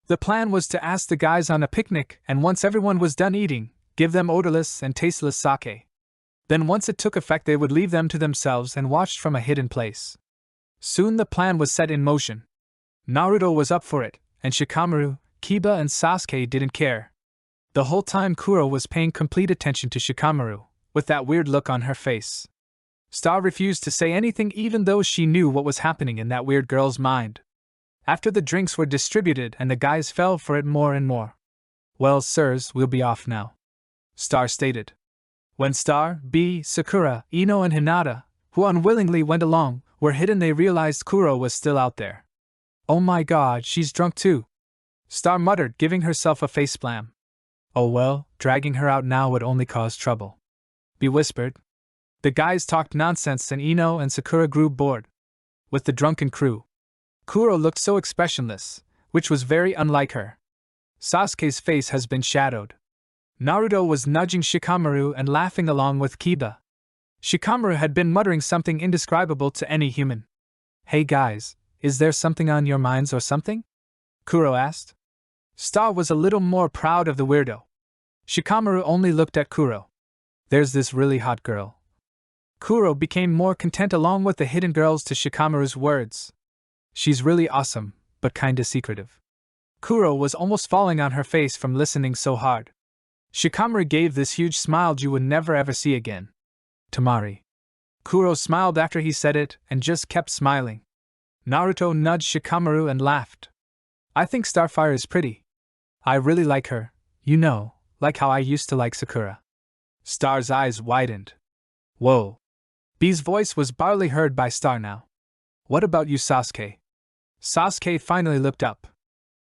The plan was to ask the guys on a picnic, and once everyone was done eating, give them odorless and tasteless sake. Then once it took effect, they would leave them to themselves and watch from a hidden place. Soon the plan was set in motion. Naruto was up for it, and Shikamaru, Kiba and Sasuke didn't care. The whole time Kuro was paying complete attention to Shikamaru, with that weird look on her face. Star refused to say anything even though she knew what was happening in that weird girl's mind. After the drinks were distributed and the guys fell for it more and more. "Well, sirs, we'll be off now," Star stated. When Star, Bee, Sakura, Ino and Hinata, who unwillingly went along, were hidden, they realized Kuro was still out there. "Oh my god, she's drunk too," Star muttered, giving herself a facepalm. "Oh well, dragging her out now would only cause trouble," Bee whispered. The guys talked nonsense and Ino and Sakura grew bored. With the drunken crew, Kuro looked so expressionless, which was very unlike her. Sasuke's face has been shadowed. Naruto was nudging Shikamaru and laughing along with Kiba. Shikamaru had been muttering something indescribable to any human. "Hey guys, is there something on your minds or something?" Kuro asked. Star was a little more proud of the weirdo. Shikamaru only looked at Kuro. "There's this really hot girl." Kuro became more content along with the hidden girls to Shikamaru's words. "She's really awesome, but kinda secretive." Kuro was almost falling on her face from listening so hard. Shikamaru gave this huge smile you would never ever see again. "Tamari." Kuro smiled after he said it and just kept smiling. Naruto nudged Shikamaru and laughed. "I think Starfire is pretty. I really like her, you know, like how I used to like Sakura." Star's eyes widened. "Whoa." Bee's voice was barely heard by Star now. "What about you, Sasuke?" Sasuke finally looked up.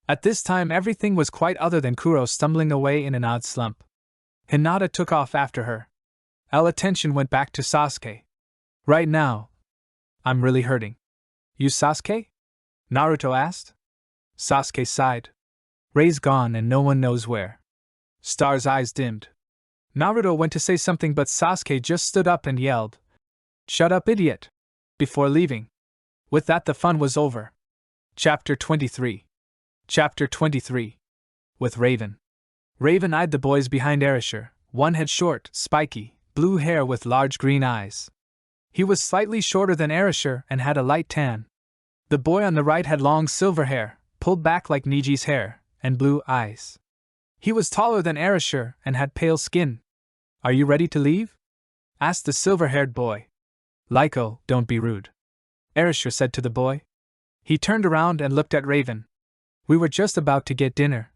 At this time everything was quite other than Kuro stumbling away in an odd slump. Hinata took off after her. All attention went back to Sasuke. "Right now, I'm really hurting." "You Sasuke?" Naruto asked. Sasuke sighed. "Ray's gone and no one knows where." Star's eyes dimmed. Naruto went to say something but Sasuke just stood up and yelled, "Shut up, idiot!" before leaving. With that the fun was over. Chapter 23. Chapter 23. With Raven. Raven eyed the boys behind Erishur. One had short, spiky, blue hair with large green eyes. He was slightly shorter than Erishur and had a light tan. The boy on the right had long silver hair, pulled back like Niji's hair, and blue eyes. He was taller than Erishur and had pale skin. "Are you ready to leave?" asked the silver-haired boy. "Lyko, don't be rude," Erishur said to the boy. He turned around and looked at Raven. "We were just about to get dinner.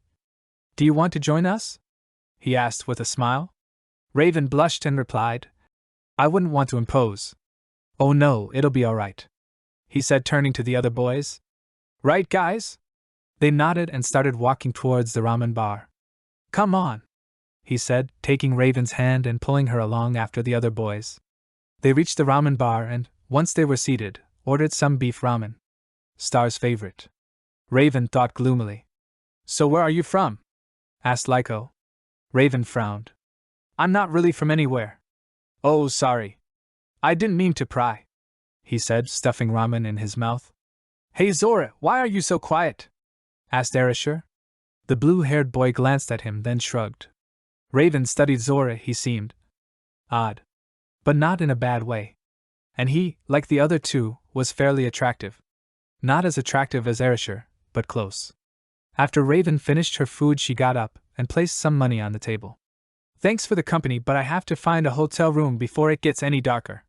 Do you want to join us?" he asked with a smile. Raven blushed and replied, "I wouldn't want to impose." "Oh no, it'll be alright," he said, turning to the other boys. "Right, guys?" They nodded and started walking towards the ramen bar. "Come on," he said, taking Raven's hand and pulling her along after the other boys. They reached the ramen bar and, once they were seated, ordered some beef ramen. Star's favorite. Raven thought gloomily. "So where are you from?" asked Lyko. Raven frowned. "I'm not really from anywhere." "Oh, sorry. I didn't mean to pry," he said, stuffing ramen in his mouth. "Hey Zora, why are you so quiet?" asked Erishur. The blue-haired boy glanced at him, then shrugged. Raven studied Zora. He seemed odd, but not in a bad way. And he, like the other two, was fairly attractive. Not as attractive as Erishur, but close. After Raven finished her food, she got up and placed some money on the table. Thanks for the company, but I have to find a hotel room before it gets any darker.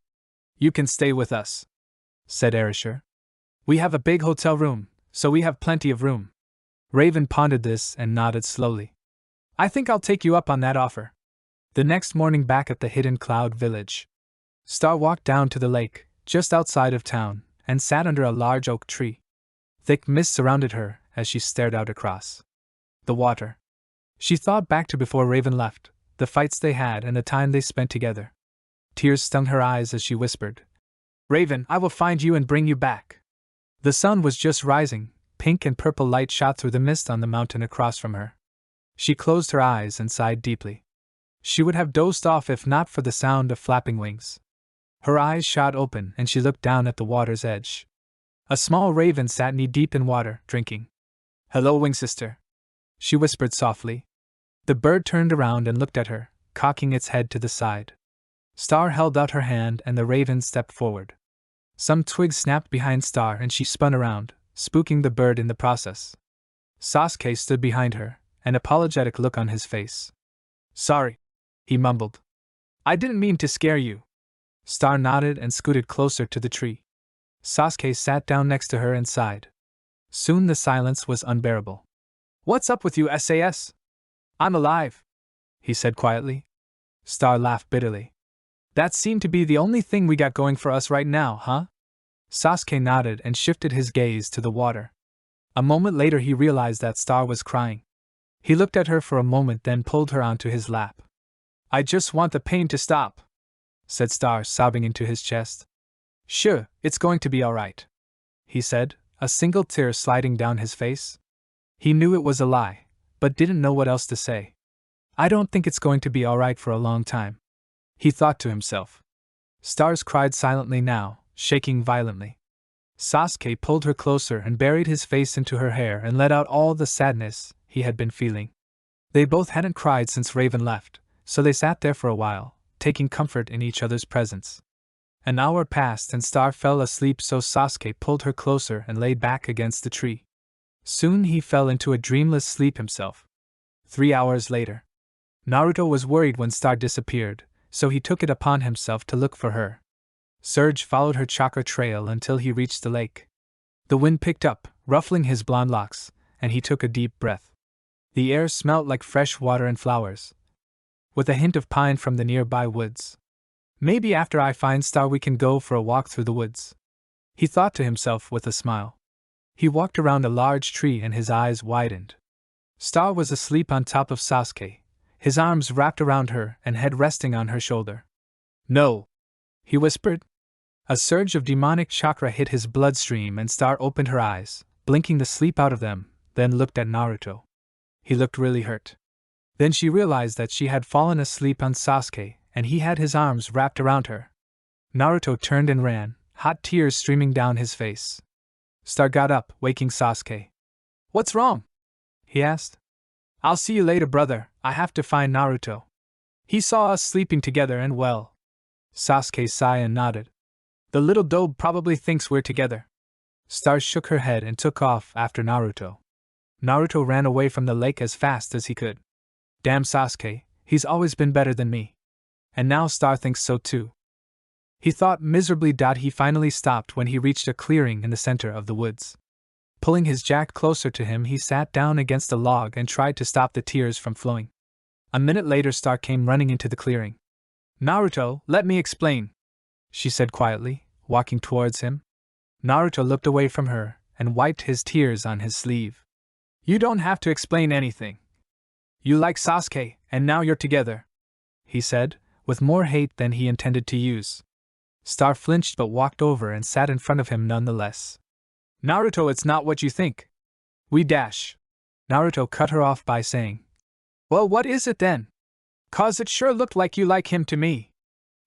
You can stay with us, said Erasure. We have a big hotel room, so we have plenty of room. Raven pondered this and nodded slowly. I think I'll take you up on that offer. The next morning, back at the Hidden Cloud Village, Star walked down to the lake, just outside of town, and sat under a large oak tree. Thick mist surrounded her as she stared out across the water. She thought back to before Raven left, the fights they had and the time they spent together. Tears stung her eyes as she whispered, Raven, I will find you and bring you back. The sun was just rising, pink and purple light shot through the mist on the mountain across from her. She closed her eyes and sighed deeply. She would have dozed off if not for the sound of flapping wings. Her eyes shot open and she looked down at the water's edge. A small raven sat knee-deep in water, drinking. Hello, Wing Sister, she whispered softly. The bird turned around and looked at her, cocking its head to the side. Star held out her hand and the raven stepped forward. Some twigs snapped behind Star and she spun around, spooking the bird in the process. Sasuke stood behind her, an apologetic look on his face. Sorry, he mumbled. I didn't mean to scare you. Star nodded and scooted closer to the tree. Sasuke sat down next to her and sighed. Soon the silence was unbearable. What's up with you, SAS? I'm alive, he said quietly. Star laughed bitterly. That seemed to be the only thing we got going for us right now, huh? Sasuke nodded and shifted his gaze to the water. A moment later he realized that Star was crying. He looked at her for a moment, then pulled her onto his lap. I just want the pain to stop, said Star, sobbing into his chest. Sure, it's going to be alright, he said, a single tear sliding down his face. He knew it was a lie, but didn't know what else to say. I don't think it's going to be alright for a long time, he thought to himself. Stars cried silently now, shaking violently. Sasuke pulled her closer and buried his face into her hair and let out all the sadness he had been feeling. They both hadn't cried since Raven left, so they sat there for a while, taking comfort in each other's presence. An hour passed and Star fell asleep, so Sasuke pulled her closer and laid back against the tree. Soon he fell into a dreamless sleep himself. 3 hours later. Naruto was worried when Star disappeared, so he took it upon himself to look for her. Surge followed her chakra trail until he reached the lake. The wind picked up, ruffling his blonde locks, and he took a deep breath. The air smelt like fresh water and flowers, with a hint of pine from the nearby woods. Maybe after I find Star we can go for a walk through the woods, he thought to himself with a smile. He walked around a large tree and his eyes widened. Star was asleep on top of Sasuke, his arms wrapped around her and head resting on her shoulder. No, he whispered. A surge of demonic chakra hit his bloodstream and Star opened her eyes, blinking the sleep out of them, then looked at Naruto. He looked really hurt. Then she realized that she had fallen asleep on Sasuke, and he had his arms wrapped around her. Naruto turned and ran, hot tears streaming down his face. Star got up, waking Sasuke. What's wrong? He asked. I'll see you later, brother. I have to find Naruto. He saw us sleeping together and well. Sasuke sighed and nodded. The little dope probably thinks we're together. Star shook her head and took off after Naruto. Naruto ran away from the lake as fast as he could. Damn Sasuke, he's always been better than me. And now Star thinks so too, he thought miserably. He finally stopped when he reached a clearing in the center of the woods. Pulling his jack closer to him, he sat down against a log and tried to stop the tears from flowing. A minute later, Star came running into the clearing. Naruto, let me explain, she said quietly, walking towards him. Naruto looked away from her and wiped his tears on his sleeve. You don't have to explain anything. You like Sasuke, and now you're together, he said, with more hate than he intended to use. Star flinched but walked over and sat in front of him nonetheless. Naruto, it's not what you think. We dash. Naruto cut her off by saying. Well, what is it then? 'Cause it sure looked like you like him to me.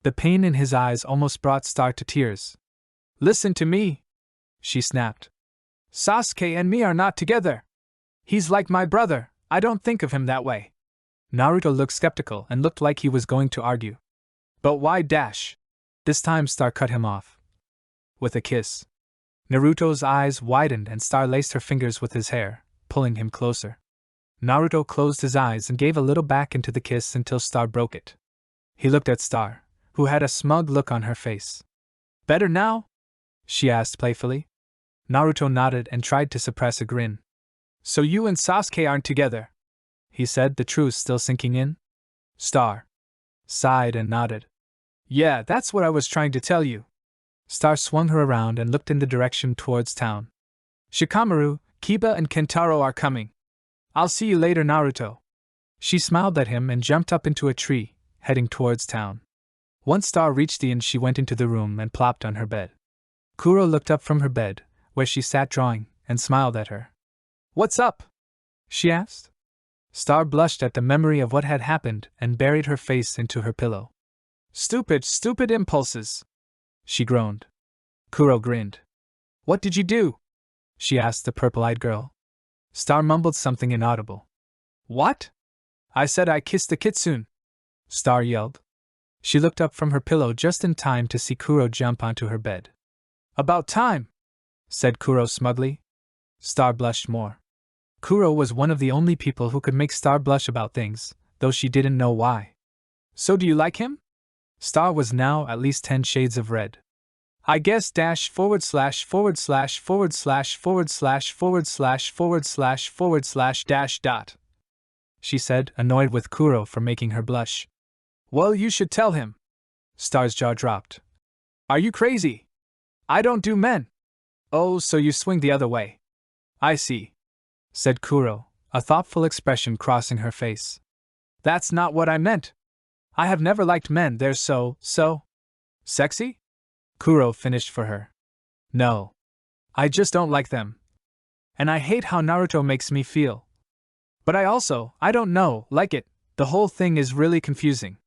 The pain in his eyes almost brought Star to tears. Listen to me, she snapped. Sasuke and me are not together. He's like my brother, I don't think of him that way. Naruto looked skeptical and looked like he was going to argue. But why dash? This time Star cut him off. With a kiss. Naruto's eyes widened and Star laced her fingers with his hair, pulling him closer. Naruto closed his eyes and gave a little back into the kiss until Star broke it. He looked at Star, who had a smug look on her face. Better now? She asked playfully. Naruto nodded and tried to suppress a grin. So you and Sasuke aren't together? He said, the truth still sinking in. Star sighed and nodded. Yeah, that's what I was trying to tell you. Star swung her around and looked in the direction towards town. Shikamaru, Kiba and Kentaro are coming. I'll see you later, Naruto. She smiled at him and jumped up into a tree, heading towards town. Once Star reached the inn, she went into the room and plopped on her bed. Kuro looked up from her bed, where she sat drawing, and smiled at her. What's up? She asked. Star blushed at the memory of what had happened and buried her face into her pillow. Stupid impulses, she groaned. Kuro grinned. What did you do? She asked the purple-eyed girl. Star mumbled something inaudible. What? I said I kissed the kitsune, Star yelled. She looked up from her pillow just in time to see Kuro jump onto her bed. About time, said Kuro smugly. Star blushed more. Kuro was one of the only people who could make Star blush about things, though she didn't know why. So do you like him? Star was now at least 10 shades of red. I guess / / / she said, annoyed with Kuro for making her blush. Well, you should tell him. Star's jaw dropped. Are you crazy? I don't do men. Oh, so you swing the other way. I see, said Kuro, a thoughtful expression crossing her face. That's not what I meant. I have never liked men, they're so sexy? Kuro finished for her. No. I just don't like them. And I hate how Naruto makes me feel. But I don't know, like it, the whole thing is really confusing.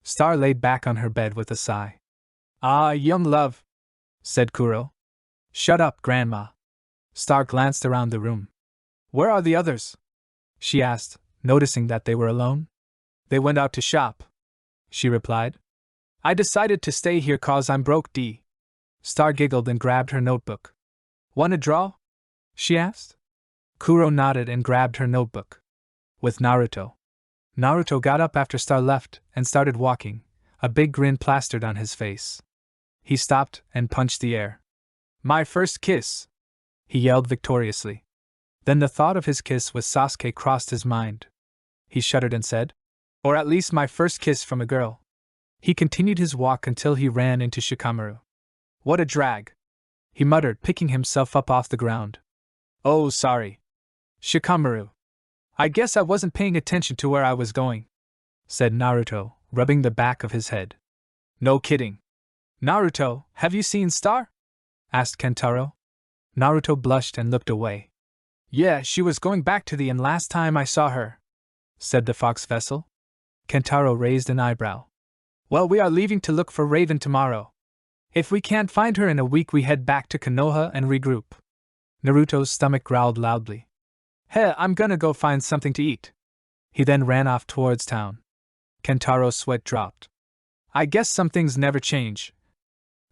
Star laid back on her bed with a sigh. Ah, young love, said Kuro. Shut up, Grandma. Star glanced around the room. Where are the others? She asked, noticing that they were alone. They went out to shop, she replied. I decided to stay here 'cause I'm broke, D. Star giggled and grabbed her notebook. Wanna draw? She asked. Kuro nodded and grabbed her notebook. With Naruto. Naruto got up after Star left and started walking, a big grin plastered on his face. He stopped and punched the air. My first kiss, he yelled victoriously. Then the thought of his kiss with Sasuke crossed his mind. He shuddered and said, or at least my first kiss from a girl. He continued his walk until he ran into Shikamaru. What a drag, he muttered, picking himself up off the ground. Oh, sorry, Shikamaru. I guess I wasn't paying attention to where I was going, said Naruto, rubbing the back of his head. No kidding. Naruto, have you seen Star? Asked Kentaro. Naruto blushed and looked away. Yeah, she was going back to the inn last time I saw her, said the fox vessel. Kentaro raised an eyebrow. Well, we are leaving to look for Raven tomorrow. If we can't find her in a week, we head back to Konoha and regroup. Naruto's stomach growled loudly. Hey, I'm gonna go find something to eat. He then ran off towards town. Kentaro's sweat dropped. I guess some things never change.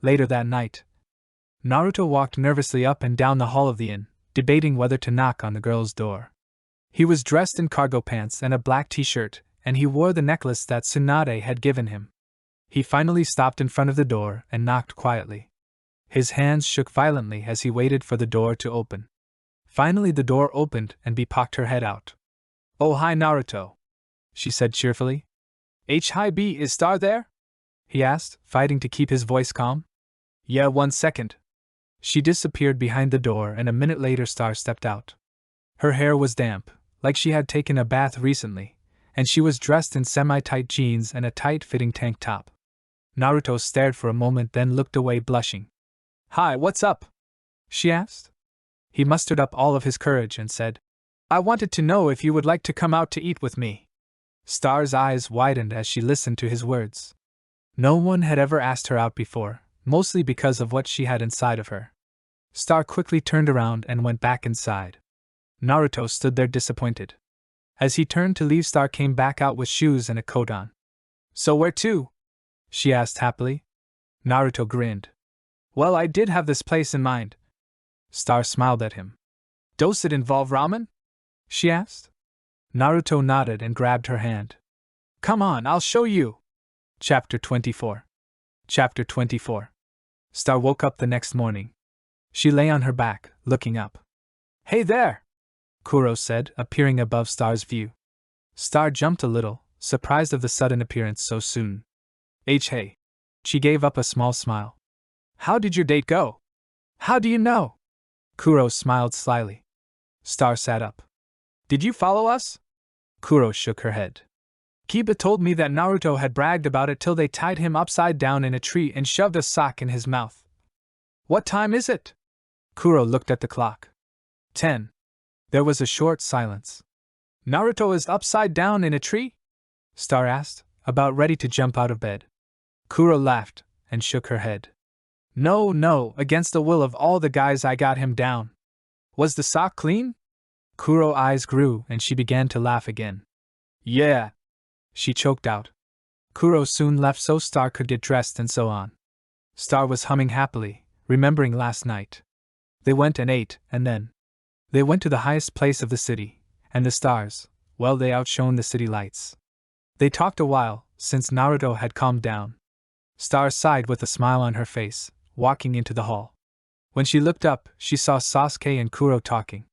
Later that night, Naruto walked nervously up and down the hall of the inn, debating whether to knock on the girl's door. He was dressed in cargo pants and a black t-shirt, and he wore the necklace that Tsunade had given him. He finally stopped in front of the door and knocked quietly. His hands shook violently as he waited for the door to open. Finally the door opened and Bee poked her head out. Oh, hi Naruto, she said cheerfully. Hi Bee, is Star there? He asked, fighting to keep his voice calm. Yeah, 1 second. She disappeared behind the door and a minute later Star stepped out. Her hair was damp, like she had taken a bath recently, and she was dressed in semi-tight jeans and a tight-fitting tank top. Naruto stared for a moment, then looked away blushing. Hi, what's up? She asked. He mustered up all of his courage and said, I wanted to know if you would like to come out to eat with me. Star's eyes widened as she listened to his words. No one had ever asked her out before, mostly because of what she had inside of her. Star quickly turned around and went back inside. Naruto stood there disappointed. As he turned to leave, Star came back out with shoes and a coat on. So where to? She asked happily. Naruto grinned. Well, I did have this place in mind. Star smiled at him. Does it involve ramen? she asked. Naruto nodded and grabbed her hand. Come on, I'll show you. Chapter 24. Chapter 24. Star woke up the next morning. She lay on her back, looking up. Hey there! Kuro said, appearing above Star's view. Star jumped a little, surprised of the sudden appearance so soon. Hey. She gave up a small smile. How did your date go? How do you know? Kuro smiled slyly. Star sat up. Did you follow us? Kuro shook her head. Kiba told me that Naruto had bragged about it till they tied him upside down in a tree and shoved a sock in his mouth. What time is it? Kuro looked at the clock. 10. There was a short silence. Naruto is upside down in a tree? Star asked, about ready to jump out of bed. Kuro laughed and shook her head. No, against the will of all the guys I got him down. Was the sock clean? Kuro's eyes grew and she began to laugh again. Yeah, she choked out. Kuro soon left so Star could get dressed and so on. Star was humming happily, remembering last night. They went and ate, and then they went to the highest place of the city, and the stars, well, they outshone the city lights. They talked a while, since Naruto had calmed down. Star sighed with a smile on her face, walking into the hall. When she looked up, she saw Sasuke and Kuro talking.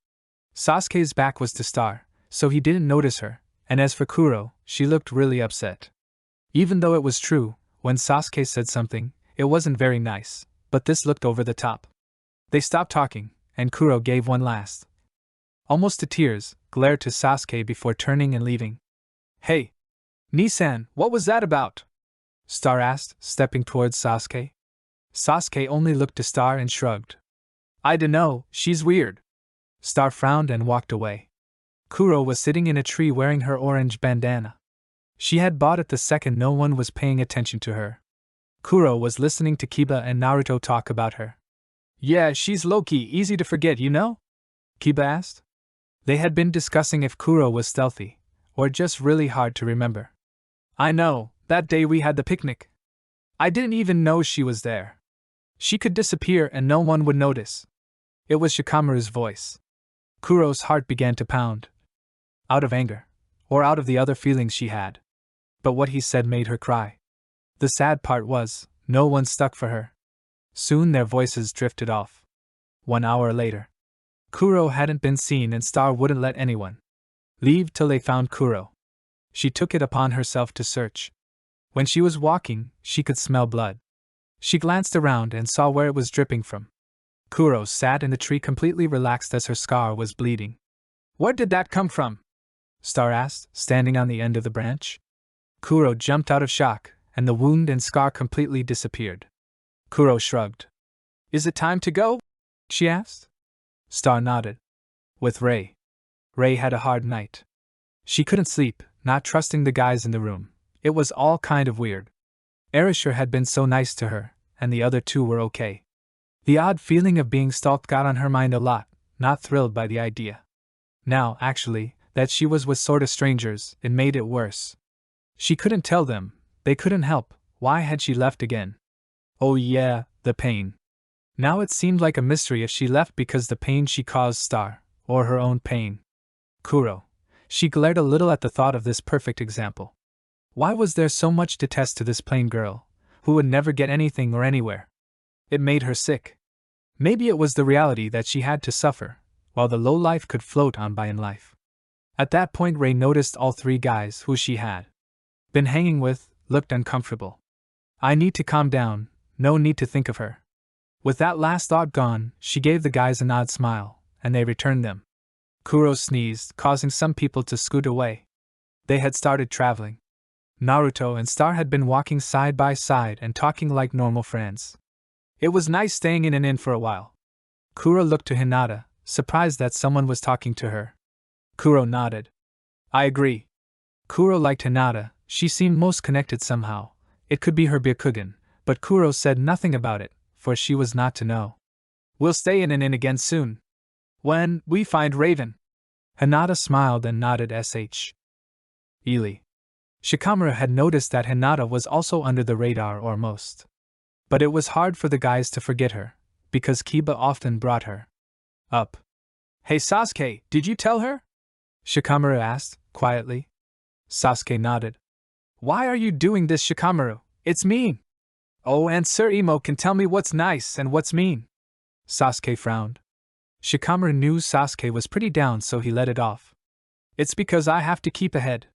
Sasuke's back was to Star, so he didn't notice her, and as for Kuro, she looked really upset. Even though it was true, when Sasuke said something, it wasn't very nice, but this looked over the top. They stopped talking, and Kuro gave one last, almost to tears, glare to Sasuke before turning and leaving. Hey! Nisan, what was that about? Star asked, stepping towards Sasuke. Sasuke only looked to Star and shrugged. I dunno, she's weird. Star frowned and walked away. Kuro was sitting in a tree wearing her orange bandana. She had bought it the second no one was paying attention to her. Kuro was listening to Kiba and Naruto talk about her. Yeah, she's low-key easy to forget, you know? Kiba asked. They had been discussing if Kuro was stealthy, or just really hard to remember. I know, that day we had the picnic. I didn't even know she was there. She could disappear and no one would notice. It was Shikamaru's voice. Kuro's heart began to pound. Out of anger, or out of the other feelings she had. But what he said made her cry. The sad part was, no one stuck for her. Soon their voices drifted off. 1 hour later. Kuro hadn't been seen and Star wouldn't let anyone leave till they found Kuro. She took it upon herself to search. When she was walking, she could smell blood. She glanced around and saw where it was dripping from. Kuro sat in the tree completely relaxed as her scar was bleeding. Where did that come from? Star asked, standing on the end of the branch. Kuro jumped out of shock, and the wound and scar completely disappeared. Kuro shrugged. Is it time to go? She asked. Star nodded. With Ray. Ray had a hard night. She couldn't sleep, not trusting the guys in the room. It was all kind of weird. Erasure had been so nice to her, and the other two were okay. The odd feeling of being stalked got on her mind a lot, not thrilled by the idea. Now, actually, that she was with sorta strangers, it made it worse. She couldn't tell them, they couldn't help, why had she left again? Oh yeah, the pain. Now it seemed like a mystery if she left because the pain she caused Star, or her own pain. Kuro. She glared a little at the thought of this perfect example. Why was there so much detest to this plain girl, who would never get anything or anywhere? It made her sick. Maybe it was the reality that she had to suffer, while the low life could float on by in life. At that point Ray noticed all three guys who she had been hanging with, looked uncomfortable. I need to calm down, no need to think of her. With that last thought gone, she gave the guys an odd smile, and they returned them. Kuro sneezed, causing some people to scoot away. They had started traveling. Naruto and Star had been walking side by side and talking like normal friends. It was nice staying in an inn for a while. Kuro looked to Hinata, surprised that someone was talking to her. Kuro nodded. I agree. Kuro liked Hinata, she seemed most connected somehow. It could be her Byakugan, but Kuro said nothing about it, for she was not to know. We'll stay in an inn again soon. When we find Raven. Hinata smiled and nodded Ely. Shikamaru had noticed that Hinata was also under the radar almost. But it was hard for the guys to forget her, because Kiba often brought her up. Hey Sasuke, did you tell her? Shikamaru asked, quietly. Sasuke nodded. Why are you doing this, Shikamaru? It's mean. Oh, and Sir Emo can tell me what's nice and what's mean. Sasuke frowned. Shikamaru knew Sasuke was pretty down, so he let it off. It's because I have to keep ahead.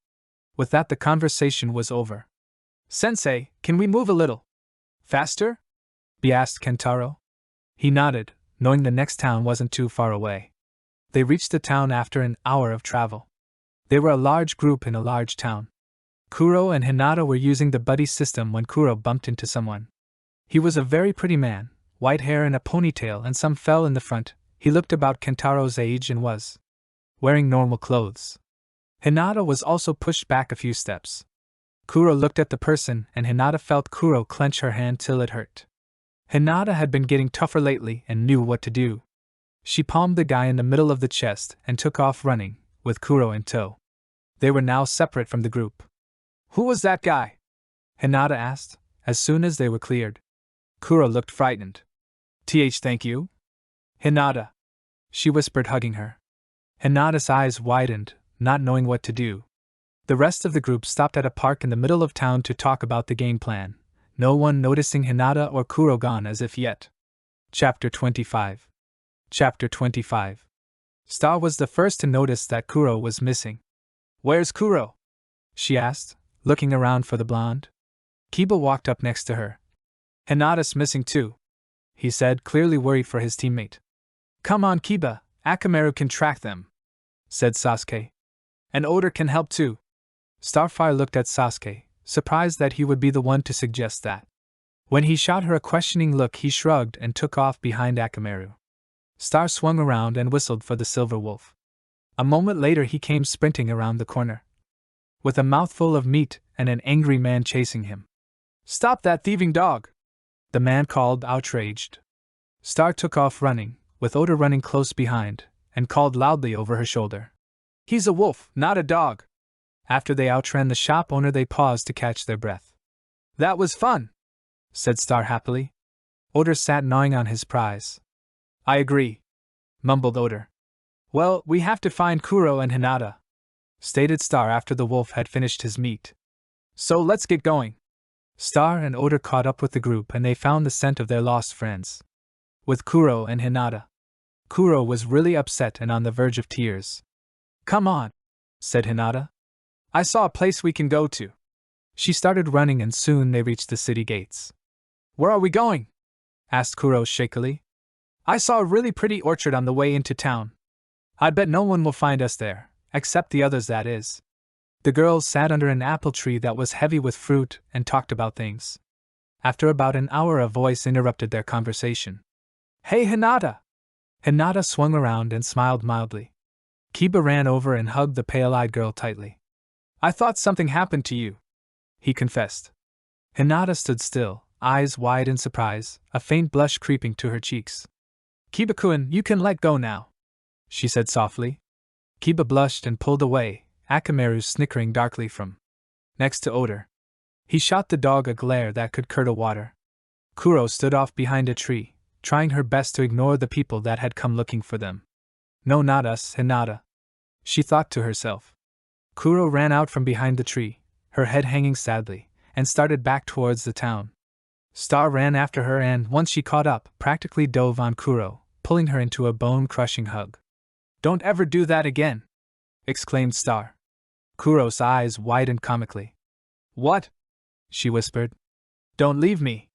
With that, the conversation was over. Sensei, can we move a little faster? He asked Kentaro. He nodded, knowing the next town wasn't too far away. They reached the town after an hour of travel. They were a large group in a large town. Kuro and Hinata were using the buddy system when Kuro bumped into someone. He was a very pretty man, white hair and a ponytail, and some fell in the front. He looked about Kentaro's age and was wearing normal clothes. Hinata was also pushed back a few steps. Kuro looked at the person, and Hinata felt Kuro clench her hand till it hurt. Hinata had been getting tougher lately and knew what to do. She palmed the guy in the middle of the chest and took off running, with Kuro in tow. They were now separate from the group. Who was that guy? Hinata asked, as soon as they were cleared. Kuro looked frightened. Thank you? Hinata, she whispered, hugging her. Hinata's eyes widened, not knowing what to do. The rest of the group stopped at a park in the middle of town to talk about the game plan, no one noticing Hinata or Kuro gone as if yet. Chapter 25. Chapter 25. Star was the first to notice that Kuro was missing. Where's Kuro? She asked, looking around for the blonde. Kiba walked up next to her. Hinata's missing too, he said, clearly worried for his teammate. Come on, Kiba, Akamaru can track them, said Sasuke. And Oda can help too. Starfire looked at Sasuke, surprised that he would be the one to suggest that. When he shot her a questioning look, he shrugged and took off behind Akamaru. Star swung around and whistled for the silver wolf. A moment later he came sprinting around the corner, with a mouthful of meat and an angry man chasing him. Stop that thieving dog! The man called, outraged. Star took off running, with Oda running close behind, and called loudly over her shoulder. He's a wolf, not a dog! After they outran the shop owner, they paused to catch their breath. That was fun, said Star happily. Oda sat gnawing on his prize. I agree, mumbled Oda. Well, we have to find Kuro and Hinata, stated Star after the wolf had finished his meat. So let's get going. Star and Oda caught up with the group and they found the scent of their lost friends. With Kuro and Hinata. Kuro was really upset and on the verge of tears. Come on, said Hinata. I saw a place we can go to. She started running and soon they reached the city gates. Where are we going? Asked Kuro shakily. I saw a really pretty orchard on the way into town. I bet no one will find us there, except the others, that is. The girls sat under an apple tree that was heavy with fruit and talked about things. After about an hour, a voice interrupted their conversation. Hey, Hinata! Hinata swung around and smiled mildly. Kiba ran over and hugged the pale-eyed girl tightly. I thought something happened to you, he confessed. Hinata stood still, eyes wide in surprise, a faint blush creeping to her cheeks. Kiba-kun, you can let go now, she said softly. Kiba blushed and pulled away, Akamaru snickering darkly from next to Oda. He shot the dog a glare that could curdle water. Kuro stood off behind a tree, trying her best to ignore the people that had come looking for them. No, not us, Hinata, she thought to herself. Kuro ran out from behind the tree, her head hanging sadly, and started back towards the town. Star ran after her and, once she caught up, practically dove on Kuro, pulling her into a bone-crushing hug. Don't ever do that again, exclaimed Star. Kuro's eyes widened comically. What? She whispered. Don't leave me.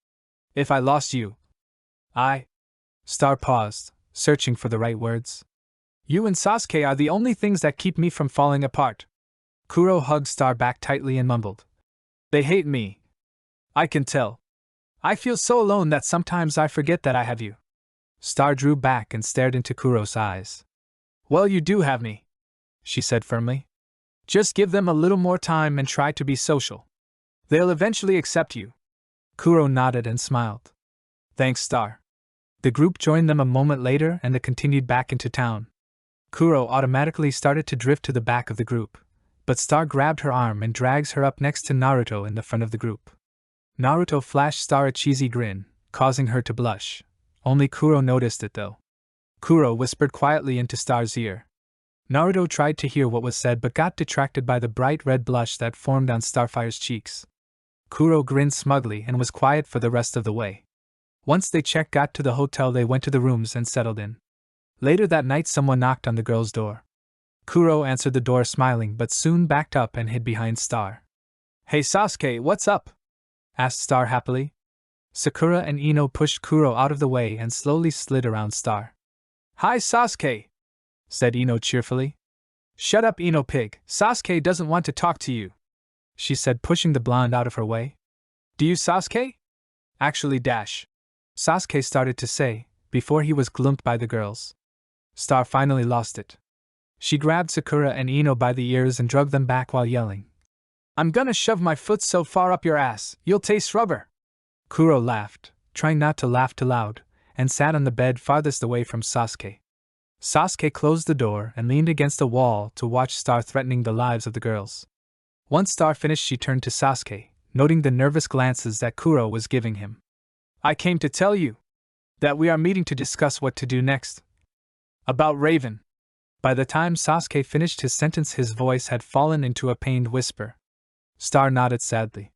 If I lost you, Star paused, searching for the right words. You and Sasuke are the only things that keep me from falling apart. Kuro hugged Star back tightly and mumbled. They hate me. I can tell. I feel so alone that sometimes I forget that I have you. Star drew back and stared into Kuro's eyes. Well, you do have me, she said firmly. Just give them a little more time and try to be social. They'll eventually accept you. Kuro nodded and smiled. Thanks, Star. The group joined them a moment later and they continued back into town. Kuro automatically started to drift to the back of the group, but Star grabbed her arm and drags her up next to Naruto in the front of the group. Naruto flashed Star a cheesy grin, causing her to blush. Only Kuro noticed it though. Kuro whispered quietly into Star's ear. Naruto tried to hear what was said but got distracted by the bright red blush that formed on Starfire's cheeks. Kuro grinned smugly and was quiet for the rest of the way. Once they got to the hotel, they went to the rooms and settled in. Later that night someone knocked on the girl's door. Kuro answered the door smiling but soon backed up and hid behind Star. "Hey Sasuke, what's up?" asked Star happily. Sakura and Ino pushed Kuro out of the way and slowly slid around Star. "Hi Sasuke," said Ino cheerfully. "Shut up, Ino pig, Sasuke doesn't want to talk to you," she said, pushing the blonde out of her way. "Do you, Sasuke?" "Actually, dash," Sasuke started to say, before he was glimpsed by the girls. Star finally lost it. She grabbed Sakura and Ino by the ears and dragged them back while yelling, "I'm gonna shove my foot so far up your ass, you'll taste rubber." Kuro laughed, trying not to laugh too loud, and sat on the bed farthest away from Sasuke. Sasuke closed the door and leaned against the wall to watch Star threatening the lives of the girls. Once Star finished, she turned to Sasuke, noting the nervous glances that Kuro was giving him. "I came to tell you that we are meeting to discuss what to do next. About Raven." By the time Sasuke finished his sentence, his voice had fallen into a pained whisper. Star nodded sadly.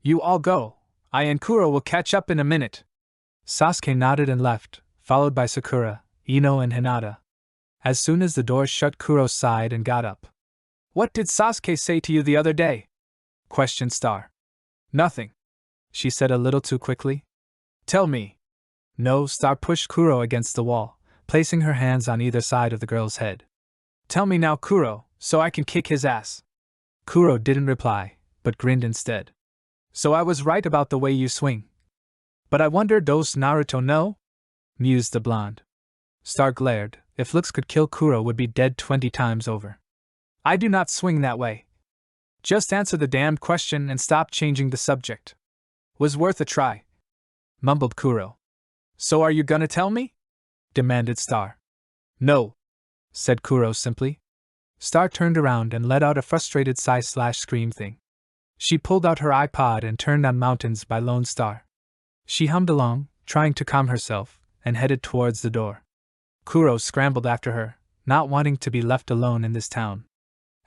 "You all go. I and Kuro will catch up in a minute." Sasuke nodded and left, followed by Sakura, Ino and Hinata. As soon as the door shut, Kuro sighed and got up. "What did Sasuke say to you the other day?" questioned Star. "Nothing," she said a little too quickly. "Tell me." "No." Star pushed Kuro against the wall, placing her hands on either side of the girl's head. "Tell me now, Kuro, so I can kick his ass." Kuro didn't reply, but grinned instead. "So I was right about the way you swing. But I wonder, does Naruto know?" mused the blonde. Star glared. If looks could kill, Kuro would be dead 20 times over. "I do not swing that way. Just answer the damned question and stop changing the subject." "Was worth a try," mumbled Kuro. "So are you gonna tell me?" demanded Star. "No," said Kuro simply. Star turned around and let out a frustrated sigh/scream thing. She pulled out her iPod and turned on Mountains by Lone Star. She hummed along, trying to calm herself, and headed towards the door. Kuro scrambled after her, not wanting to be left alone in this town.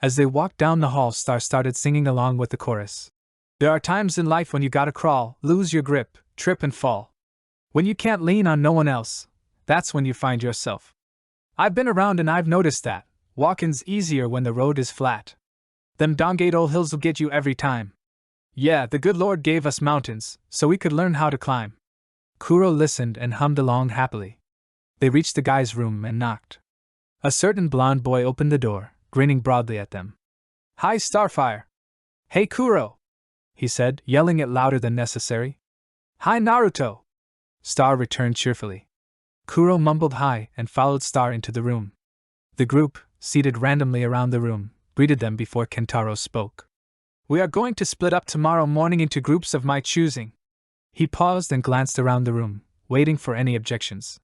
As they walked down the hall, Star started singing along with the chorus. "There are times in life when you gotta crawl, lose your grip, trip and fall. When you can't lean on no one else, that's when you find yourself. I've been around and I've noticed that walking's easier when the road is flat. Them dongate ol' hills'll get you every time. Yeah, the good Lord gave us mountains, so we could learn how to climb." Kuro listened and hummed along happily. They reached the guy's room and knocked. A certain blonde boy opened the door, grinning broadly at them. "Hi, Starfire." "Hey, Kuro," he said, yelling it louder than necessary. "Hi, Naruto," Star returned cheerfully. Kuro mumbled hi and followed Star into the room. The group, seated randomly around the room, greeted them before Kentaro spoke. "We are going to split up tomorrow morning into groups of my choosing." He paused and glanced around the room, waiting for any objections.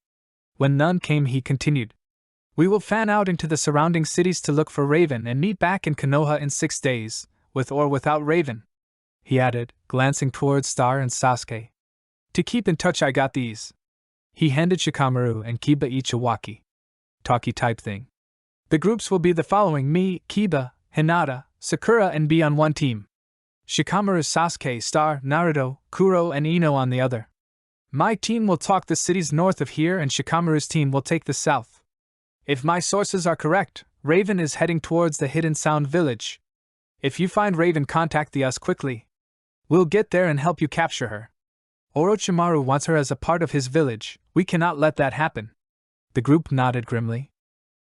When none came, he continued. "We will fan out into the surrounding cities to look for Raven and meet back in Konoha in 6 days, with or without Raven," he added, glancing towards Star and Sasuke. "To keep in touch, I got these." He handed Shikamaru and Kiba each a walkie-talkie type thing. "The groups will be the following: me, Kiba, Hinata, Sakura, and be on one team. Shikamaru, Sasuke, Star, Naruto, Kuro, and Ino on the other. My team will talk the cities north of here and Shikamaru's team will take the south. If my sources are correct, Raven is heading towards the Hidden Sound village. If you find Raven, contact us quickly. We'll get there and help you capture her. Orochimaru wants her as a part of his village, we cannot let that happen." The group nodded grimly.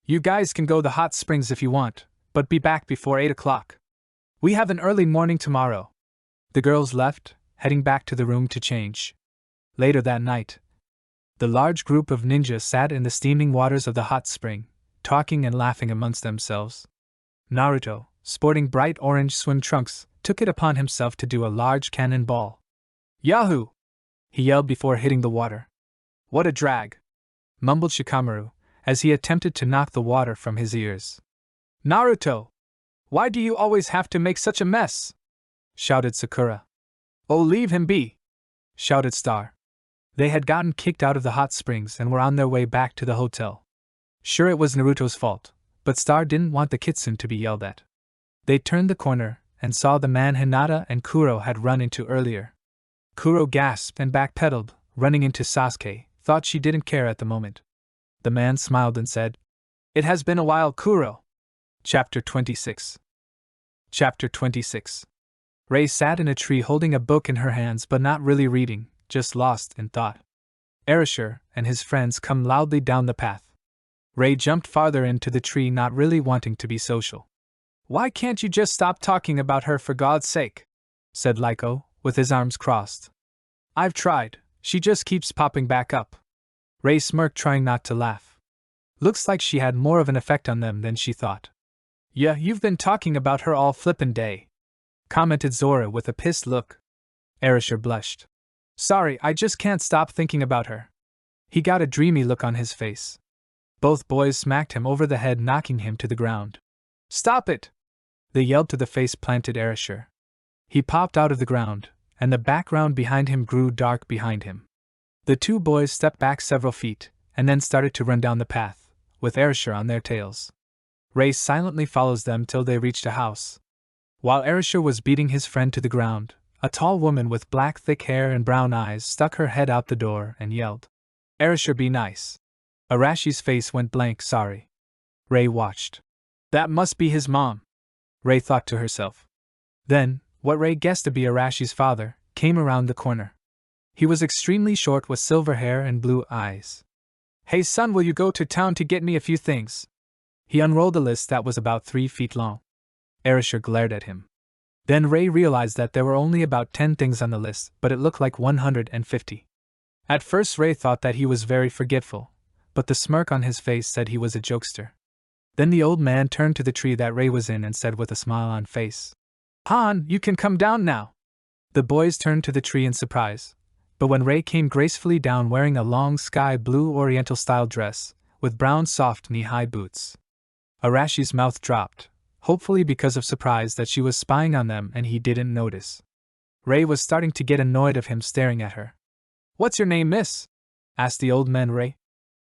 "You guys can go the hot springs if you want, but be back before 8 o'clock. We have an early morning tomorrow." The girls left, heading back to the room to change. Later that night, the large group of ninjas sat in the steaming waters of the hot spring, talking and laughing amongst themselves. Naruto, sporting bright orange swim trunks, took it upon himself to do a large cannonball. "Yahoo!" he yelled before hitting the water. "What a drag!" mumbled Shikamaru, as he attempted to knock the water from his ears. "Naruto! Why do you always have to make such a mess?" shouted Sakura. "Oh, leave him be!" shouted Star. They had gotten kicked out of the hot springs and were on their way back to the hotel. Sure, it was Naruto's fault, But Star didn't want the kitsune to be yelled at. They turned the corner and saw the man Hinata and Kuro had run into earlier. Kuro gasped and backpedaled, running into Sasuke, thought she didn't care at the moment. The man smiled and said, "It has been a while, Kuro." Chapter 26. Chapter 26. Rei sat in a tree holding a book in her hands but not really reading, just lost in thought. Erasure and his friends come loudly down the path. Rei jumped farther into the tree, not really wanting to be social. "Why can't you just stop talking about her for God's sake?" said Lyko, with his arms crossed. "I've tried, she just keeps popping back up." Rei smirked, trying not to laugh. "Looks like she had more of an effect on them than she thought." "Yeah, you've been talking about her all flippin' day," commented Zora with a pissed look. Erasure blushed. "Sorry, I just can't stop thinking about her." He got a dreamy look on his face. Both boys smacked him over the head, knocking him to the ground. "Stop it!" they yelled to the face-planted Erasure. He popped out of the ground, and the background behind him grew dark behind him. The two boys stepped back several feet, and then started to run down the path, with Erasure on their tails. Rei silently follows them till they reached a house. While Erasure was beating his friend to the ground, a tall woman with black thick hair and brown eyes stuck her head out the door and yelled, "Erasure, be nice." Arashi's face went blank. "Sorry." Rei watched. "That must be his mom," Rei thought to herself. Then, what Rei guessed to be Arashi's father came around the corner. He was extremely short with silver hair and blue eyes. "Hey son, will you go to town to get me a few things?" He unrolled a list that was about 3 feet long. Erasure glared at him. Then Rei realized that there were only about 10 things on the list, but it looked like 150. At first Rei thought that he was very forgetful, but the smirk on his face said he was a jokester. Then the old man turned to the tree that Rei was in and said with a smile on face, "Han, you can come down now." The boys turned to the tree in surprise, but when Rei came gracefully down wearing a long sky blue oriental-style dress, with brown soft knee-high boots, Arashi's mouth dropped, hopefully because of surprise that she was spying on them and he didn't notice. Rei was starting to get annoyed of him staring at her. "What's your name, miss?" asked the old man Rei.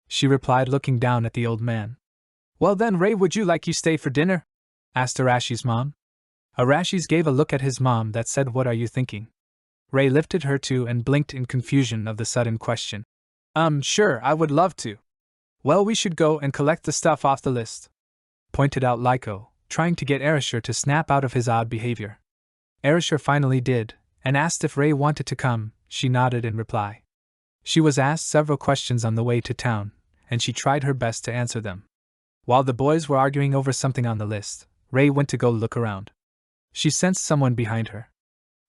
She replied, looking down at the old man. "Well then, Rei, would you like you stay for dinner?" asked Arashi's mom. Arashi's gave a look at his mom that said, "What are you thinking?" Rei lifted her too and blinked in confusion of the sudden question. Sure, I would love to." "Well, we should go and collect the stuff off the list," pointed out Lyko, trying to get Erasure to snap out of his odd behavior. Erasure finally did, and asked if Rei wanted to come. She nodded in reply. She was asked several questions on the way to town, and she tried her best to answer them. While the boys were arguing over something on the list, Rei went to go look around. She sensed someone behind her.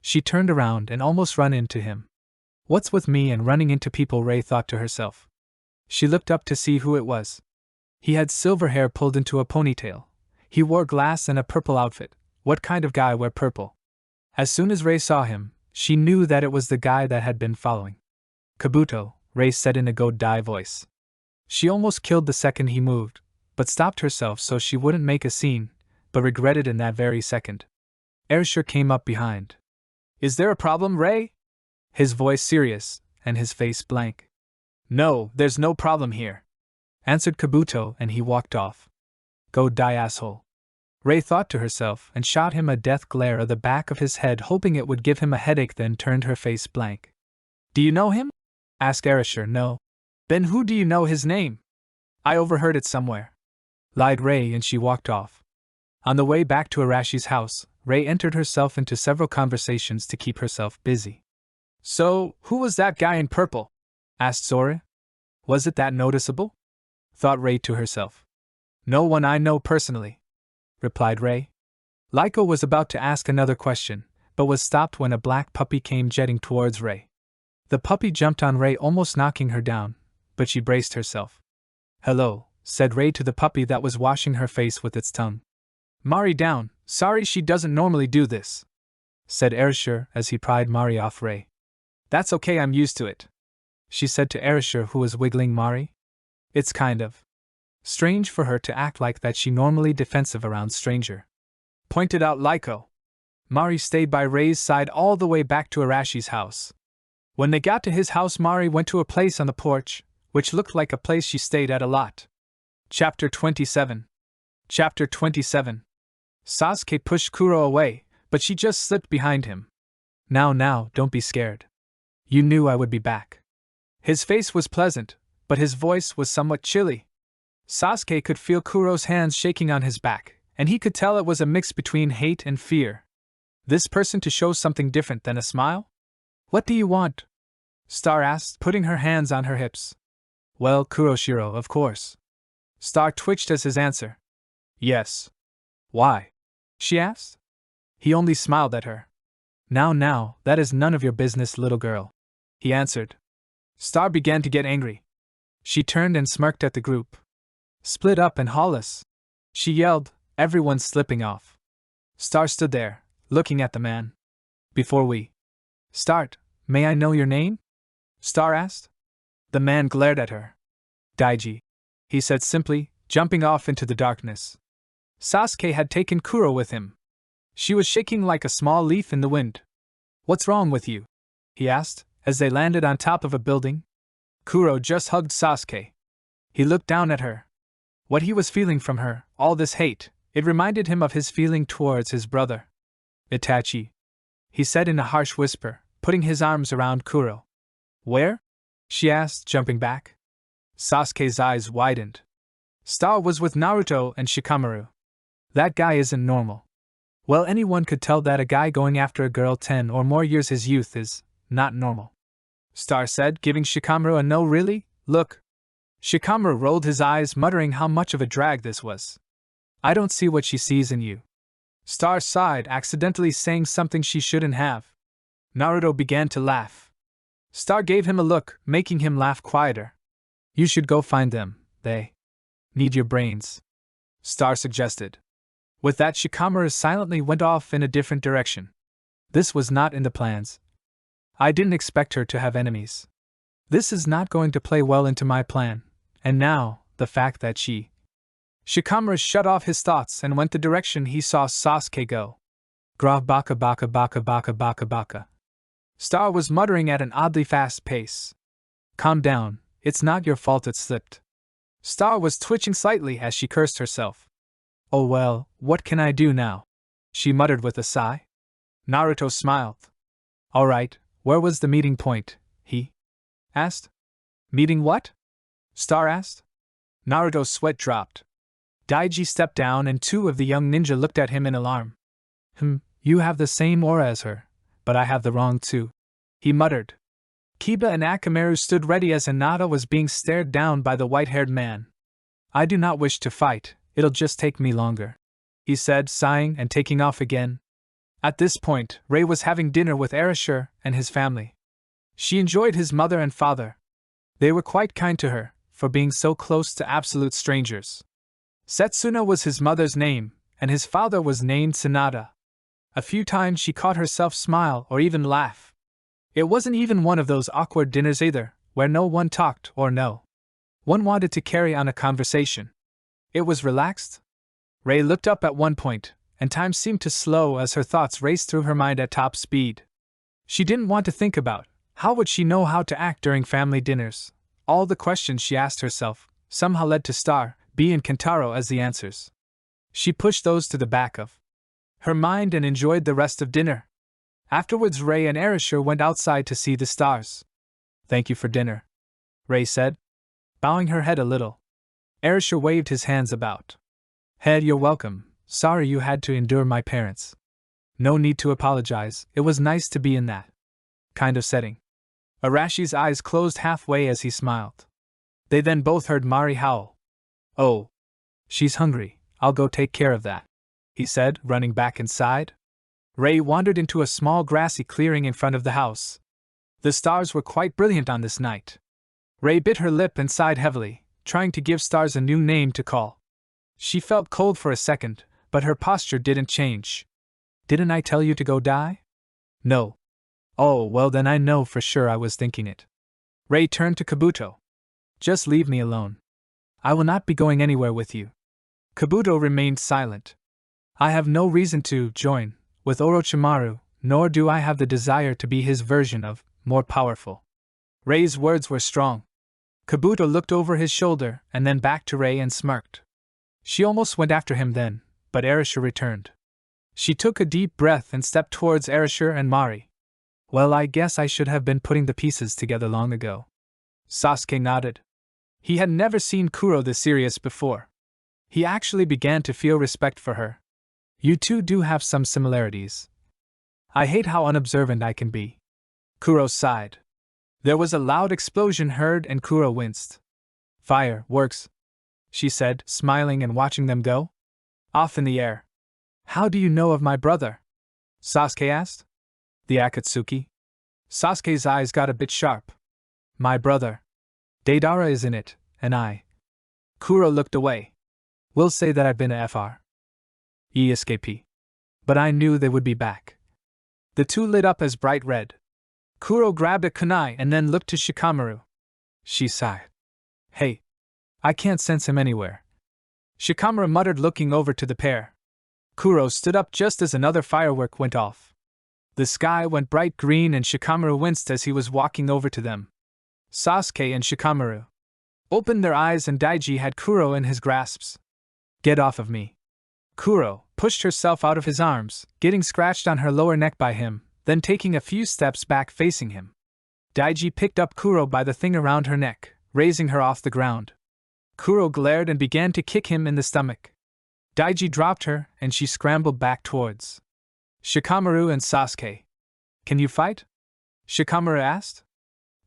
She turned around and almost ran into him. "What's with me and running into people?" Rei thought to herself. She looked up to see who it was. He had silver hair pulled into a ponytail. He wore glass and a purple outfit. What kind of guy wear purple? As soon as Rei saw him, she knew that it was the guy that had been following. "Kabuto," Rei said in a go-die voice. She almost killed the second he moved, but stopped herself so she wouldn't make a scene, but regretted in that very second. Erasure came up behind. "Is there a problem, Rei?" His voice serious, and his face blank. "No, there's no problem here," answered Kabuto, and he walked off. "Go die, asshole," Rei thought to herself and shot him a death glare at the back of his head, hoping it would give him a headache, then turned her face blank. "Do you know him?" asked Erasure. "No." "Then who do you know his name?" "I overheard it somewhere," lied Rei, and she walked off. On the way back to Arashi's house, Rei entered herself into several conversations to keep herself busy. "So, who was that guy in purple?" asked Zora. "Was it that noticeable?" thought Rei to herself. "No one I know personally," replied Rei. Lyko was about to ask another question, but was stopped when a black puppy came jetting towards Rei. The puppy jumped on Rei, almost knocking her down, but she braced herself. "Hello," said Rei to the puppy that was washing her face with its tongue. "Mari down, sorry, she doesn't normally do this," said Erasure as he pried Mari off Rei. "That's okay, I'm used to it," she said to Erasure, who was wiggling Mari. "It's kind of strange for her to act like that, she normally defensive around stranger," pointed out Lyko. Mari stayed by Rei's side all the way back to Arashi's house. When they got to his house, Mari went to a place on the porch, which looked like a place she stayed at a lot. Chapter 27. Chapter 27. Sasuke pushed Kuro away, but she just slipped behind him. Now, don't be scared. You knew I would be back. His face was pleasant, but his voice was somewhat chilly. Sasuke could feel Kuro's hands shaking on his back, and he could tell it was a mix between hate and fear. This person to show something different than a smile? What do you want? Star asked, putting her hands on her hips. Well, Kuroshiro, of course. Star twitched as his answer. Yes. Why? She asked. He only smiled at her. Now, that is none of your business, little girl. He answered. Star began to get angry. She turned and smirked at the group. Split up and Hollis! She yelled, everyone slipping off. Star stood there, looking at the man. Before we start, may I know your name? Star asked. The man glared at her. Daiji, he said simply, jumping off into the darkness. Sasuke had taken Kuro with him. She was shaking like a small leaf in the wind. What's wrong with you? He asked, as they landed on top of a building. Kuro just hugged Sasuke. He looked down at her. What he was feeling from her, all this hate, it reminded him of his feeling towards his brother. Itachi, he said in a harsh whisper, putting his arms around Kuro. Where? She asked, jumping back. Sasuke's eyes widened. Star was with Naruto and Shikamaru. That guy isn't normal. Well, anyone could tell that a guy going after a girl 10 or more years his youth is not normal. Star said, giving Shikamaru a no really look. Shikamaru rolled his eyes, muttering how much of a drag this was. I don't see what she sees in you. Star sighed, accidentally saying something she shouldn't have. Naruto began to laugh. Star gave him a look, making him laugh quieter. You should go find them, they need your brains, Star suggested. With that, Shikamaru silently went off in a different direction. This was not in the plans. I didn't expect her to have enemies. This is not going to play well into my plan, and now, the fact that Shikamaru shut off his thoughts and went the direction he saw Sasuke go. Gra baka baka baka baka baka baka. Star was muttering at an oddly fast pace. Calm down, it's not your fault it slipped. Star was twitching slightly as she cursed herself. Oh well, what can I do now? She muttered with a sigh. Naruto smiled. Alright, where was the meeting point? He asked. Meeting what? Star asked. Naruto's sweat dropped. Daiji stepped down and two of the young ninja looked at him in alarm. You have the same aura as her, but I have the wrong too, he muttered. Kiba and Akamaru stood ready as HINATA was being stared down by the white-haired man. I do not wish to fight, it'll just take me longer, he said, sighing and taking off again. At this point, Rei was having dinner with Erasure and his family. She enjoyed his mother and father. They were quite kind to her, for being so close to absolute strangers. Setsuna was his mother's name, and his father was named Sanada. A few times she caught herself smile or even laugh. It wasn't even one of those awkward dinners either, where no one talked or no one wanted to carry on a conversation. It was relaxed. Rei looked up at one point, and time seemed to slow as her thoughts raced through her mind at top speed. She didn't want to think about how would she know how to act during family dinners. All the questions she asked herself somehow led to Star, B and Kentaro as the answers. She pushed those to the back of her mind and enjoyed the rest of dinner. Afterwards, Rei and Erasure went outside to see the stars. Thank you for dinner, Rei said, bowing her head a little. Erasure waved his hands about. Head, you're welcome. Sorry you had to endure my parents. No need to apologize, it was nice to be in that kind of setting. Arashi's eyes closed halfway as he smiled. They then both heard Mari howl. Oh. She's hungry, I'll go take care of that, he said, running back inside. Rei wandered into a small grassy clearing in front of the house. The stars were quite brilliant on this night. Rei bit her lip and sighed heavily, trying to give stars a new name to call. She felt cold for a second, but her posture didn't change. Didn't I tell you to go die? No. Oh, well then I know for sure I was thinking it. Rei turned to Kabuto. Just leave me alone. I will not be going anywhere with you. Kabuto remained silent. I have no reason to join with Orochimaru, nor do I have the desire to be his version of more powerful. Rei's words were strong. Kabuto looked over his shoulder and then back to Rei and smirked. She almost went after him then, but Erasure returned. She took a deep breath and stepped towards Erasure and Mari. Well, I guess I should have been putting the pieces together long ago. Sasuke nodded. He had never seen Kuro this serious before. He actually began to feel respect for her. You two do have some similarities. I hate how unobservant I can be. Kuro sighed. There was a loud explosion heard and Kuro winced. Fire works, she said, smiling and watching them go. Off in the air. How do you know of my brother? Sasuke asked. The Akatsuki? Sasuke's eyes got a bit sharp. My brother. Deidara is in it, and I. Kuro looked away. We'll say that I've been a FR. ESKP. But I knew they would be back. The two lit up as bright red. Kuro grabbed a kunai and then looked to Shikamaru. She sighed. Hey. I can't sense him anywhere. Shikamaru muttered, looking over to the pair. Kuro stood up just as another firework went off. The sky went bright green and Shikamaru winced as he was walking over to them. Sasuke and Shikamaru opened their eyes and Daiji had Kuro in his grasps. Get off of me. Kuro pushed herself out of his arms, getting scratched on her lower neck by him, then taking a few steps back facing him. Daiji picked up Kuro by the thing around her neck, raising her off the ground. Kuro glared and began to kick him in the stomach. Daiji dropped her and she scrambled back towards Shikamaru and Sasuke. Can you fight? Shikamaru asked.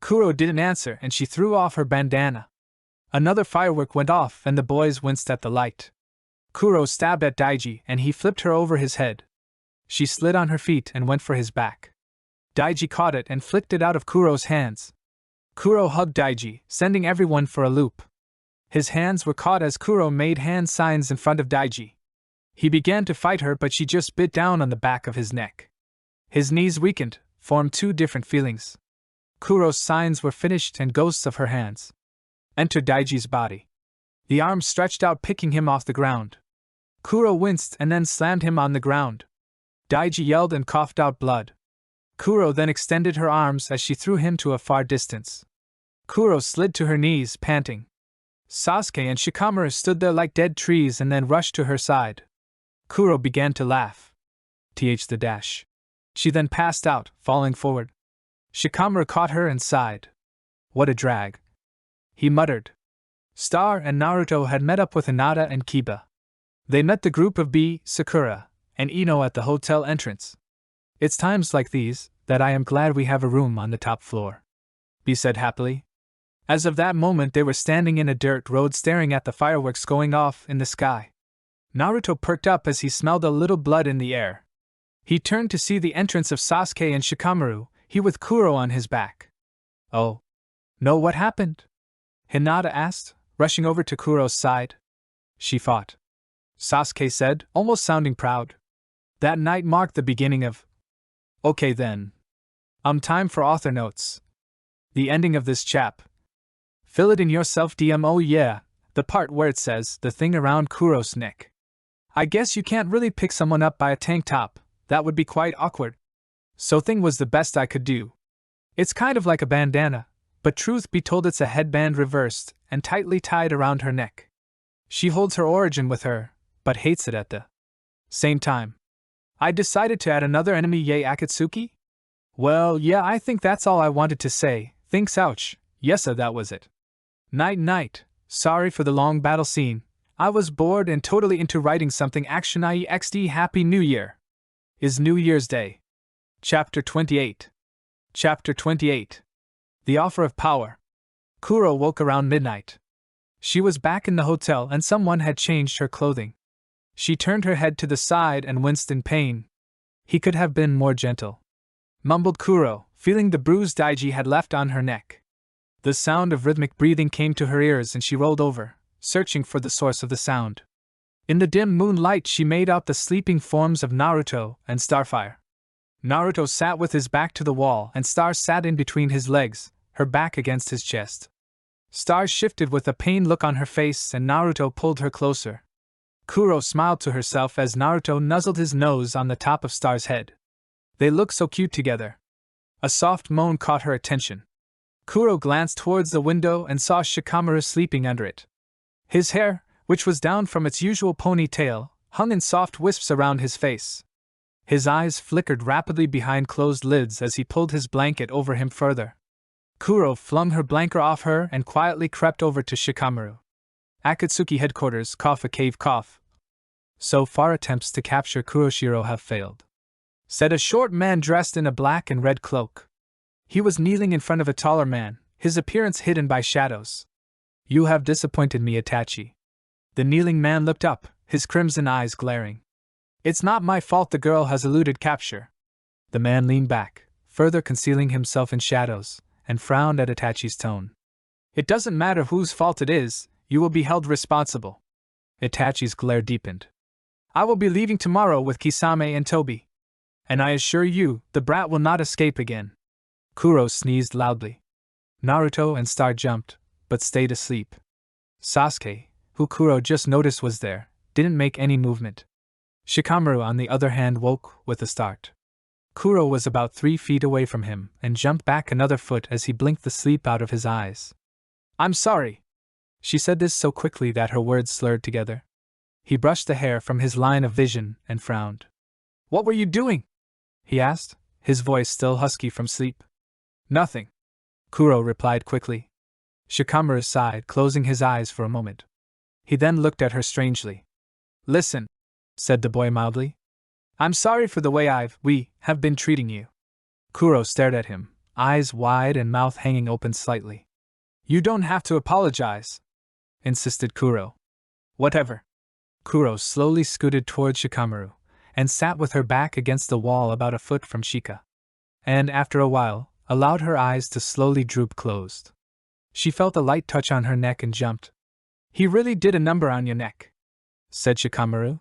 Kuro didn't answer and she threw off her bandana. Another firework went off and the boys winced at the light. Kuro stabbed at Daiji and he flipped her over his head. She slid on her feet and went for his back. Daiji caught it and flicked it out of Kuro's hands. Kuro hugged Daiji, sending everyone for a loop. His hands were caught as Kuro made hand signs in front of Daiji. He began to fight her but she just bit down on the back of his neck. His knees weakened, formed two different feelings. Kuro's signs were finished and ghosts of her hands entered Daiji's body. The arms stretched out, picking him off the ground. Kuro winced and then slammed him on the ground. Daiji yelled and coughed out blood. Kuro then extended her arms as she threw him to a far distance. Kuro slid to her knees, panting. Sasuke and Shikamaru stood there like dead trees and then rushed to her side. Kuro began to laugh. The dash. She then passed out, falling forward. Shikamaru caught her and sighed. What a drag. He muttered. Star and Naruto had met up with Hinata and Kiba. They met the group of B, Sakura, and Ino at the hotel entrance. It's times like these that I am glad we have a room on the top floor, B said happily. As of that moment they were standing in a dirt road staring at the fireworks going off in the sky. Naruto perked up as he smelled a little blood in the air. He turned to see the entrance of Sasuke and Shikamaru, he with Kuro on his back. Oh. No, what happened? Hinata asked, rushing over to Kuro's side. She fought, Sasuke said, almost sounding proud. That night marked the beginning of... Okay then. Time for author notes. The ending of this chap. Fill it in yourself, DM. Oh yeah, the part where it says the thing around Kuro's neck. I guess you can't really pick someone up by a tank top, that would be quite awkward. So thing was the best I could do. It's kind of like a bandana, but truth be told it's a headband reversed and tightly tied around her neck. She holds her origin with her, but hates it at the same time. I decided to add another enemy, yay Akatsuki? Well, yeah, I think that's all I wanted to say. Thinks ouch. Yesa, that was it. Night night. Sorry for the long battle scene. I was bored and totally into writing something action XD. Happy New Year. Is New Year's Day. Chapter 28. Chapter 28. The Offer of Power. Kuro woke around midnight. She was back in the hotel and someone had changed her clothing. She turned her head to the side and winced in pain. He could have been more gentle, mumbled Kuro, feeling the bruise Daiji had left on her neck. The sound of rhythmic breathing came to her ears and she rolled over, searching for the source of the sound. In the dim moonlight she made out the sleeping forms of Naruto and Starfire. Naruto sat with his back to the wall and Star sat in between his legs, her back against his chest. Star shifted with a pained look on her face and Naruto pulled her closer. Kuro smiled to herself as Naruto nuzzled his nose on the top of Star's head. They looked so cute together. A soft moan caught her attention. Kuro glanced towards the window and saw Shikamaru sleeping under it. His hair, which was down from its usual ponytail, hung in soft wisps around his face. His eyes flickered rapidly behind closed lids as he pulled his blanket over him further. Kuro flung her blanket off her and quietly crept over to Shikamaru. Akatsuki headquarters, cough a cave cough. So far attempts to capture Kuroshiro have failed, said a short man dressed in a black and red cloak. He was kneeling in front of a taller man, his appearance hidden by shadows. You have disappointed me, Itachi. The kneeling man looked up, his crimson eyes glaring. It's not my fault the girl has eluded capture. The man leaned back, further concealing himself in shadows, and frowned at Itachi's tone. It doesn't matter whose fault it is, you will be held responsible. Itachi's glare deepened. I will be leaving tomorrow with Kisame and Tobi. And I assure you, the brat will not escape again. Kuro sneezed loudly. Naruto and Star jumped, but stayed asleep. Sasuke, who Kuro just noticed was there, didn't make any movement. Shikamaru, on the other hand, woke with a start. Kuro was about 3 feet away from him and jumped back another foot as he blinked the sleep out of his eyes. I'm sorry. She said this so quickly that her words slurred together. He brushed the hair from his line of vision and frowned. What were you doing? He asked, his voice still husky from sleep. Nothing. Kuro replied quickly. Shikamaru sighed, closing his eyes for a moment. He then looked at her strangely. Listen, said the boy mildly. I'm sorry for the way we have been treating you. Kuro stared at him, eyes wide and mouth hanging open slightly. You don't have to apologize, insisted Kuro. Whatever. Kuro slowly scooted toward Shikamaru, and sat with her back against the wall about a foot from Shika. And after a while, allowed her eyes to slowly droop closed. She felt a light touch on her neck and jumped. He really did a number on your neck, said Shikamaru.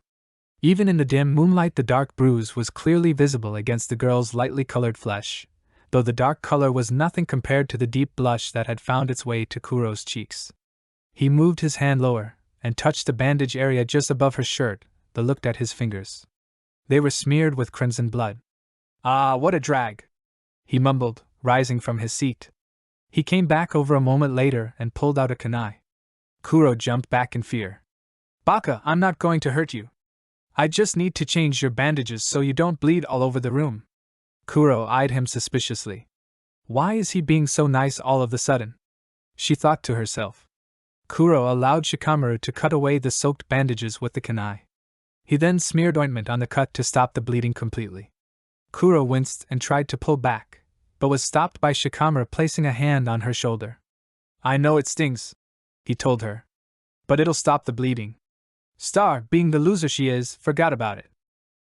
Even in the dim moonlight, the dark bruise was clearly visible against the girl's lightly colored flesh, though the dark color was nothing compared to the deep blush that had found its way to Kuro's cheeks. He moved his hand lower, and touched the bandage area just above her shirt, then looked at his fingers. They were smeared with crimson blood. Ah, what a drag! He mumbled, rising from his seat. He came back over a moment later and pulled out a kunai. Kuro jumped back in fear. Baka, I'm not going to hurt you. I just need to change your bandages so you don't bleed all over the room. Kuro eyed him suspiciously. Why is he being so nice all of a sudden? She thought to herself. Kuro allowed Shikamaru to cut away the soaked bandages with the kunai. He then smeared ointment on the cut to stop the bleeding completely. Kuro winced and tried to pull back, but was stopped by Shikamaru placing a hand on her shoulder. I know it stings, he told her, but it'll stop the bleeding. Star, being the loser she is, forgot about it.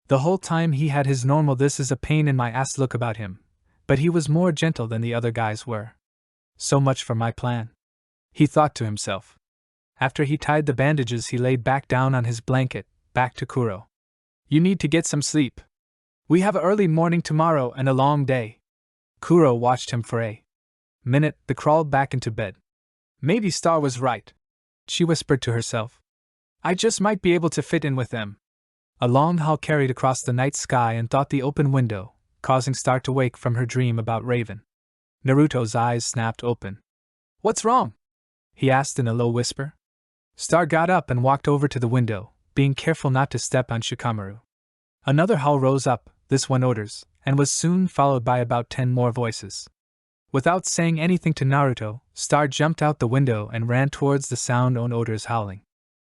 The whole time he had his normal this is a pain in my ass look about him, but he was more gentle than the other guys were. So much for my plan, he thought to himself. After he tied the bandages, he laid back down on his blanket, back to Kuro. You need to get some sleep. We have an early morning tomorrow and a long day. Kuro watched him for a minute, then crawled back into bed. Maybe Star was right, she whispered to herself. I just might be able to fit in with them. A long howl carried across the night sky and thought the open window, causing Star to wake from her dream about Raven. Naruto's eyes snapped open. What's wrong? He asked in a low whisper. Star got up and walked over to the window, being careful not to step on Shikamaru. Another howl rose up, this one Oda's, and was soon followed by about 10 more voices. Without saying anything to Naruto, Star jumped out the window and ran towards the sound on Oda's howling.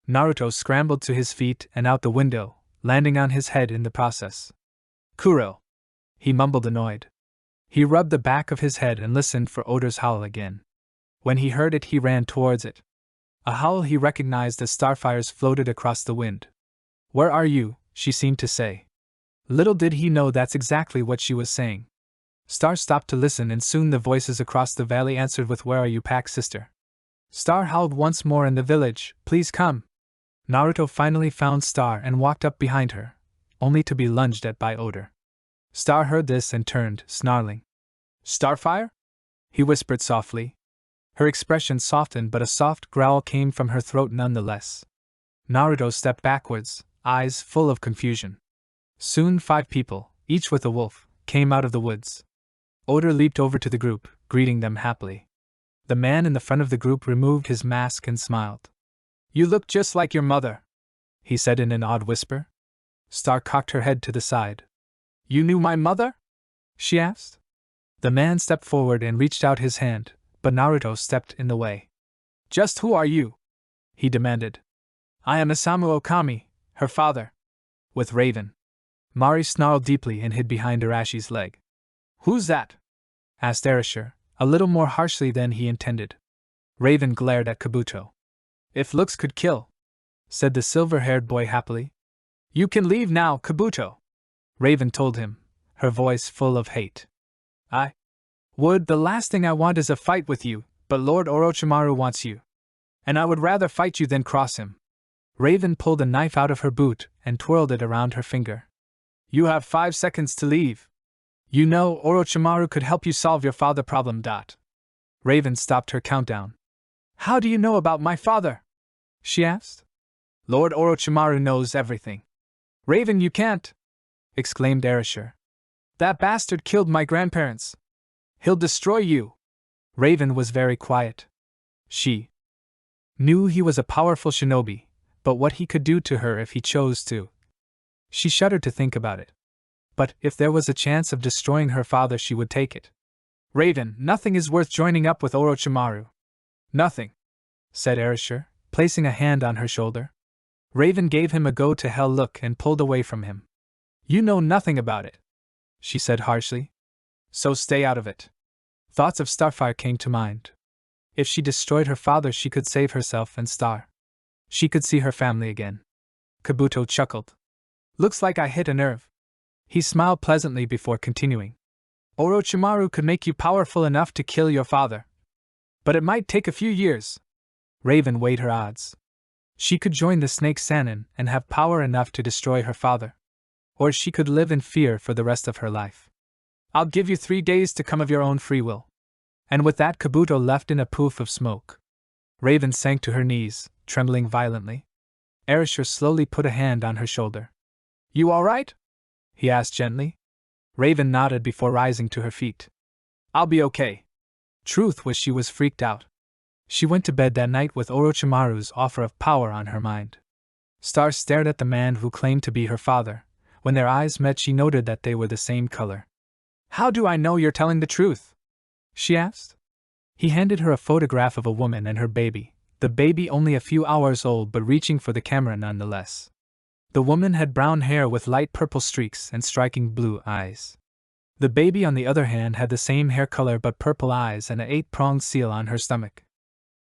Naruto scrambled to his feet and out the window, landing on his head in the process. Kuro! He mumbled, annoyed. He rubbed the back of his head and listened for Oda's howl again. When he heard it, he ran towards it. A howl he recognized as Starfire's floated across the wind. Where are you? She seemed to say. Little did he know that's exactly what she was saying. Star stopped to listen, and soon the voices across the valley answered with, Where are you, Pack Sister? Star howled once more, in the village, please come. Naruto finally found Star and walked up behind her, only to be lunged at by Oda. Star heard this and turned, snarling. Starfire? He whispered softly. Her expression softened, but a soft growl came from her throat nonetheless. Naruto stepped backwards, eyes full of confusion. Soon 5 people, each with a wolf, came out of the woods. Oda leaped over to the group, greeting them happily. The man in the front of the group removed his mask and smiled. You look just like your mother, he said in an odd whisper. Star cocked her head to the side. You knew my mother? She asked. The man stepped forward and reached out his hand, but Naruto stepped in the way. Just who are you? He demanded. I am Isamu Okami, her father. With Raven. Mari snarled deeply and hid behind Arashi's leg. Who's that? Asked Erasure, a little more harshly than he intended. Raven glared at Kabuto. If looks could kill, said the silver-haired boy happily. You can leave now, Kabuto, Raven told him, her voice full of hate. The last thing I want is a fight with you, but Lord Orochimaru wants you. And I would rather fight you than cross him. Raven pulled a knife out of her boot and twirled it around her finger. You have 5 seconds to leave. You know Orochimaru could help you solve your father problem. Raven stopped her countdown. How do you know about my father? She asked. Lord Orochimaru knows everything. Raven, you can't! Exclaimed Erasure. That bastard killed my grandparents. He'll destroy you. Raven was very quiet. She knew he was a powerful shinobi, but what he could do to her if he chose to. She shuddered to think about it. But if there was a chance of destroying her father, she would take it. Raven, nothing is worth joining up with Orochimaru. Nothing, said Erasure, placing a hand on her shoulder. Raven gave him a go-to-hell look and pulled away from him. You know nothing about it, she said harshly. So stay out of it. Thoughts of Starfire came to mind. If she destroyed her father, she could save herself and Star. She could see her family again. Kabuto chuckled. Looks like I hit a nerve. He smiled pleasantly before continuing. Orochimaru could make you powerful enough to kill your father. But it might take a few years. Raven weighed her odds. She could join the Snake Sannin and have power enough to destroy her father. Or she could live in fear for the rest of her life. I'll give you 3 days to come of your own free will. And with that, Kabuto left in a poof of smoke. Raven sank to her knees, trembling violently. Erasure slowly put a hand on her shoulder. You all right? He asked gently. Raven nodded before rising to her feet. I'll be okay. Truth was, she was freaked out. She went to bed that night with Orochimaru's offer of power on her mind. Star stared at the man who claimed to be her father. When their eyes met, she noted that they were the same color. How do I know you're telling the truth? She asked. He handed her a photograph of a woman and her baby, the baby only a few hours old but reaching for the camera nonetheless. The woman had brown hair with light purple streaks and striking blue eyes. The baby, on the other hand, had the same hair color but purple eyes and an 8-pronged seal on her stomach.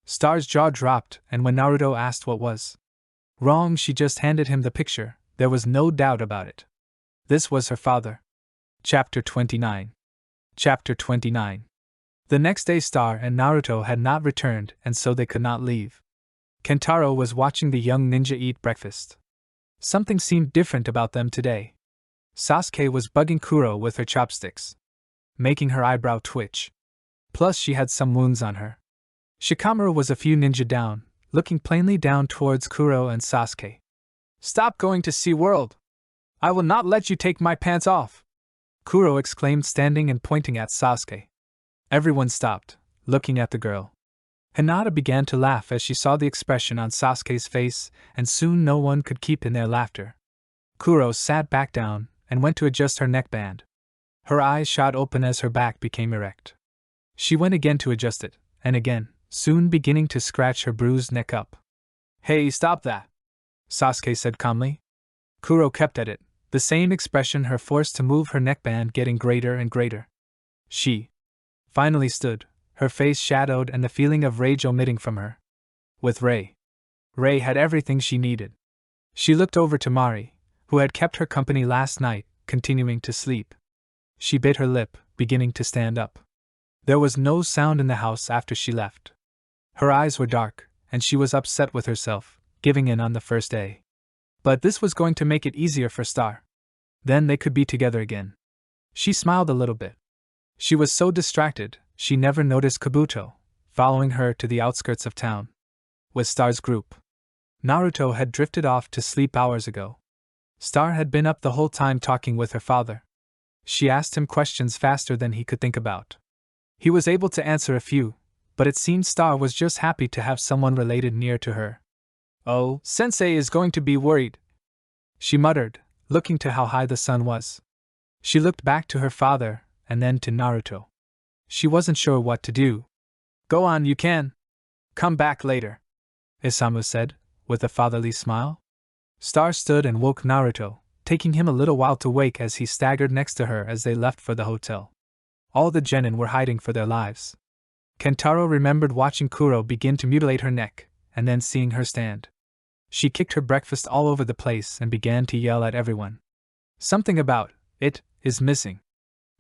Star's jaw dropped, and when Naruto asked what was wrong, she just handed him the picture. There was no doubt about it. This was her father. Chapter 29. Chapter 29. The next day, Star and Naruto had not returned, and so they could not leave. Kentaro was watching the young ninja eat breakfast. Something seemed different about them today. Sasuke was bugging Kuro with her chopsticks, making her eyebrow twitch. Plus, she had some wounds on her. Shikamaru was a few ninja down, looking plainly down towards Kuro and Sasuke. Stop going to SeaWorld! I will not let you take my pants off! Kuro exclaimed, standing and pointing at Sasuke. Everyone stopped, looking at the girl. Hinata began to laugh as she saw the expression on Sasuke's face, and soon no one could keep in their laughter. Kuro sat back down and went to adjust her neckband. Her eyes shot open as her back became erect. She went again to adjust it, and again, soon beginning to scratch her bruised neck up. Hey, stop that! Sasuke said calmly. Kuro kept at it, the same expression, her force to move her neckband getting greater and greater. She finally stood, her face shadowed and the feeling of rage emitting from her. With Ray. Ray had everything she needed. She looked over to Mari, who had kept her company last night, continuing to sleep. She bit her lip, beginning to stand up. There was no sound in the house after she left. Her eyes were dark, and she was upset with herself, giving in on the first day. But this was going to make it easier for Star. Then they could be together again. She smiled a little bit. She was so distracted, she never noticed Kabuto, following her to the outskirts of town. With Star's group. Naruto had drifted off to sleep hours ago. Star had been up the whole time talking with her father. She asked him questions faster than he could think about. He was able to answer a few, but it seemed Star was just happy to have someone related near to her. Oh, Sensei is going to be worried, she muttered, looking to how high the sun was. She looked back to her father, and then to Naruto. She wasn't sure what to do. Go on, you can. Come back later, Isamu said, with a fatherly smile. Star stood and woke Naruto, taking him a little while to wake as he staggered next to her as they left for the hotel. All the genin were hiding for their lives. Kentaro remembered watching Kuro begin to mutilate her neck, and then seeing her stand. She kicked her breakfast all over the place and began to yell at everyone. Something about it is missing.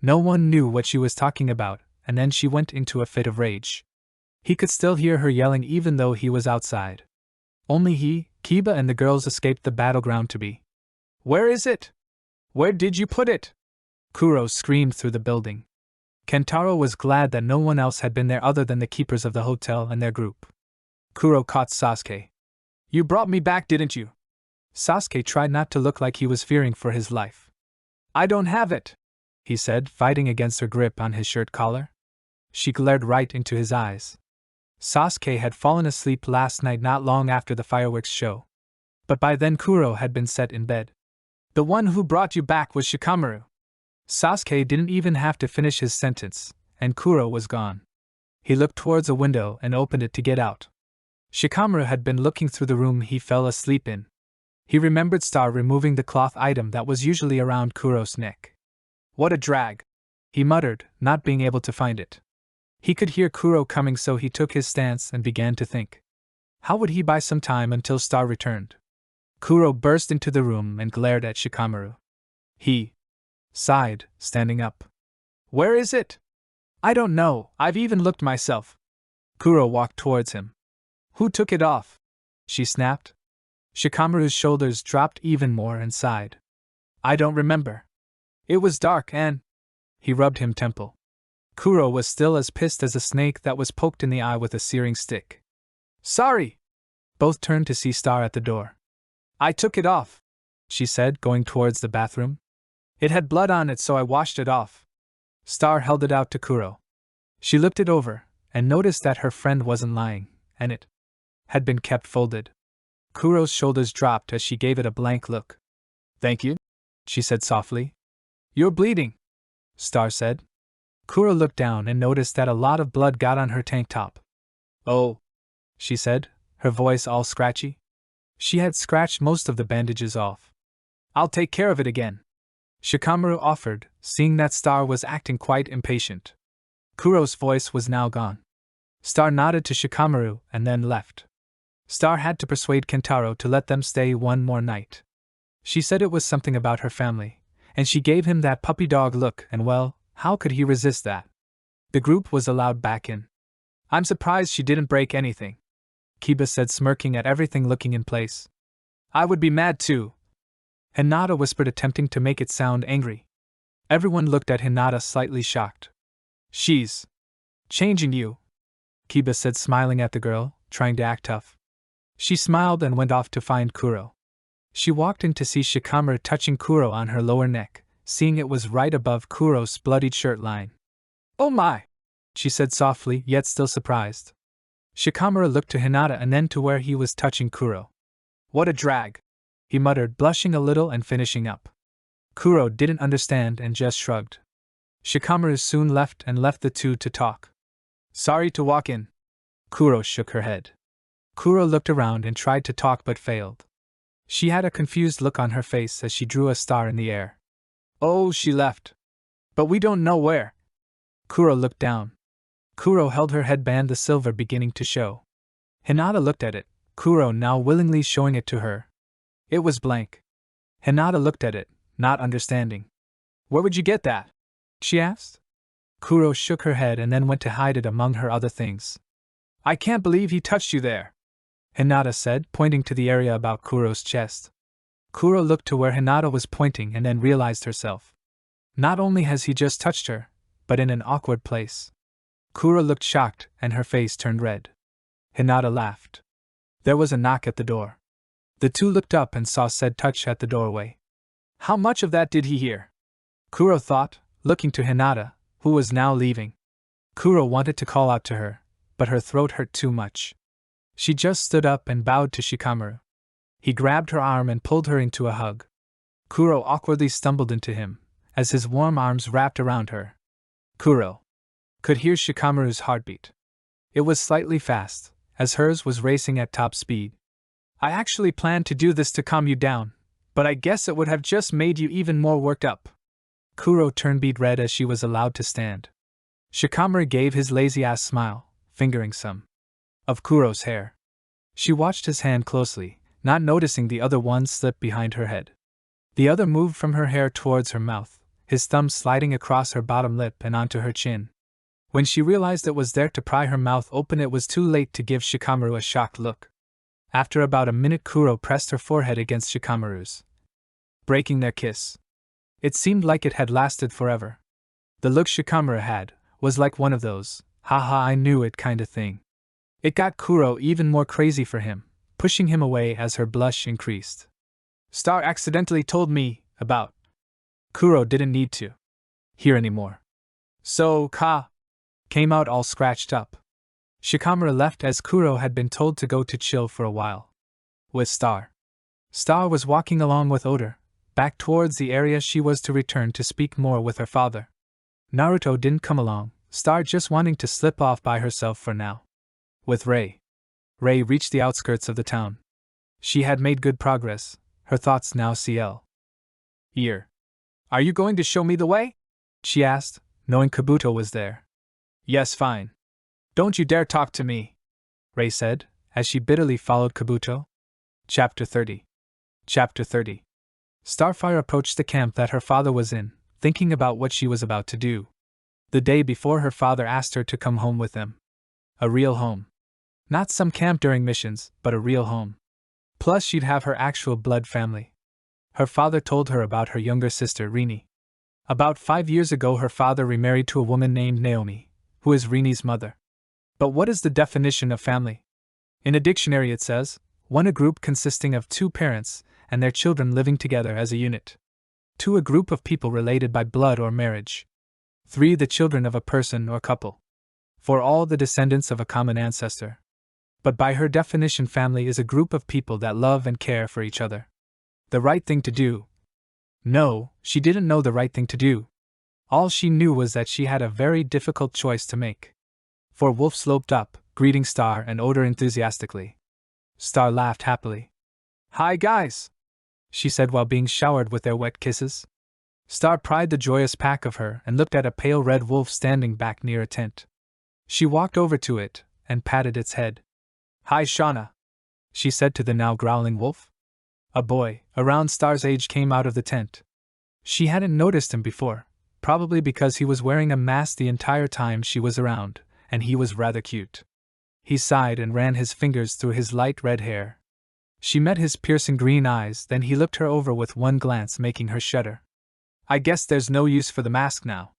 No one knew what she was talking about, and then she went into a fit of rage. He could still hear her yelling even though he was outside. Only he, Kiba, and the girls escaped the battleground to be. Where is it? Where did you put it? Kuro screamed through the building. Kentaro was glad that no one else had been there other than the keepers of the hotel and their group. Kuro caught Sasuke. You brought me back, didn't you? Sasuke tried not to look like he was fearing for his life. I don't have it, he said, fighting against her grip on his shirt collar. She glared right into his eyes. Sasuke had fallen asleep last night not long after the fireworks show. But by then Kuro had been set in bed. The one who brought you back was Shikamaru. Sasuke didn't even have to finish his sentence, and Kuro was gone. He looked towards a window and opened it to get out. Shikamaru had been looking through the room he fell asleep in. He remembered Star removing the cloth item that was usually around Kuro's neck. What a drag, he muttered, not being able to find it. He could hear Kuro coming, so he took his stance and began to think. How would he buy some time until Star returned? Kuro burst into the room and glared at Shikamaru. He sighed, standing up. Where is it? I don't know, I've even looked myself. Kuro walked towards him. Who took it off? She snapped. Shikamaru's shoulders dropped even more and sighed. I don't remember. It was dark and... He rubbed him temple. Kuro was still as pissed as a snake that was poked in the eye with a searing stick. Sorry! Both turned to see Star at the door. I took it off, she said, going towards the bathroom. It had blood on it, so I washed it off. Star held it out to Kuro. She looked it over, and noticed that her friend wasn't lying, and it had been kept folded. Kuro's shoulders dropped as she gave it a blank look. Thank you, she said softly. You're bleeding, Star said. Kuro looked down and noticed that a lot of blood got on her tank top. Oh, she said, her voice all scratchy. She had scratched most of the bandages off. I'll take care of it again, Shikamaru offered, seeing that Star was acting quite impatient. Kuro's voice was now gone. Star nodded to Shikamaru and then left. Star had to persuade Kentaro to let them stay one more night. She said it was something about her family, and she gave him that puppy dog look, and well, how could he resist that? The group was allowed back in. I'm surprised she didn't break anything, Kiba said, smirking at everything looking in place. I would be mad too, Hinata whispered, attempting to make it sound angry. Everyone looked at Hinata, slightly shocked. She's changing you, Kiba said, smiling at the girl, trying to act tough. She smiled and went off to find Kuro. She walked in to see Shikamaru touching Kuro on her lower neck, seeing it was right above Kuro's bloodied shirt line. Oh my, she said softly, yet still surprised. Shikamaru looked to Hinata and then to where he was touching Kuro. What a drag, he muttered, blushing a little and finishing up. Kuro didn't understand and just shrugged. Shikamaru soon left and left the two to talk. Sorry to walk in. Kuro shook her head. Kuro looked around and tried to talk but failed. She had a confused look on her face as she drew a star in the air. Oh, she left. But we don't know where. Kuro looked down. Kuro held her headband, the silver beginning to show. Hinata looked at it, Kuro now willingly showing it to her. It was blank. Hinata looked at it, not understanding. Where would you get that? She asked. Kuro shook her head and then went to hide it among her other things. I can't believe he touched you there, Hinata said, pointing to the area about Kuro's chest. Kuro looked to where Hinata was pointing and then realized herself. Not only has he just touched her, but in an awkward place. Kuro looked shocked and her face turned red. Hinata laughed. There was a knock at the door. The two looked up and saw said touch at the doorway. How much of that did he hear? Kuro thought, looking to Hinata, who was now leaving. Kuro wanted to call out to her, but her throat hurt too much. She just stood up and bowed to Shikamaru. He grabbed her arm and pulled her into a hug. Kuro awkwardly stumbled into him, as his warm arms wrapped around her. Kuro could hear Shikamaru's heartbeat. It was slightly fast, as hers was racing at top speed. I actually planned to do this to calm you down, but I guess it would have just made you even more worked up. Kuro turned beet red as she was allowed to stand. Shikamaru gave his lazy-ass smile, fingering some of Kuro's hair. She watched his hand closely, not noticing the other one slip behind her head. The other moved from her hair towards her mouth, his thumb sliding across her bottom lip and onto her chin. When she realized it was there to pry her mouth open, it was too late to give Shikamaru a shocked look. After about a minute, Kuro pressed her forehead against Shikamaru's, breaking their kiss. It seemed like it had lasted forever. The look Shikamaru had was like one of those, haha I knew it kinda thing. It got Kuro even more crazy for him, pushing him away as her blush increased. Star accidentally told me about. Kuro didn't need to hear anymore. So, came out all scratched up. Shikamaru left as Kuro had been told to go to chill for a while with Star. Star was walking along with Oda, back towards the area she was to return to speak more with her father. Naruto didn't come along, Star just wanting to slip off by herself for now. With Rei reached the outskirts of the town. She had made good progress, her thoughts now clear. Are you going to show me the way? She asked, knowing Kabuto was there. Yes, fine. Don't you dare talk to me, Rei said, as she bitterly followed Kabuto. Chapter 30. Starfire approached the camp that her father was in, thinking about what she was about to do. The day before, her father asked her to come home with them. A real home. Not some camp during missions, but a real home. Plus she'd have her actual blood family. Her father told her about her younger sister Rini. About 5 years ago her father remarried to a woman named Naomi, who is Rini's mother. But what is the definition of family? In a dictionary it says, 1 a group consisting of 2 parents and their children living together as a unit. 2 a group of people related by blood or marriage. 3 the children of a person or couple. 4 all the descendants of a common ancestor. But by her definition, family is a group of people that love and care for each other. The right thing to do? No, she didn't know the right thing to do. All she knew was that she had a very difficult choice to make. For Wolf sloped up, greeting Star and Oda enthusiastically. Star laughed happily. Hi guys, she said while being showered with their wet kisses. Star pried the joyous pack of her and looked at a pale red wolf standing back near a tent. She walked over to it and patted its head. Hi Shauna, she said to the now growling wolf. A boy, around Star's age, came out of the tent. She hadn't noticed him before, probably because he was wearing a mask the entire time she was around, and he was rather cute. He sighed and ran his fingers through his light red hair. She met his piercing green eyes, then he looked her over with one glance, making her shudder. I guess there's no use for the mask now.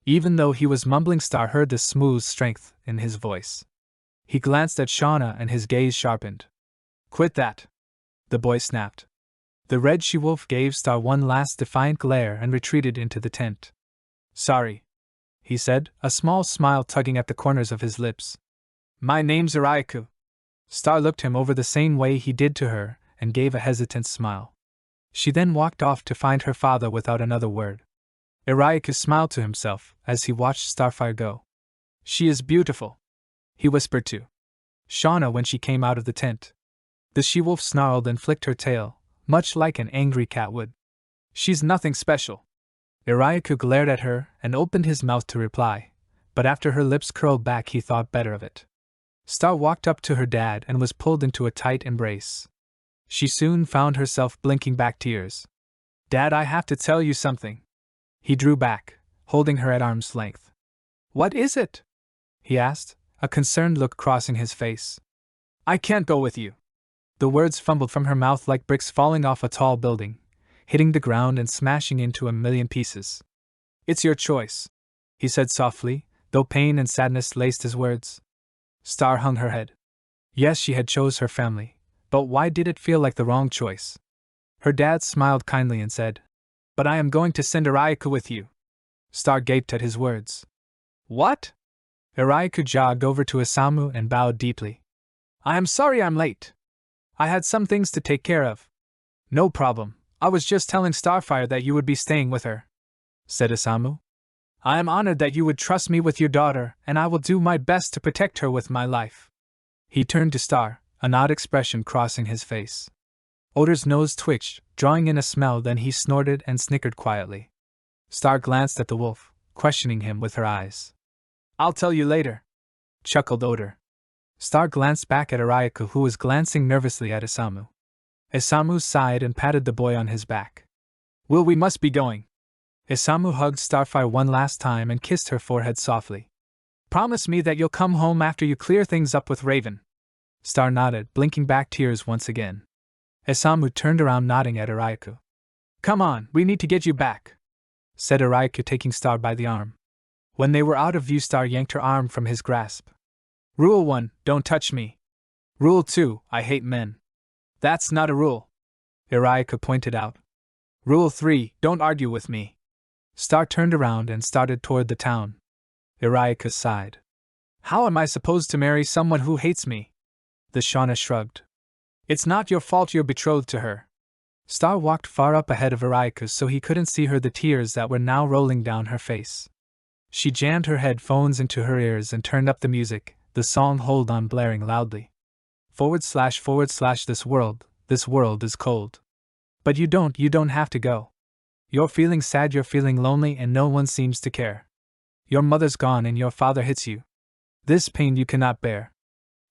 Even though he was mumbling, Star heard the smooth strength in his voice. He glanced at Shauna and his gaze sharpened. Quit that, the boy snapped. The red she-wolf gave Star one last defiant glare and retreated into the tent. Sorry, he said, a small smile tugging at the corners of his lips. My name's Iraiku. Star looked him over the same way he did to her and gave a hesitant smile. She then walked off to find her father without another word. Iraiku smiled to himself as he watched Starfire go. She is beautiful, he whispered to Shauna when she came out of the tent. The she-wolf snarled and flicked her tail, much like an angry cat would. She's nothing special. Iraiku glared at her and opened his mouth to reply, but after her lips curled back he thought better of it. Star walked up to her dad and was pulled into a tight embrace. She soon found herself blinking back tears. Dad, I have to tell you something. He drew back, holding her at arm's length. What is it? He asked, a concerned look crossing his face. I can't go with you. The words fumbled from her mouth like bricks falling off a tall building, hitting the ground and smashing into a million pieces. It's your choice, he said softly, though pain and sadness laced his words. Star hung her head. Yes, she had chose her family, but why did it feel like the wrong choice? Her dad smiled kindly and said, But I am going to send Iraiku with you. Star gaped at his words. What? Iraiku jogged over to Isamu and bowed deeply. I am sorry I'm late. I had some things to take care of. No problem, I was just telling Starfire that you would be staying with her, said Isamu. I am honored that you would trust me with your daughter, and I will do my best to protect her with my life. He turned to Star, an odd expression crossing his face. Oda's nose twitched, drawing in a smell, then he snorted and snickered quietly. Star glanced at the wolf, questioning him with her eyes. I'll tell you later, chuckled Oda. Star glanced back at Arayaku, who was glancing nervously at Isamu. Isamu sighed and patted the boy on his back. Will, we must be going. Isamu hugged Starfire one last time and kissed her forehead softly. Promise me that you'll come home after you clear things up with Raven. Star nodded, blinking back tears once again. Isamu turned around, nodding at Arayaku. Come on, we need to get you back, said Arayaku, taking Star by the arm. When they were out of view, Star yanked her arm from his grasp. Rule 1, don't touch me. Rule 2, I hate men. That's not a rule, Arayaku pointed out. Rule 3, don't argue with me. Star turned around and started toward the town. Arayaku sighed. How am I supposed to marry someone who hates me? The Shauna shrugged. It's not your fault you're betrothed to her. Star walked far up ahead of Arayaku so he couldn't see her, the tears that were now rolling down her face. She jammed her headphones into her ears and turned up the music, the song Hold On blaring loudly. / this world is cold. But you don't have to go. You're feeling sad, you're feeling lonely, and no one seems to care. Your mother's gone and your father hits you. This pain you cannot bear.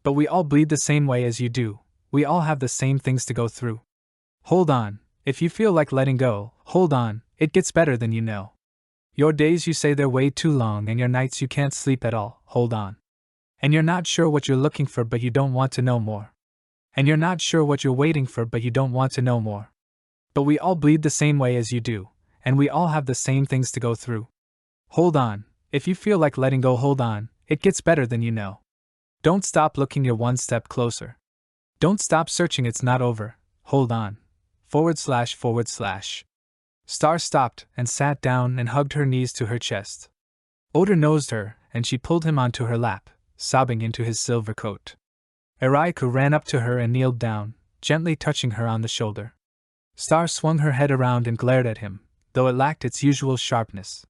But we all bleed the same way as you do, we all have the same things to go through. Hold on, if you feel like letting go, hold on, it gets better than you know. Your days you say they're way too long and your nights you can't sleep at all, hold on. And you're not sure what you're looking for but you don't want to know more. And you're not sure what you're waiting for but you don't want to know more. But we all bleed the same way as you do, and we all have the same things to go through. Hold on, if you feel like letting go, hold on, it gets better than you know. Don't stop looking, you're one step closer. Don't stop searching, it's not over, hold on. / Star stopped and sat down and hugged her knees to her chest. Oda nosed her, and she pulled him onto her lap, sobbing into his silver coat. Arayaku ran up to her and kneeled down, gently touching her on the shoulder. Star swung her head around and glared at him, though it lacked its usual sharpness.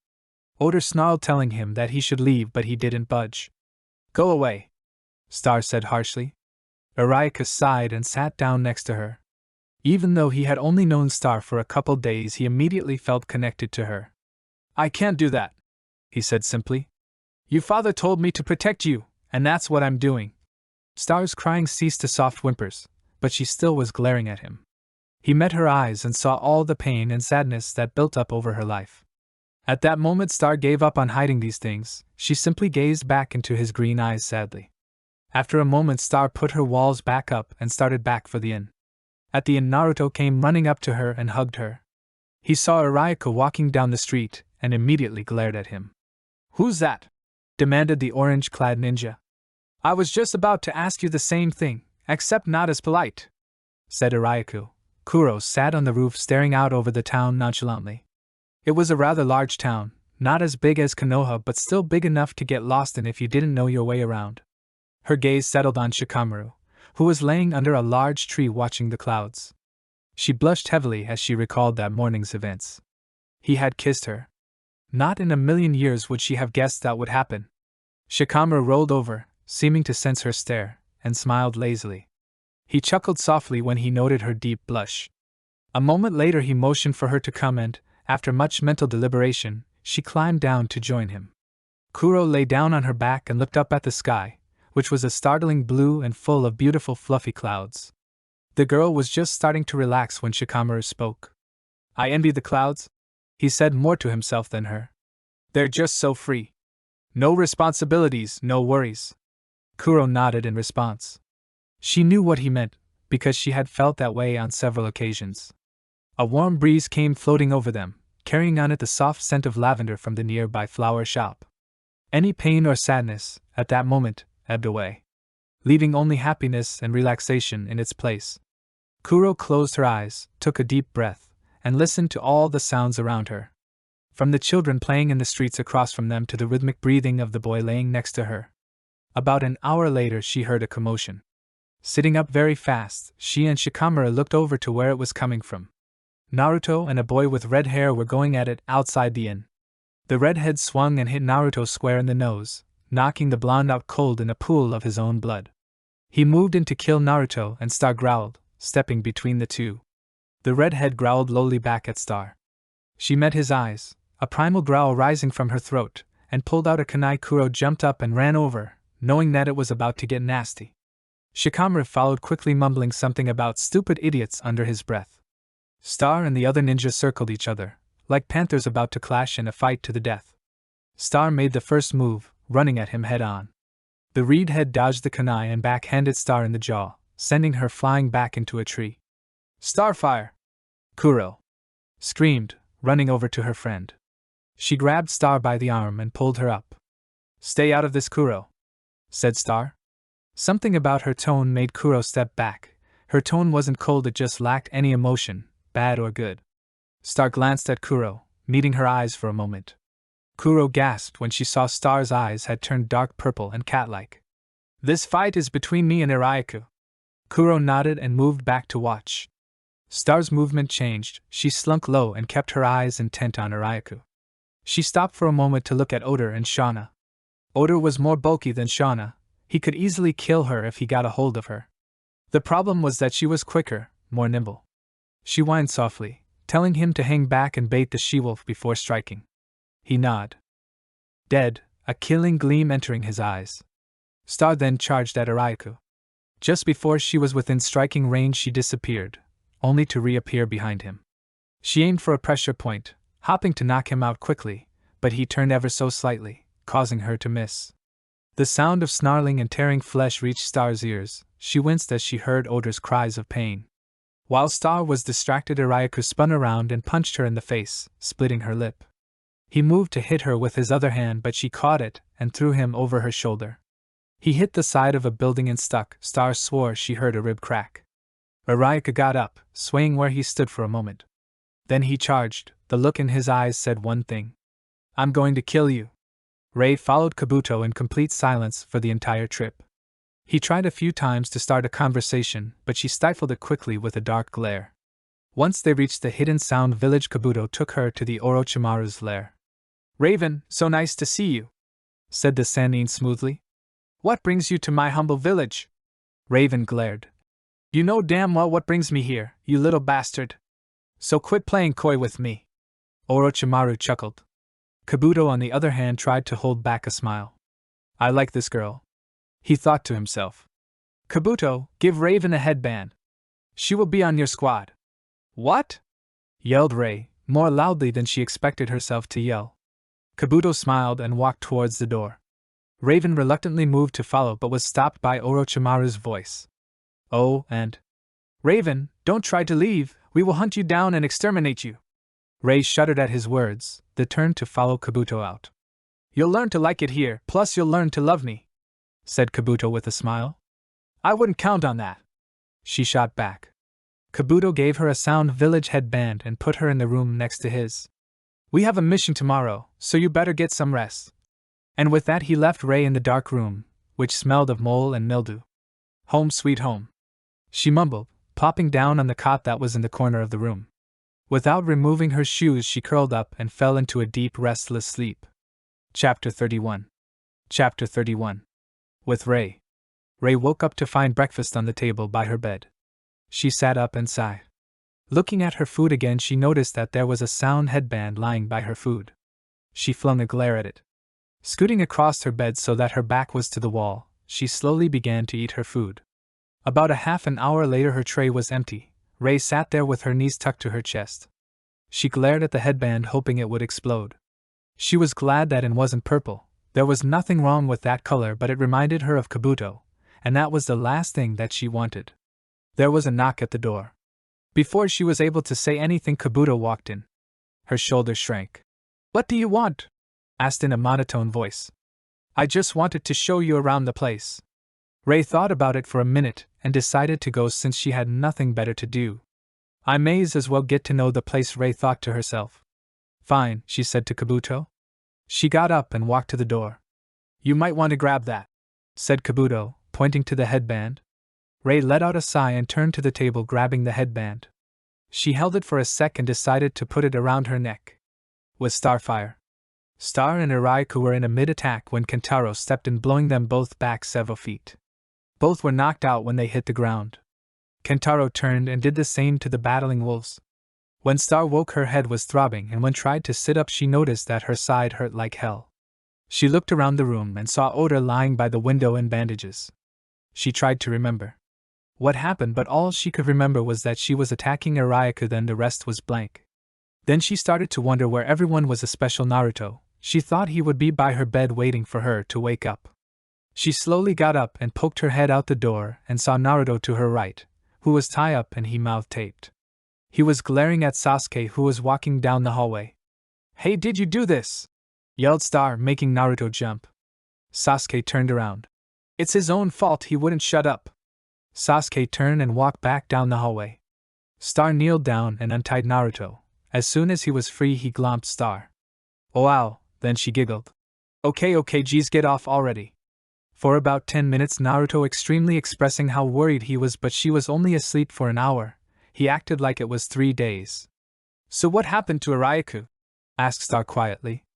Oda snarled, telling him that he should leave, but he didn't budge. Go away, Star said harshly. Arayaku sighed and sat down next to her. Even though he had only known Star for a couple days, he immediately felt connected to her. I can't do that, he said simply. Your father told me to protect you, and that's what I'm doing. Star's crying ceased to soft whimpers, but she still was glaring at him. He met her eyes and saw all the pain and sadness that built up over her life. At that moment, Star gave up on hiding these things, she simply gazed back into his green eyes sadly. After a moment, Star put her walls back up and started back for the inn. At the inn, Naruto came running up to her and hugged her. He saw Arayaku walking down the street and immediately glared at him. Who's that? Demanded the orange-clad ninja. I was just about to ask you the same thing, except not as polite, said Arayaku. Kuro sat on the roof staring out over the town nonchalantly. It was a rather large town, not as big as Konoha but still big enough to get lost in if you didn't know your way around. Her gaze settled on Shikamaru, who was laying under a large tree watching the clouds. She blushed heavily as she recalled that morning's events. He had kissed her. Not in a million years would she have guessed that would happen. Shikamaru rolled over, seeming to sense her stare, and smiled lazily. He chuckled softly when he noted her deep blush. A moment later he motioned for her to come and, after much mental deliberation, she climbed down to join him. Kuro lay down on her back and looked up at the sky, which was a startling blue and full of beautiful fluffy clouds. The girl was just starting to relax when Shikamaru spoke. I envy the clouds, he said, more to himself than her. They're just so free. No responsibilities, no worries. Kuro nodded in response. She knew what he meant, because she had felt that way on several occasions. A warm breeze came floating over them, carrying on it the soft scent of lavender from the nearby flower shop. Any pain or sadness, at that moment, ebbed away, leaving only happiness and relaxation in its place. Kuro closed her eyes, took a deep breath, and listened to all the sounds around her. From the children playing in the streets across from them to the rhythmic breathing of the boy laying next to her. About an hour later she heard a commotion. Sitting up very fast, she and Shikamaru looked over to where it was coming from. Naruto and a boy with red hair were going at it outside the inn. The redhead swung and hit Naruto square in the nose, knocking the blonde out cold in a pool of his own blood. He moved in to kill Naruto and Star growled, stepping between the two. The redhead growled lowly back at Star. She met his eyes, a primal growl rising from her throat, and pulled out a kunai. Kuro jumped up and ran over, knowing that it was about to get nasty. Shikamaru followed quickly, mumbling something about stupid idiots under his breath. Star and the other ninja circled each other, like panthers about to clash in a fight to the death. Star made the first move, running at him head-on. The redhead dodged the kunai and backhanded Star in the jaw, sending her flying back into a tree. "Starfire!" Kuro screamed, running over to her friend. She grabbed Star by the arm and pulled her up. "Stay out of this, Kuro," said Star. Something about her tone made Kuro step back. Her tone wasn't cold, it just lacked any emotion, bad or good. Star glanced at Kuro, meeting her eyes for a moment. Kuro gasped when she saw Star's eyes had turned dark purple and cat-like. "This fight is between me and Iraiku." Kuro nodded and moved back to watch. Star's movement changed, she slunk low and kept her eyes intent on Iraiku. She stopped for a moment to look at Oda and Shauna. Oda was more bulky than Shauna. He could easily kill her if he got a hold of her. The problem was that she was quicker, more nimble. She whined softly, telling him to hang back and bait the she-wolf before striking. He nodded. Dead, a killing gleam entering his eyes. Star then charged at Iraiku. Just before she was within striking range, she disappeared, only to reappear behind him. She aimed for a pressure point, hopping to knock him out quickly, but he turned ever so slightly, causing her to miss. The sound of snarling and tearing flesh reached Star's ears. She winced as she heard Oda's cries of pain. While Star was distracted, Iraiku spun around and punched her in the face, splitting her lip. He moved to hit her with his other hand, but she caught it and threw him over her shoulder. He hit the side of a building and stuck. Star swore she heard a rib crack. Iraiku got up, swaying where he stood for a moment. Then he charged. The look in his eyes said one thing. "I'm going to kill you." Rei followed Kabuto in complete silence for the entire trip. He tried a few times to start a conversation, but she stifled it quickly with a dark glare. Once they reached the hidden sound village, Kabuto took her to the Orochimaru's lair. "Raven, so nice to see you," said the Sannin smoothly. "What brings you to my humble village?" Raven glared. "You know damn well what brings me here, you little bastard. So quit playing coy with me." Orochimaru chuckled. Kabuto, on the other hand, tried to hold back a smile. "I like this girl," he thought to himself. "Kabuto, give Raven a headband. She will be on your squad." "What?" yelled Rei, more loudly than she expected herself to yell. Kabuto smiled and walked towards the door. Raven reluctantly moved to follow but was stopped by Orochimaru's voice. "Oh, and Raven, don't try to leave, we will hunt you down and exterminate you." Rei shuddered at his words, then turned to follow Kabuto out. "You'll learn to like it here, plus you'll learn to love me," said Kabuto with a smile. "I wouldn't count on that," she shot back. Kabuto gave her a sound village headband and put her in the room next to his. "We have a mission tomorrow, so you better get some rest." And with that he left Rei in the dark room, which smelled of mold and mildew. "Home sweet home," she mumbled, plopping down on the cot that was in the corner of the room. Without removing her shoes, she curled up and fell into a deep, restless sleep. Chapter 31. Chapter 31. With Rei. Rei woke up to find breakfast on the table by her bed. She sat up and sighed. Looking at her food again, she noticed that there was a sound headband lying by her food. She flung a glare at it. Scooting across her bed so that her back was to the wall, she slowly began to eat her food. About a half an hour later, her tray was empty. Rei sat there with her knees tucked to her chest. She glared at the headband, hoping it would explode. She was glad that it wasn't purple. There was nothing wrong with that color, but it reminded her of Kabuto, and that was the last thing that she wanted. There was a knock at the door. Before she was able to say anything, Kabuto walked in. Her shoulders shrank. "What do you want?" asked in a monotone voice. "I just wanted to show you around the place." Rei thought about it for a minute and decided to go since she had nothing better to do. "I may as well get to know the place," Rei thought to herself. "Fine," she said to Kabuto. She got up and walked to the door. "You might want to grab that," said Kabuto, pointing to the headband. Rei let out a sigh and turned to the table, grabbing the headband. She held it for a sec and decided to put it around her neck. With Starfire. Star and Iraiku were in a mid-attack when Kentaro stepped in, blowing them both back several feet. Both were knocked out when they hit the ground. Kentaro turned and did the same to the battling wolves. When Star woke, her head was throbbing, and when tried to sit up she noticed that her side hurt like hell. She looked around the room and saw Oda lying by the window in bandages. She tried to remember what happened, but all she could remember was that she was attacking Iraiku, then the rest was blank. Then she started to wonder where everyone was, especially Naruto. She thought he would be by her bed waiting for her to wake up. She slowly got up and poked her head out the door and saw Naruto to her right, who was tied up and he mouth taped. He was glaring at Sasuke, who was walking down the hallway. "Hey, did you do this?" yelled Star, making Naruto jump. Sasuke turned around. "It's his own fault, he wouldn't shut up." Sasuke turned and walked back down the hallway. Star kneeled down and untied Naruto. As soon as he was free, he glomped Star. "Oh, ow," then she giggled. Okay, geez, get off already." For about 10 minutes Naruto extremely expressing how worried he was, but she was only asleep for an hour. He acted like it was 3 days. "So what happened to Iraiku?" asked Star quietly.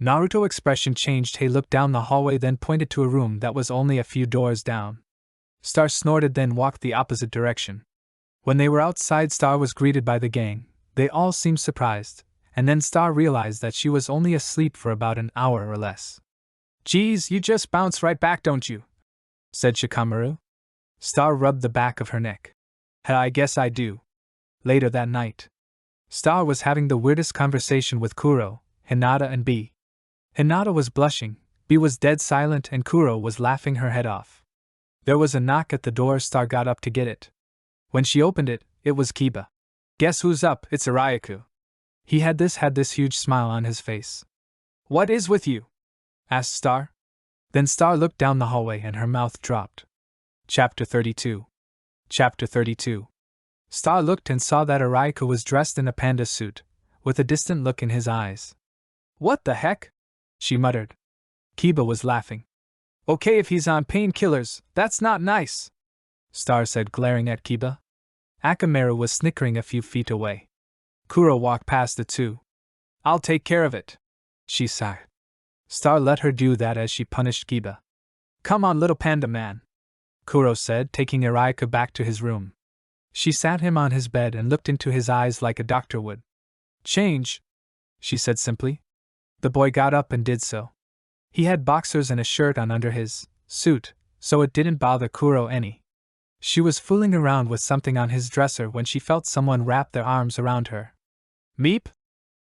Naruto's expression changed. He looked down the hallway, then pointed to a room that was only a few doors down. Star snorted, then walked the opposite direction. When they were outside, Star was greeted by the gang. They all seemed surprised, and then Star realized that she was only asleep for about an hour or less. "Geez, you just bounce right back, don't you?" said Shikamaru. Star rubbed the back of her neck. "I guess I do." Later that night, Star was having the weirdest conversation with Kuro, Hinata, and B. Hinata was blushing, B was dead silent, and Kuro was laughing her head off. There was a knock at the door. Star got up to get it. When she opened it, it was Kiba. "Guess who's up? It's Iraiku." He had this huge smile on his face. "What is with you?" asked Star. Then Star looked down the hallway and her mouth dropped. Chapter 32. Chapter 32. Star looked and saw that Iraiku was dressed in a panda suit, with a distant look in his eyes. "What the heck?" she muttered. Kiba was laughing. "Okay, if he's on painkillers, that's not nice," Star said, glaring at Kiba. Akamaru was snickering a few feet away. Kuro walked past the two. "I'll take care of it," she sighed. Star let her do that as she punished Kiba. "Come on, little panda man," Kuro said, taking Iraiku back to his room. She sat him on his bed and looked into his eyes like a doctor would. "Change," she said simply. The boy got up and did so. He had boxers and a shirt on under his suit, so it didn't bother Kuro any. She was fooling around with something on his dresser when she felt someone wrap their arms around her. "Meep?"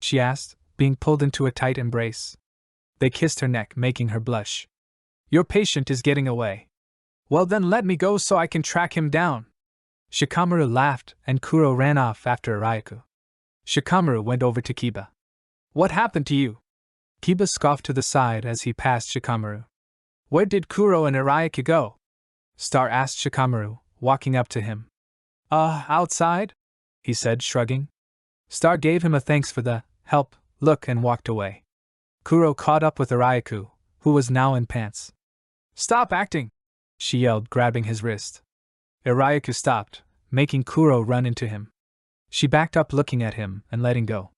she asked, being pulled into a tight embrace. They kissed her neck, making her blush. "Your patient is getting away." "Well then let me go so I can track him down." Shikamaru laughed, and Kuro ran off after Iraiku. Shikamaru went over to Kiba. "What happened to you?" Kiba scoffed to the side as he passed Shikamaru. "Where did Kuro and Iraiku go?" Star asked Shikamaru, walking up to him. Outside?" he said, shrugging. Star gave him a thanks for the help look and walked away. Kuro caught up with Iraiku, who was now in pants. "Stop acting!" she yelled, grabbing his wrist. Iraiku stopped, making Kuro run into him. She backed up, looking at him and letting go.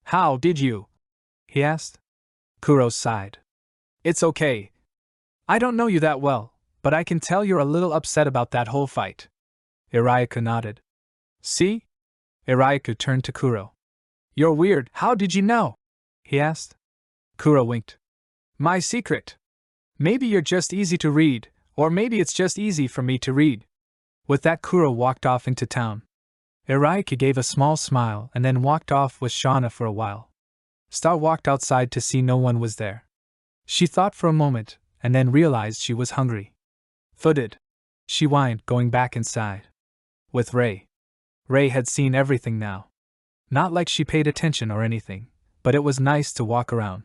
"How did you?" he asked. Kuro sighed. "It's okay. I don't know you that well, but I can tell you're a little upset about that whole fight." Iraiku nodded. "See?" Iraiku turned to Kuro. "You're weird. How did you know?" he asked. Kuro winked. "My secret. Maybe you're just easy to read, or maybe it's just easy for me to read." With that, Kuro walked off into town. Iraiku gave a small smile and then walked off with Shauna for a while. Star walked outside to see no one was there. She thought for a moment, and then realized she was hungry. "Footed," she whined, going back inside. With Rei. Rei had seen everything now. Not like she paid attention or anything, but it was nice to walk around.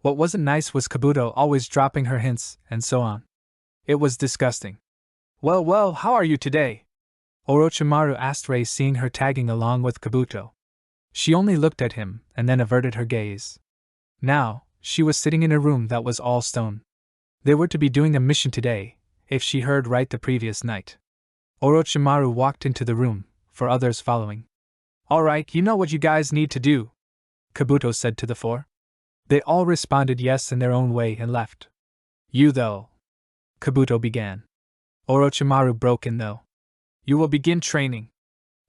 What wasn't nice was Kabuto always dropping her hints, and so on. It was disgusting. Well, how are you today?" Orochimaru asked Rei, seeing her tagging along with Kabuto. She only looked at him, and then averted her gaze. Now, she was sitting in a room that was all stone. They were to be doing a mission today, if she heard right the previous night. Orochimaru walked into the room, for others following. Alright, you know what you guys need to do, Kabuto said to the four. They all responded yes in their own way and left. You though, Kabuto began. Orochimaru broke in though. You will begin training.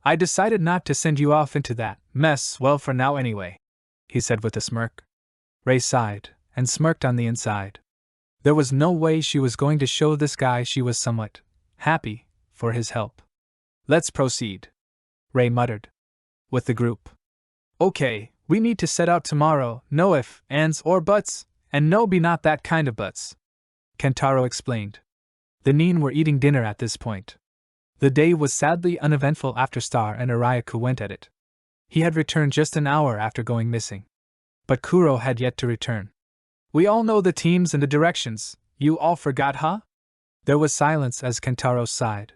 I decided not to send you off into that mess, well for now anyway, he said with a smirk. Rei sighed, and smirked on the inside. There was no way she was going to show this guy she was somewhat happy for his help. Let's proceed, Rei muttered. With the group. Okay, we need to set out tomorrow, no ifs, ands, or buts, and no be not that kind of buts, Kentaro explained. The Nin were eating dinner at this point. The day was sadly uneventful after Star and Ariaku went at it. He had returned just an hour after going missing. But Kuro had yet to return. We all know the teams and the directions, you all forgot, huh? There was silence as Kentaro sighed.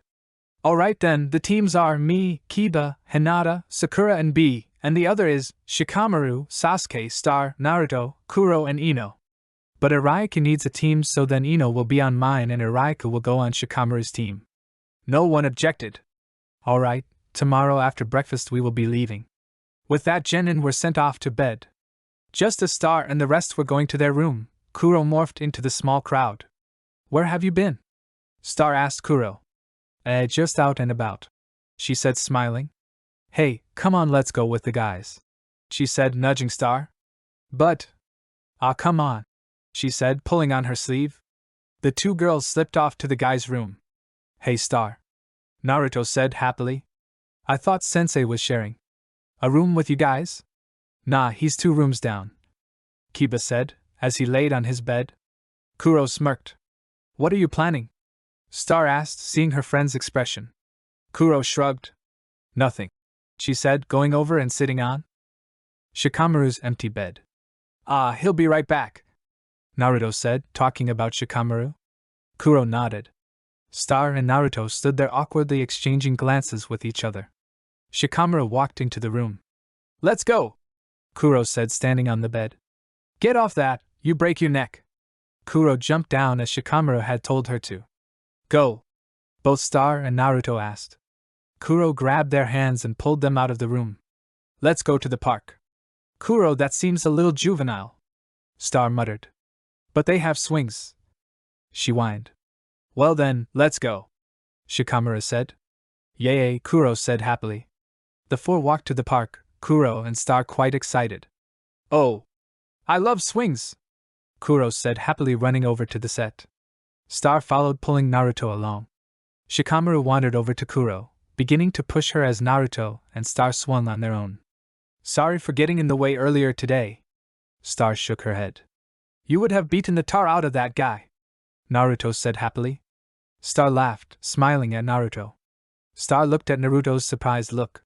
Alright then, the teams are me, Kiba, Hinata, Sakura and B, and the other is Shikamaru, Sasuke, Star, Naruto, Kuro and Ino. But Ariaku needs a team, so then Ino will be on mine and Ariaku will go on Shikamaru's team. No one objected. Alright, tomorrow after breakfast we will be leaving. With that, Genin were sent off to bed. Just as Star and the rest were going to their room, Kuro morphed into the small crowd. Where have you been? Star asked Kuro. Just out and about, she said smiling. Hey, come on, let's go with the guys, she said, nudging Star. But, come on, she said, pulling on her sleeve. The two girls slipped off to the guy's room. Hey Star, Naruto said happily. I thought Sensei was sharing a room with you guys? Nah, he's 2 rooms down, Kiba said, as he laid on his bed. Kuro smirked. What are you planning? Star asked, seeing her friend's expression. Kuro shrugged. Nothing, she said, going over and sitting on Shikamaru's empty bed. He'll be right back, Naruto said, talking about Shikamaru. Kuro nodded. Star and Naruto stood there awkwardly exchanging glances with each other. Shikamaru walked into the room. Let's go, Kuro said, standing on the bed. Get off that, you break your neck. Kuro jumped down as Shikamaru had told her to. Go, both Star and Naruto asked. Kuro grabbed their hands and pulled them out of the room. Let's go to the park. Kuro, that seems a little juvenile, Star muttered. But they have swings, she whined. Well then, let's go, Shikamaru said. Yay, Kuro said happily. The 4 walked to the park, Kuro and Star quite excited. Oh, I love swings, Kuro said happily, running over to the set. Star followed, pulling Naruto along. Shikamaru wandered over to Kuro, beginning to push her as Naruto and Star swung on their own. Sorry for getting in the way earlier today. Star shook her head. You would have beaten the tar out of that guy, Naruto said happily. Star laughed, smiling at Naruto. Star looked at Naruto's surprised look.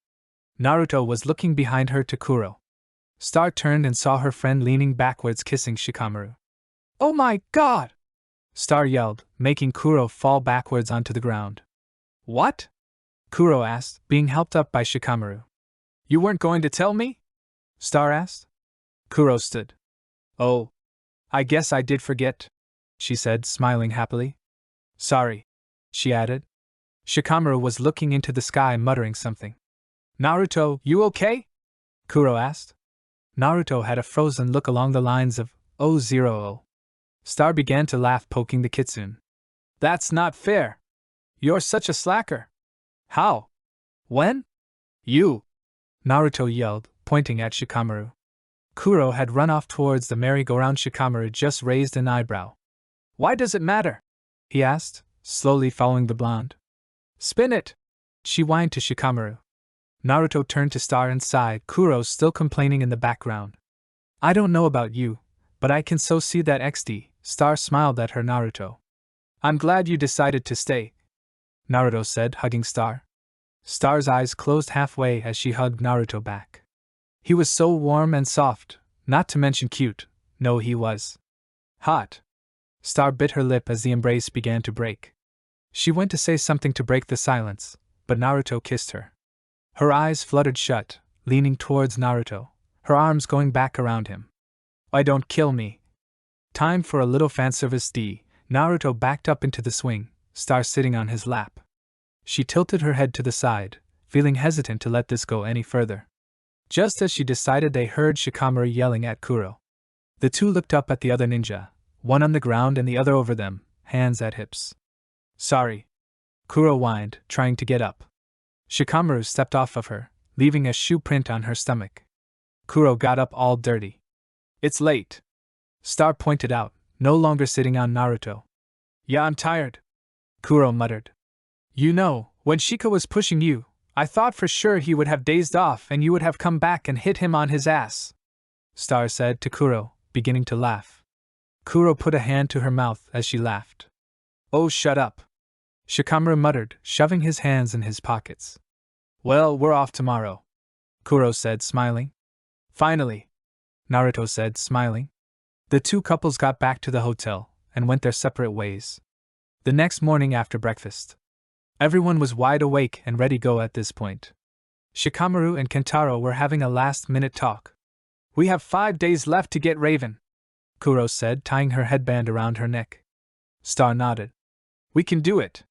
Naruto was looking behind her to Kuro. Star turned and saw her friend leaning backwards kissing Shikamaru. Oh my god! Star yelled, making Kuro fall backwards onto the ground. What? Kuro asked, being helped up by Shikamaru. You weren't going to tell me? Star asked. Kuro stood. Oh, I guess I did forget, she said, smiling happily. Sorry, she added. Shikamaru was looking into the sky, muttering something. Naruto, you okay? Kuro asked. Naruto had a frozen look along the lines of, "0-0." Star began to laugh, poking the kitsune. That's not fair. You're such a slacker. How? When? You! Naruto yelled, pointing at Shikamaru. Kuro had run off towards the merry-go-round. Shikamaru just raised an eyebrow. Why does it matter? He asked, slowly following the blonde. Spin it! She whined to Shikamaru. Naruto turned to Star and sighed, Kuro still complaining in the background. I don't know about you, but I can so see that XD, Star smiled at her. Naruto. I'm glad you decided to stay, Naruto said, hugging Star. Star's eyes closed halfway as she hugged Naruto back. He was so warm and soft, not to mention cute. No, he was hot. Star bit her lip as the embrace began to break. She went to say something to break the silence, but Naruto kissed her. Her eyes fluttered shut, leaning towards Naruto, her arms going back around him. Why don't kill me? Time for a little fanservice. Naruto backed up into the swing, Star sitting on his lap. She tilted her head to the side, feeling hesitant to let this go any further. Just as she decided, they heard Shikamaru yelling at Kuro. The two looked up at the other ninja, one on the ground and the other over them, hands at hips. Sorry. Kuro whined, trying to get up. Shikamaru stepped off of her, leaving a shoe print on her stomach. Kuro got up all dirty. It's late. Star pointed out, no longer sitting on Naruto. Yeah, I'm tired. Kuro muttered. You know, when Shika was pushing you, I thought for sure he would have dazed off and you would have come back and hit him on his ass. Star said to Kuro, beginning to laugh. Kuro put a hand to her mouth as she laughed. Oh, shut up. Shikamaru muttered, shoving his hands in his pockets. Well, we're off tomorrow. Kuro said, smiling. Finally. Naruto said, smiling. The two couples got back to the hotel and went their separate ways. The next morning after breakfast, everyone was wide awake and ready to go at this point. Shikamaru and Kentaro were having a last-minute talk. We have 5 days left to get Raven, Kuro said, tying her headband around her neck. Star nodded. We can do it.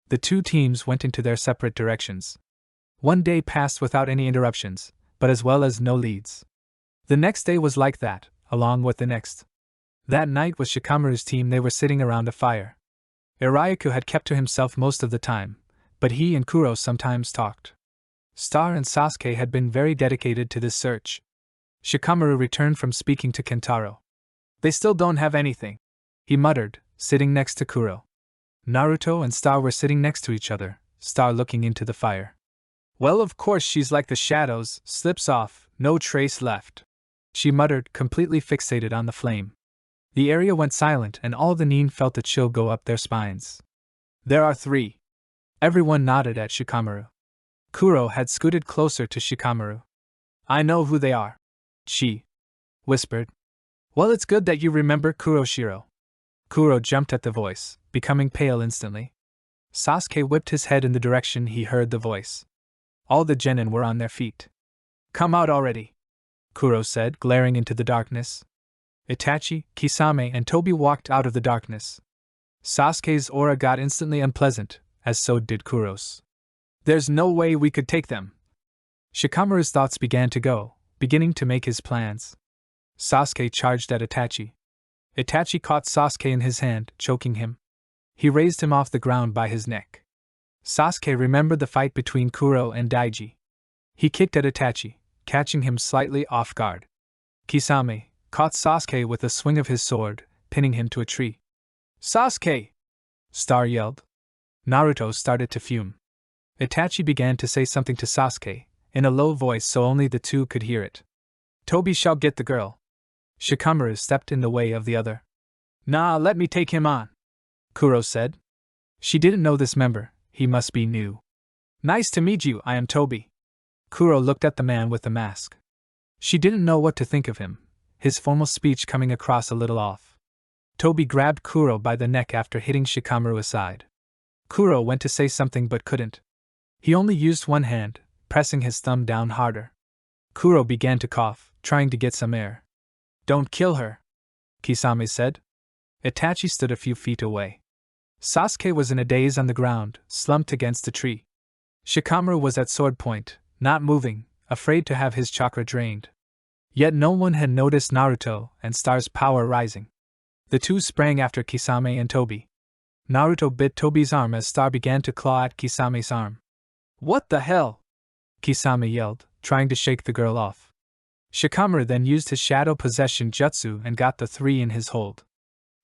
The two teams went into their separate directions. One day passed without any interruptions, but as well as no leads. The next day was like that, along with the next. That night with Shikamaru's team they were sitting around a fire. Irayaku had kept to himself most of the time, but he and Kuro sometimes talked. Star and Sasuke had been very dedicated to this search. Shikamaru returned from speaking to Kentaro. They still don't have anything, he muttered, sitting next to Kuro. Naruto and Star were sitting next to each other, Star looking into the fire. Well, of course she's like the shadows, slips off, no trace left, she muttered, completely fixated on the flame. The area went silent and all the nin felt a chill go up their spines. There are 3. Everyone nodded at Shikamaru. Kuro had scooted closer to Shikamaru. I know who they are, she whispered. Well, it's good that you remember Kuroshiro. Kuro jumped at the voice, becoming pale instantly. Sasuke whipped his head in the direction he heard the voice. All the genin were on their feet. Come out already, Kuro said, glaring into the darkness. Itachi, Kisame, and Tobi walked out of the darkness. Sasuke's aura got instantly unpleasant, as so did Kuro's. There's no way we could take them. Shikamaru's thoughts began to go, beginning to make his plans. Sasuke charged at Itachi. Itachi caught Sasuke in his hand, choking him. He raised him off the ground by his neck. Sasuke remembered the fight between Kuro and Daiji. He kicked at Itachi, catching him slightly off guard. Kisame caught Sasuke with a swing of his sword, pinning him to a tree. Sasuke! Star yelled. Naruto started to fume. Itachi began to say something to Sasuke, in a low voice so only the two could hear it. Tobi shall get the girl. Shikamaru stepped in the way of the other. Nah, let me take him on, Kuro said. She didn't know this member, he must be new. Nice to meet you, I am Tobi. Kuro looked at the man with the mask. She didn't know what to think of him, his formal speech coming across a little off. Tobi grabbed Kuro by the neck after hitting Shikamaru aside. Kuro went to say something but couldn't. He only used one hand, pressing his thumb down harder. Kuro began to cough, trying to get some air. Don't kill her, Kisame said. Itachi stood a few feet away. Sasuke was in a daze on the ground, slumped against a tree. Shikamaru was at sword point, not moving, afraid to have his chakra drained. Yet no one had noticed Naruto and Star's power rising. The two sprang after Kisame and Tobi. Naruto bit Tobi's arm as Star began to claw at Kisame's arm. What the hell? Kisame yelled, trying to shake the girl off. Shikamaru then used his shadow possession jutsu and got the 3 in his hold.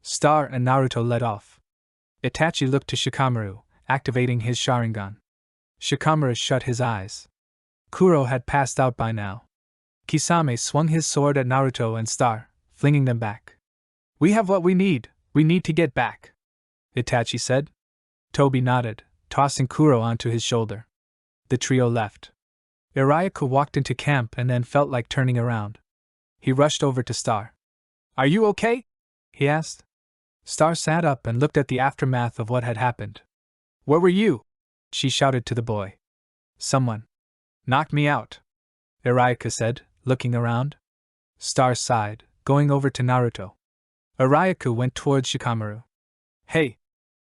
Star and Naruto led off. Itachi looked to Shikamaru, activating his Sharingan. Shikamaru shut his eyes. Kuro had passed out by now. Kisame swung his sword at Naruto and Star, flinging them back. We have what we need to get back, Itachi said. Tobi nodded, tossing Kuro onto his shoulder. The trio left. Irayaku walked into camp and then felt like turning around. He rushed over to Star. Are you okay? He asked. Star sat up and looked at the aftermath of what had happened. Where were you? She shouted to the boy. Someone knocked me out, Irayaku said, looking around. Star sighed, going over to Naruto. Irayaku went towards Shikamaru. Hey!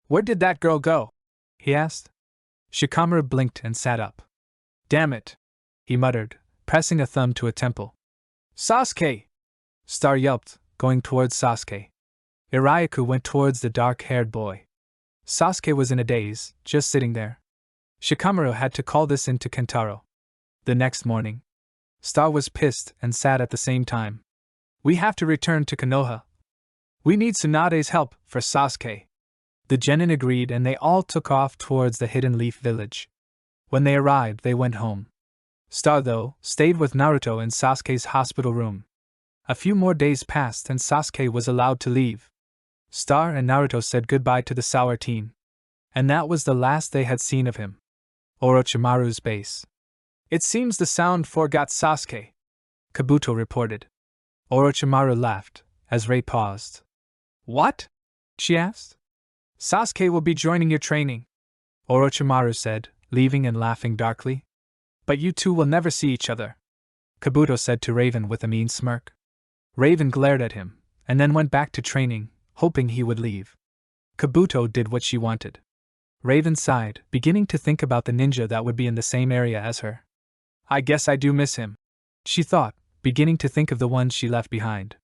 Where did that girl go? He asked. Shikamaru blinked and sat up. Damn it, he muttered, pressing a thumb to a temple. Sasuke! Star yelped, going towards Sasuke. Irayaku went towards the dark-haired boy. Sasuke was in a daze, just sitting there. Shikamaru had to call this in to Kentaro. The next morning, Star was pissed and sad at the same time. We have to return to Konoha. We need Tsunade's help for Sasuke. The genin agreed and they all took off towards the Hidden Leaf village. When they arrived, they went home. Star, though, stayed with Naruto in Sasuke's hospital room. A few more days passed and Sasuke was allowed to leave. Star and Naruto said goodbye to the sour teen. And that was the last they had seen of him. Orochimaru's base. It seems the sound forgot Sasuke, Kabuto reported. Orochimaru laughed, as Rei paused. What? She asked. Sasuke will be joining your training, Orochimaru said, leaving and laughing darkly. But you two will never see each other, Kabuto said to Raven with a mean smirk. Raven glared at him, and then went back to training, hoping he would leave. Kabuto did what she wanted. Raven sighed, beginning to think about the ninja that would be in the same area as her. I guess I do miss him, she thought, beginning to think of the ones she left behind.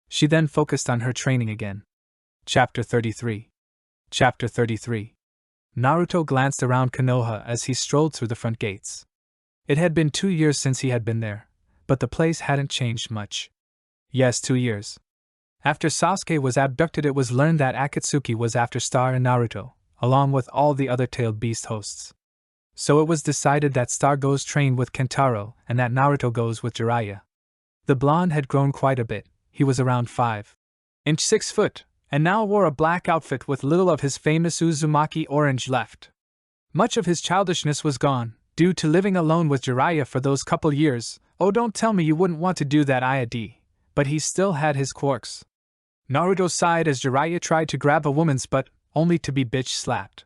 She then focused on her training again. Chapter 33. Chapter 33. Naruto glanced around Konoha as he strolled through the front gates. It had been 2 years since he had been there, but the place hadn't changed much. Yes, 2 years. After Sasuke was abducted, it was learned that Akatsuki was after Star and Naruto, along with all the other tailed beast hosts. So it was decided that Star goes train with Kentaro and that Naruto goes with Jiraiya. The blonde had grown quite a bit. He was around 5'6" 6 foot, and now wore a black outfit with little of his famous Uzumaki orange left. Much of his childishness was gone, due to living alone with Jiraiya for those couple years. Oh, don't tell me you wouldn't want to do that, IAD. But he still had his quirks. Naruto sighed as Jiraiya tried to grab a woman's butt, only to be bitch-slapped.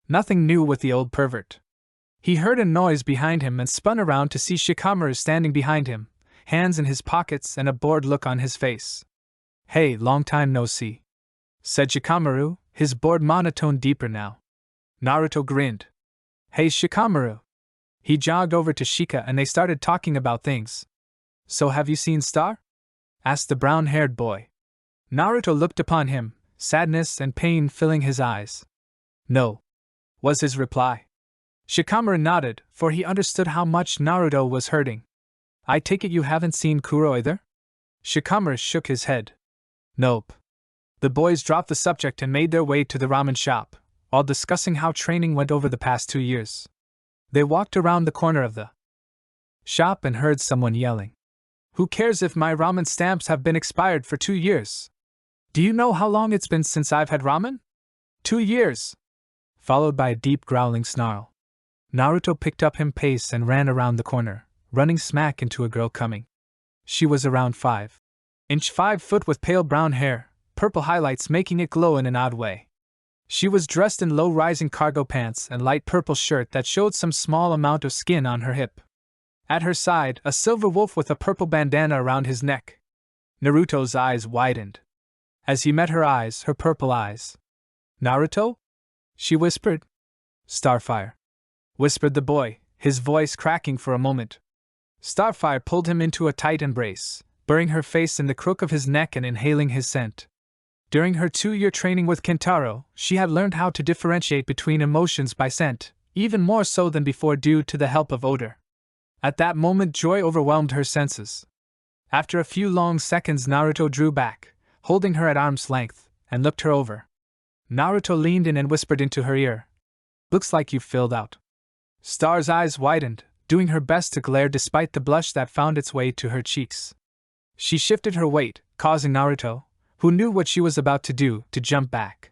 Nothing new with the old pervert. He heard a noise behind him and spun around to see Shikamaru standing behind him, hands in his pockets and a bored look on his face. Hey, long time no see, said Shikamaru, his bored monotone deeper now. Naruto grinned. Hey Shikamaru. He jogged over to Shika and they started talking about things. So have you seen Star? Asked the brown-haired boy. Naruto looked upon him, sadness and pain filling his eyes. No, was his reply. Shikamaru nodded, for he understood how much Naruto was hurting. I take it you haven't seen Kuro either? Shikamaru shook his head. Nope. The boys dropped the subject and made their way to the ramen shop, while discussing how training went over the past 2 years. They walked around the corner of the shop and heard someone yelling. Who cares if my ramen stamps have been expired for 2 years? Do you know how long it's been since I've had ramen? 2 years! Followed by a deep growling snarl. Naruto picked up his pace and ran around the corner, running smack into a girl coming. She was around 5'5" 5 foot with pale brown hair, purple highlights making it glow in an odd way. She was dressed in low-rising cargo pants and light purple shirt that showed some small amount of skin on her hip. At her side, a silver wolf with a purple bandana around his neck. Naruto's eyes widened as he met her eyes, her purple eyes. Naruto? She whispered. Starfire, whispered the boy, his voice cracking for a moment. Starfire pulled him into a tight embrace, burying her face in the crook of his neck and inhaling his scent. During her 2-year training with Kentaro, she had learned how to differentiate between emotions by scent, even more so than before due to the help of odor. At that moment, joy overwhelmed her senses. After a few long seconds, Naruto drew back, holding her at arm's length, and looked her over. Naruto leaned in and whispered into her ear. Looks like you've filled out. Star's eyes widened, doing her best to glare despite the blush that found its way to her cheeks. She shifted her weight, causing Naruto, who knew what she was about to do, to jump back.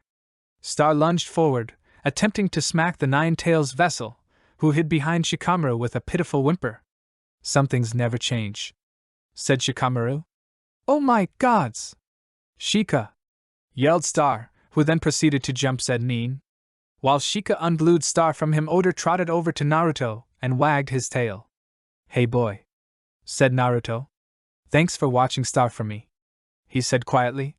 Star lunged forward, attempting to smack the Nine-Tails vessel, who hid behind Shikamaru with a pitiful whimper. Some things never change, said Shikamaru. Oh my gods! Shika! Yelled Star, who then proceeded to jump said Nin. While Shika unglued Star from him, Odor trotted over to Naruto and wagged his tail. Hey boy, said Naruto. Thanks for watching Star for me, he said quietly.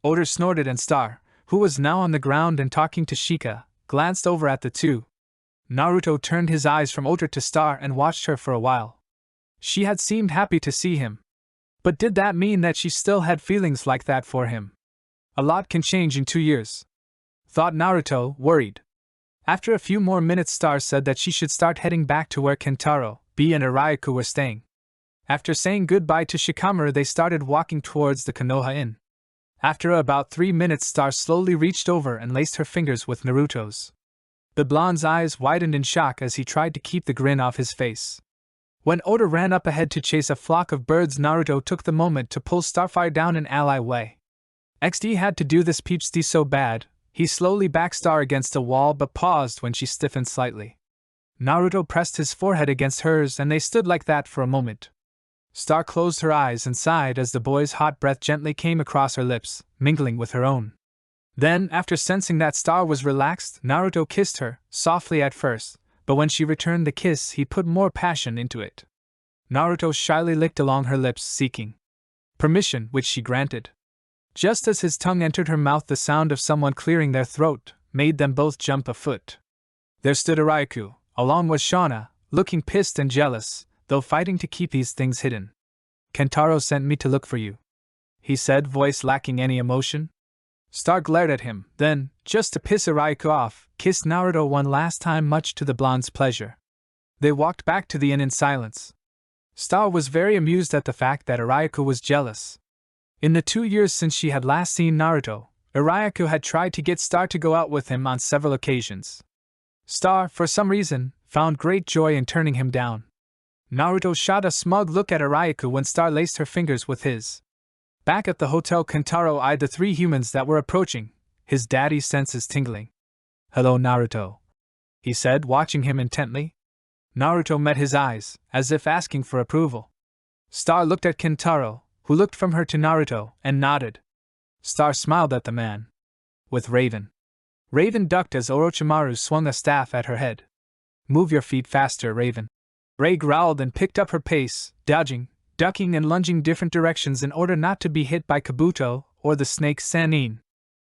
Odor snorted and Star, who was now on the ground and talking to Shika, glanced over at the two. Naruto turned his eyes from Ota to Star and watched her for a while. She had seemed happy to see him. But did that mean that she still had feelings like that for him? A lot can change in 2 years, thought Naruto, worried. After a few more minutes, Star said that she should start heading back to where Kentaro, B and Arayaku were staying. After saying goodbye to Shikamaru, they started walking towards the Konoha Inn. After about 3 minutes, Star slowly reached over and laced her fingers with Naruto's. The blonde's eyes widened in shock as he tried to keep the grin off his face. When Ota ran up ahead to chase a flock of birds, Naruto took the moment to pull Starfire down an ally way. XD had to do this peachsty so bad. He slowly backed Star against a wall but paused when she stiffened slightly. Naruto pressed his forehead against hers and they stood like that for a moment. Star closed her eyes and sighed as the boy's hot breath gently came across her lips, mingling with her own. Then, after sensing that Star was relaxed, Naruto kissed her, softly at first, but when she returned the kiss he put more passion into it. Naruto shyly licked along her lips, seeking permission, which she granted. Just as his tongue entered her mouth, the sound of someone clearing their throat made them both jump a foot. There stood Arayaku, along with Shauna, looking pissed and jealous, though fighting to keep these things hidden. "Kentaro sent me to look for you," he said, voice lacking any emotion. Star glared at him, then, just to piss Arayaku off, kissed Naruto one last time, much to the blonde's pleasure. They walked back to the inn in silence. Star was very amused at the fact that Arayaku was jealous. In the 2 years since she had last seen Naruto, Arayaku had tried to get Star to go out with him on several occasions. Star, for some reason, found great joy in turning him down. Naruto shot a smug look at Arayaku when Star laced her fingers with his. Back at the hotel, Kentaro eyed the 3 humans that were approaching, his daddy's senses tingling. "Hello, Naruto," he said, watching him intently. Naruto met his eyes, as if asking for approval. Star looked at Kentaro, who looked from her to Naruto, and nodded. Star smiled at the man. "With Raven." Raven ducked as Orochimaru swung a staff at her head. "Move your feet faster, Raven." Ray growled and picked up her pace, dodging, ducking and lunging different directions in order not to be hit by Kabuto or the snake Sannin.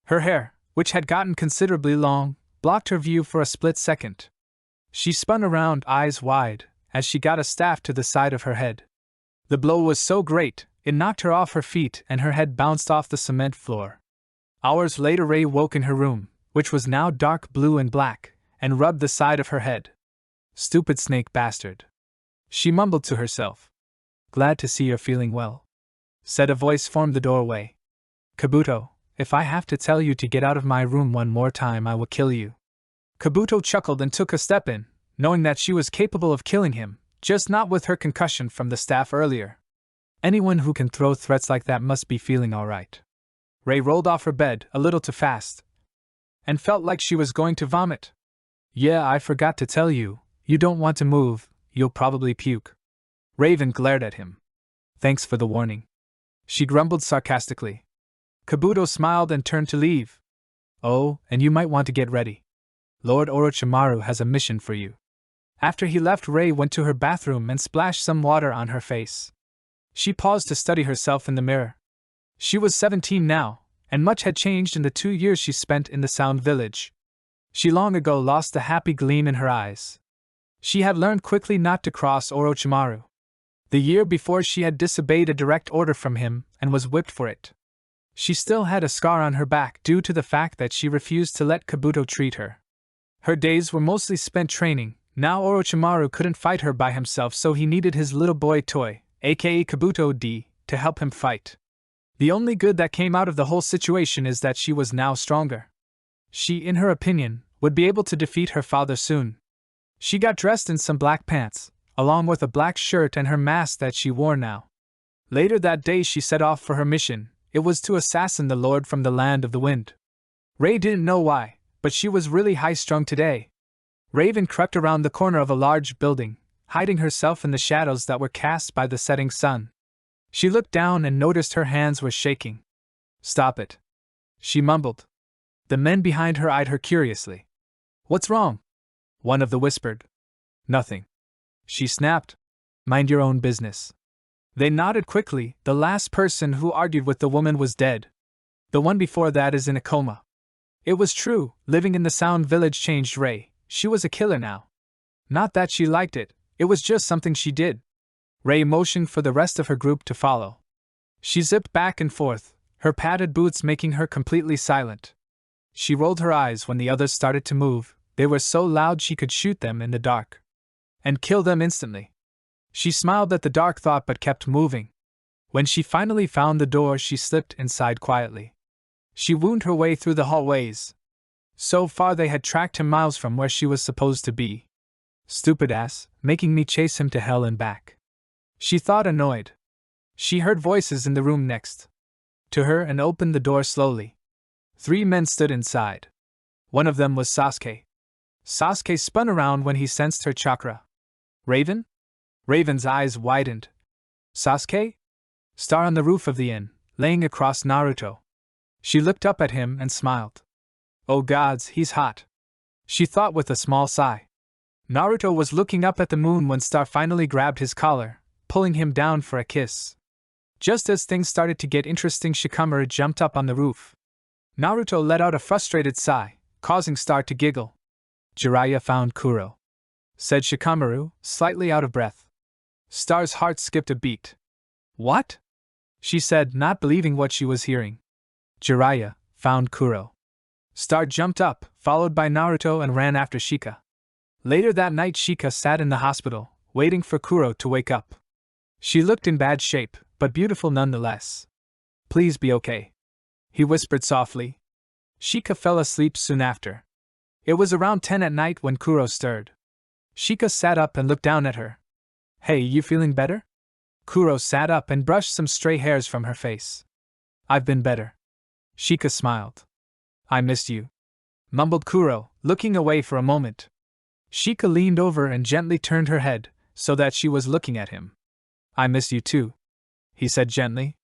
Her hair, which had gotten considerably long, blocked her view for a split second. She spun around, eyes wide, as she got a staff to the side of her head. The blow was so great, it knocked her off her feet and her head bounced off the cement floor. Hours later, Ray woke in her room, which was now dark blue and black, and rubbed the side of her head. "Stupid snake bastard," she mumbled to herself. "Glad to see you're feeling well," said a voice from the doorway. "Kabuto, if I have to tell you to get out of my room one more time, I will kill you." Kabuto chuckled and took a step in, knowing that she was capable of killing him, just not with her concussion from the staff earlier. Anyone who can throw threats like that must be feeling alright. Ray rolled off her bed a little too fast, and felt like she was going to vomit. "Yeah, I forgot to tell you, you don't want to move, you'll probably puke." Raven glared at him. "Thanks for the warning," she grumbled sarcastically. Kabuto smiled and turned to leave. "Oh, and you might want to get ready. Lord Orochimaru has a mission for you." After he left, Ray went to her bathroom and splashed some water on her face. She paused to study herself in the mirror. She was 17 now, and much had changed in the 2 years she spent in the Sound Village. She long ago lost the happy gleam in her eyes. She had learned quickly not to cross Orochimaru. The year before, she had disobeyed a direct order from him and was whipped for it. She still had a scar on her back due to the fact that she refused to let Kabuto treat her. Her days were mostly spent training. Now Orochimaru couldn't fight her by himself, so he needed his little boy toy, aka Kabuto D, to help him fight. The only good that came out of the whole situation is that she was now stronger. She, in her opinion, would be able to defeat her father soon. She got dressed in some black pants, along with a black shirt and her mask that she wore now. Later that day she set off for her mission. It was to assassinate the Lord from the Land of the Wind. Ray didn't know why, but she was really high-strung today. Raven crept around the corner of a large building, hiding herself in the shadows that were cast by the setting sun. She looked down and noticed her hands were shaking. "Stop it," she mumbled. The men behind her eyed her curiously. "What's wrong?" one of them whispered. "Nothing," she snapped. "Mind your own business." They nodded quickly. The last person who argued with the woman was dead. The one before that is in a coma. It was true, living in the Sound Village changed Ray. She was a killer now. Not that she liked it, it was just something she did. Ray motioned for the rest of her group to follow. She zipped back and forth, her padded boots making her completely silent. She rolled her eyes when the others started to move, they were so loud she could shoot them in the dark. And kill them instantly. She smiled at the dark thought but kept moving. When she finally found the door, she slipped inside quietly. She wound her way through the hallways. So far they had tracked him miles from where she was supposed to be. Stupid ass, making me chase him to hell and back. She thought, annoyed. She heard voices in the room next to her and opened the door slowly. 3 men stood inside. One of them was Sasuke. Sasuke spun around when he sensed her chakra. Raven? Raven's eyes widened. Sasuke? Star on the roof of the inn, laying across Naruto. She looked up at him and smiled. Oh gods, he's hot. She thought with a small sigh. Naruto was looking up at the moon when Star finally grabbed his collar, pulling him down for a kiss. Just as things started to get interesting, Shikamaru jumped up on the roof. Naruto let out a frustrated sigh, causing Star to giggle. Jiraiya found Kuro, said Shikamaru, slightly out of breath. Star's heart skipped a beat. What? She said, not believing what she was hearing. Jiraiya found Kuro. Star jumped up, followed by Naruto, and ran after Shika. Later that night, Shika sat in the hospital, waiting for Kuro to wake up. She looked in bad shape, but beautiful nonetheless. Please be okay, he whispered softly. Shika fell asleep soon after. It was around 10 at night when Kuro stirred. Shika sat up and looked down at her. Hey, you feeling better? Kuro sat up and brushed some stray hairs from her face. I've been better. Shika smiled. I missed you, mumbled Kuro, looking away for a moment. Shika leaned over and gently turned her head, so that she was looking at him. I miss you too, he said gently.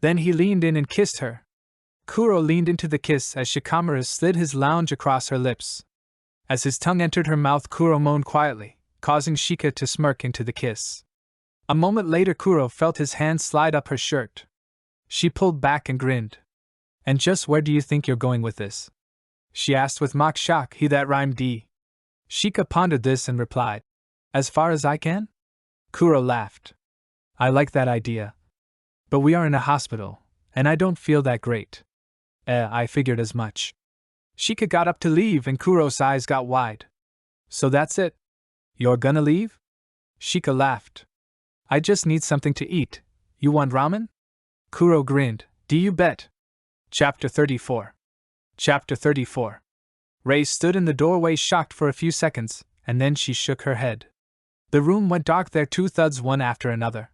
Then he leaned in and kissed her. Kuro leaned into the kiss as Shikamaru slid his lounge across her lips. As his tongue entered her mouth, Kuro moaned quietly, causing Shika to smirk into the kiss. A moment later, Kuro felt his hand slide up her shirt. She pulled back and grinned. And just where do you think you're going with this? She asked with mock shock. He that rhymed D. Shika pondered this and replied, as far as I can? Kuro laughed. I like that idea. But we are in a hospital, and I don't feel that great. I figured as much. Shika got up to leave and Kuro's eyes got wide. So that's it? You're gonna leave? Shika laughed. I just need something to eat. You want ramen? Kuro grinned. Do you bet? Chapter 34. Chapter 34. Ray stood in the doorway shocked for a few seconds, and then she shook her head. The room went dark there, 2 thuds one after another.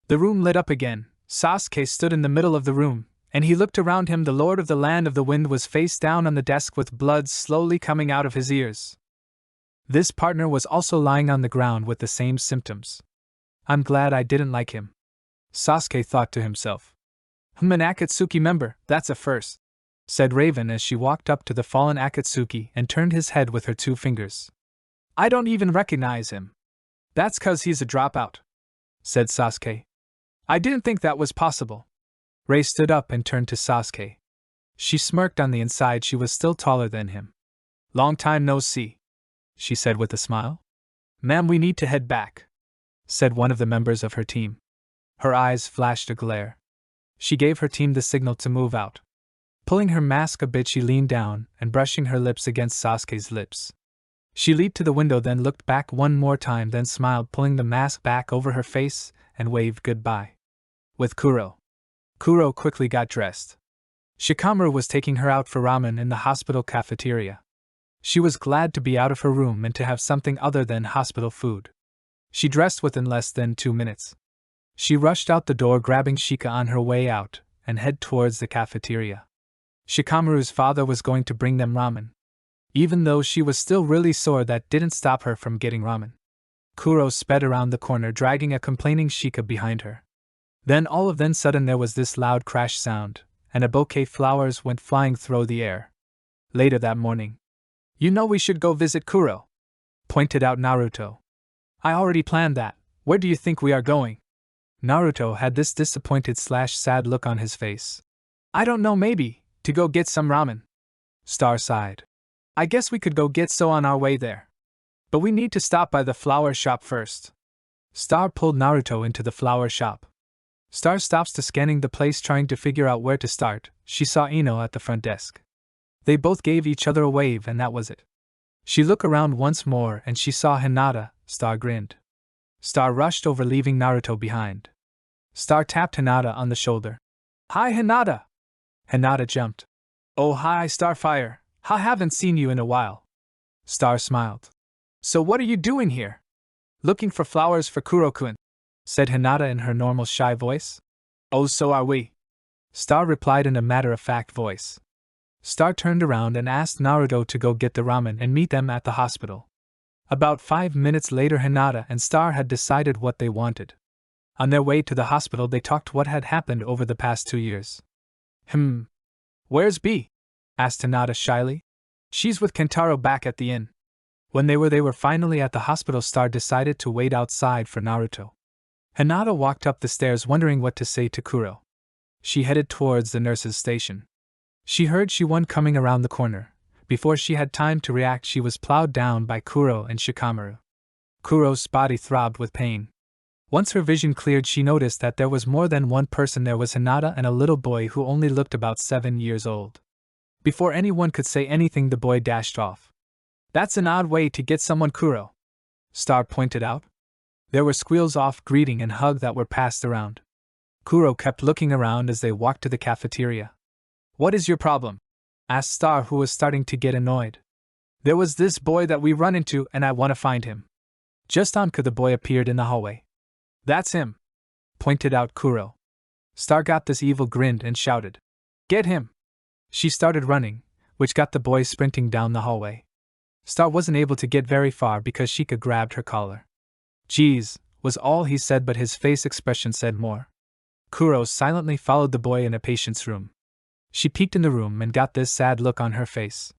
The room lit up again. Sasuke stood in the middle of the room, and he looked around him. The Lord of the Land of the Wind was face down on the desk with blood slowly coming out of his ears. This partner was also lying on the ground with the same symptoms. I'm glad I didn't like him, Sasuke thought to himself. An Akatsuki member, that's a first, said Raven as she walked up to the fallen Akatsuki and turned his head with her 2 fingers. I don't even recognize him. That's 'cause he's a dropout, said Sasuke. I didn't think that was possible. Ray stood up and turned to Sasuke. She smirked. On the inside she was still taller than him. Long time no see, she said with a smile. Ma'am, we need to head back, said one of the members of her team. Her eyes flashed a glare. She gave her team the signal to move out. Pulling her mask a bit, she leaned down and brushing her lips against Sasuke's lips. She leaped to the window, then looked back one more time, then smiled, pulling the mask back over her face and waved goodbye. With Kuro. Kuro quickly got dressed. Shikamaru was taking her out for ramen in the hospital cafeteria. She was glad to be out of her room and to have something other than hospital food. She dressed within less than 2 minutes. She rushed out the door, grabbing Shika on her way out, and head towards the cafeteria. Shikamaru's father was going to bring them ramen. Even though she was still really sore, that didn't stop her from getting ramen. Kuro sped around the corner, dragging a complaining Shika behind her. Then all of a sudden there was this loud crash sound, and a bouquet of flowers went flying through the air. Later that morning. You know we should go visit Kuro, pointed out Naruto. I already planned that. Where do you think we are going? Naruto had this disappointed/sad look on his face. I don't know, maybe to go get some ramen. Star sighed. I guess we could go get so on our way there. But we need to stop by the flower shop first. Star pulled Naruto into the flower shop. Star stops to scanning the place trying to figure out where to start. She saw Ino at the front desk. They both gave each other a wave and that was it. She looked around once more and she saw Hinata. Star grinned. Star rushed over leaving Naruto behind. Star tapped Hinata on the shoulder. Hi Hinata! Hinata jumped. Oh hi Starfire, I haven't seen you in a while. Star smiled. So what are you doing here? Looking for flowers for Kuro-kun, said Hinata in her normal shy voice. Oh so are we. Star replied in a matter-of-fact voice. Star turned around and asked Naruto to go get the ramen and meet them at the hospital. About 5 minutes later Hinata and Star had decided what they wanted. On their way to the hospital they talked what had happened over the past 2 years. Where's B? Asked Hinata shyly. She's with Kentaro back at the inn. When they were finally at the hospital, Star decided to wait outside for Naruto. Hinata walked up the stairs wondering what to say to Kuro. She headed towards the nurse's station. She heard Shiwon coming around the corner. Before she had time to react she was plowed down by Kuro and Shikamaru. Kuro's body throbbed with pain. Once her vision cleared she noticed that there was more than one person. There was Hinata and a little boy who only looked about 7 years old. Before anyone could say anything the boy dashed off. That's an odd way to get someone, Kuro, Star pointed out. There were squeals off greeting and hug that were passed around. Kuro kept looking around as they walked to the cafeteria. What is your problem? Asked Star, who was starting to get annoyed. There was this boy that we run into and I want to find him. Just on the boy appeared in the hallway. That's him, pointed out Kuro. Star got this evil grin and shouted. Get him! She started running, which got the boy sprinting down the hallway. Star wasn't able to get very far because Shika grabbed her collar. Geez, was all he said, but his face expression said more. Kuro silently followed the boy in a patient's room. She peeked in the room and got this sad look on her face.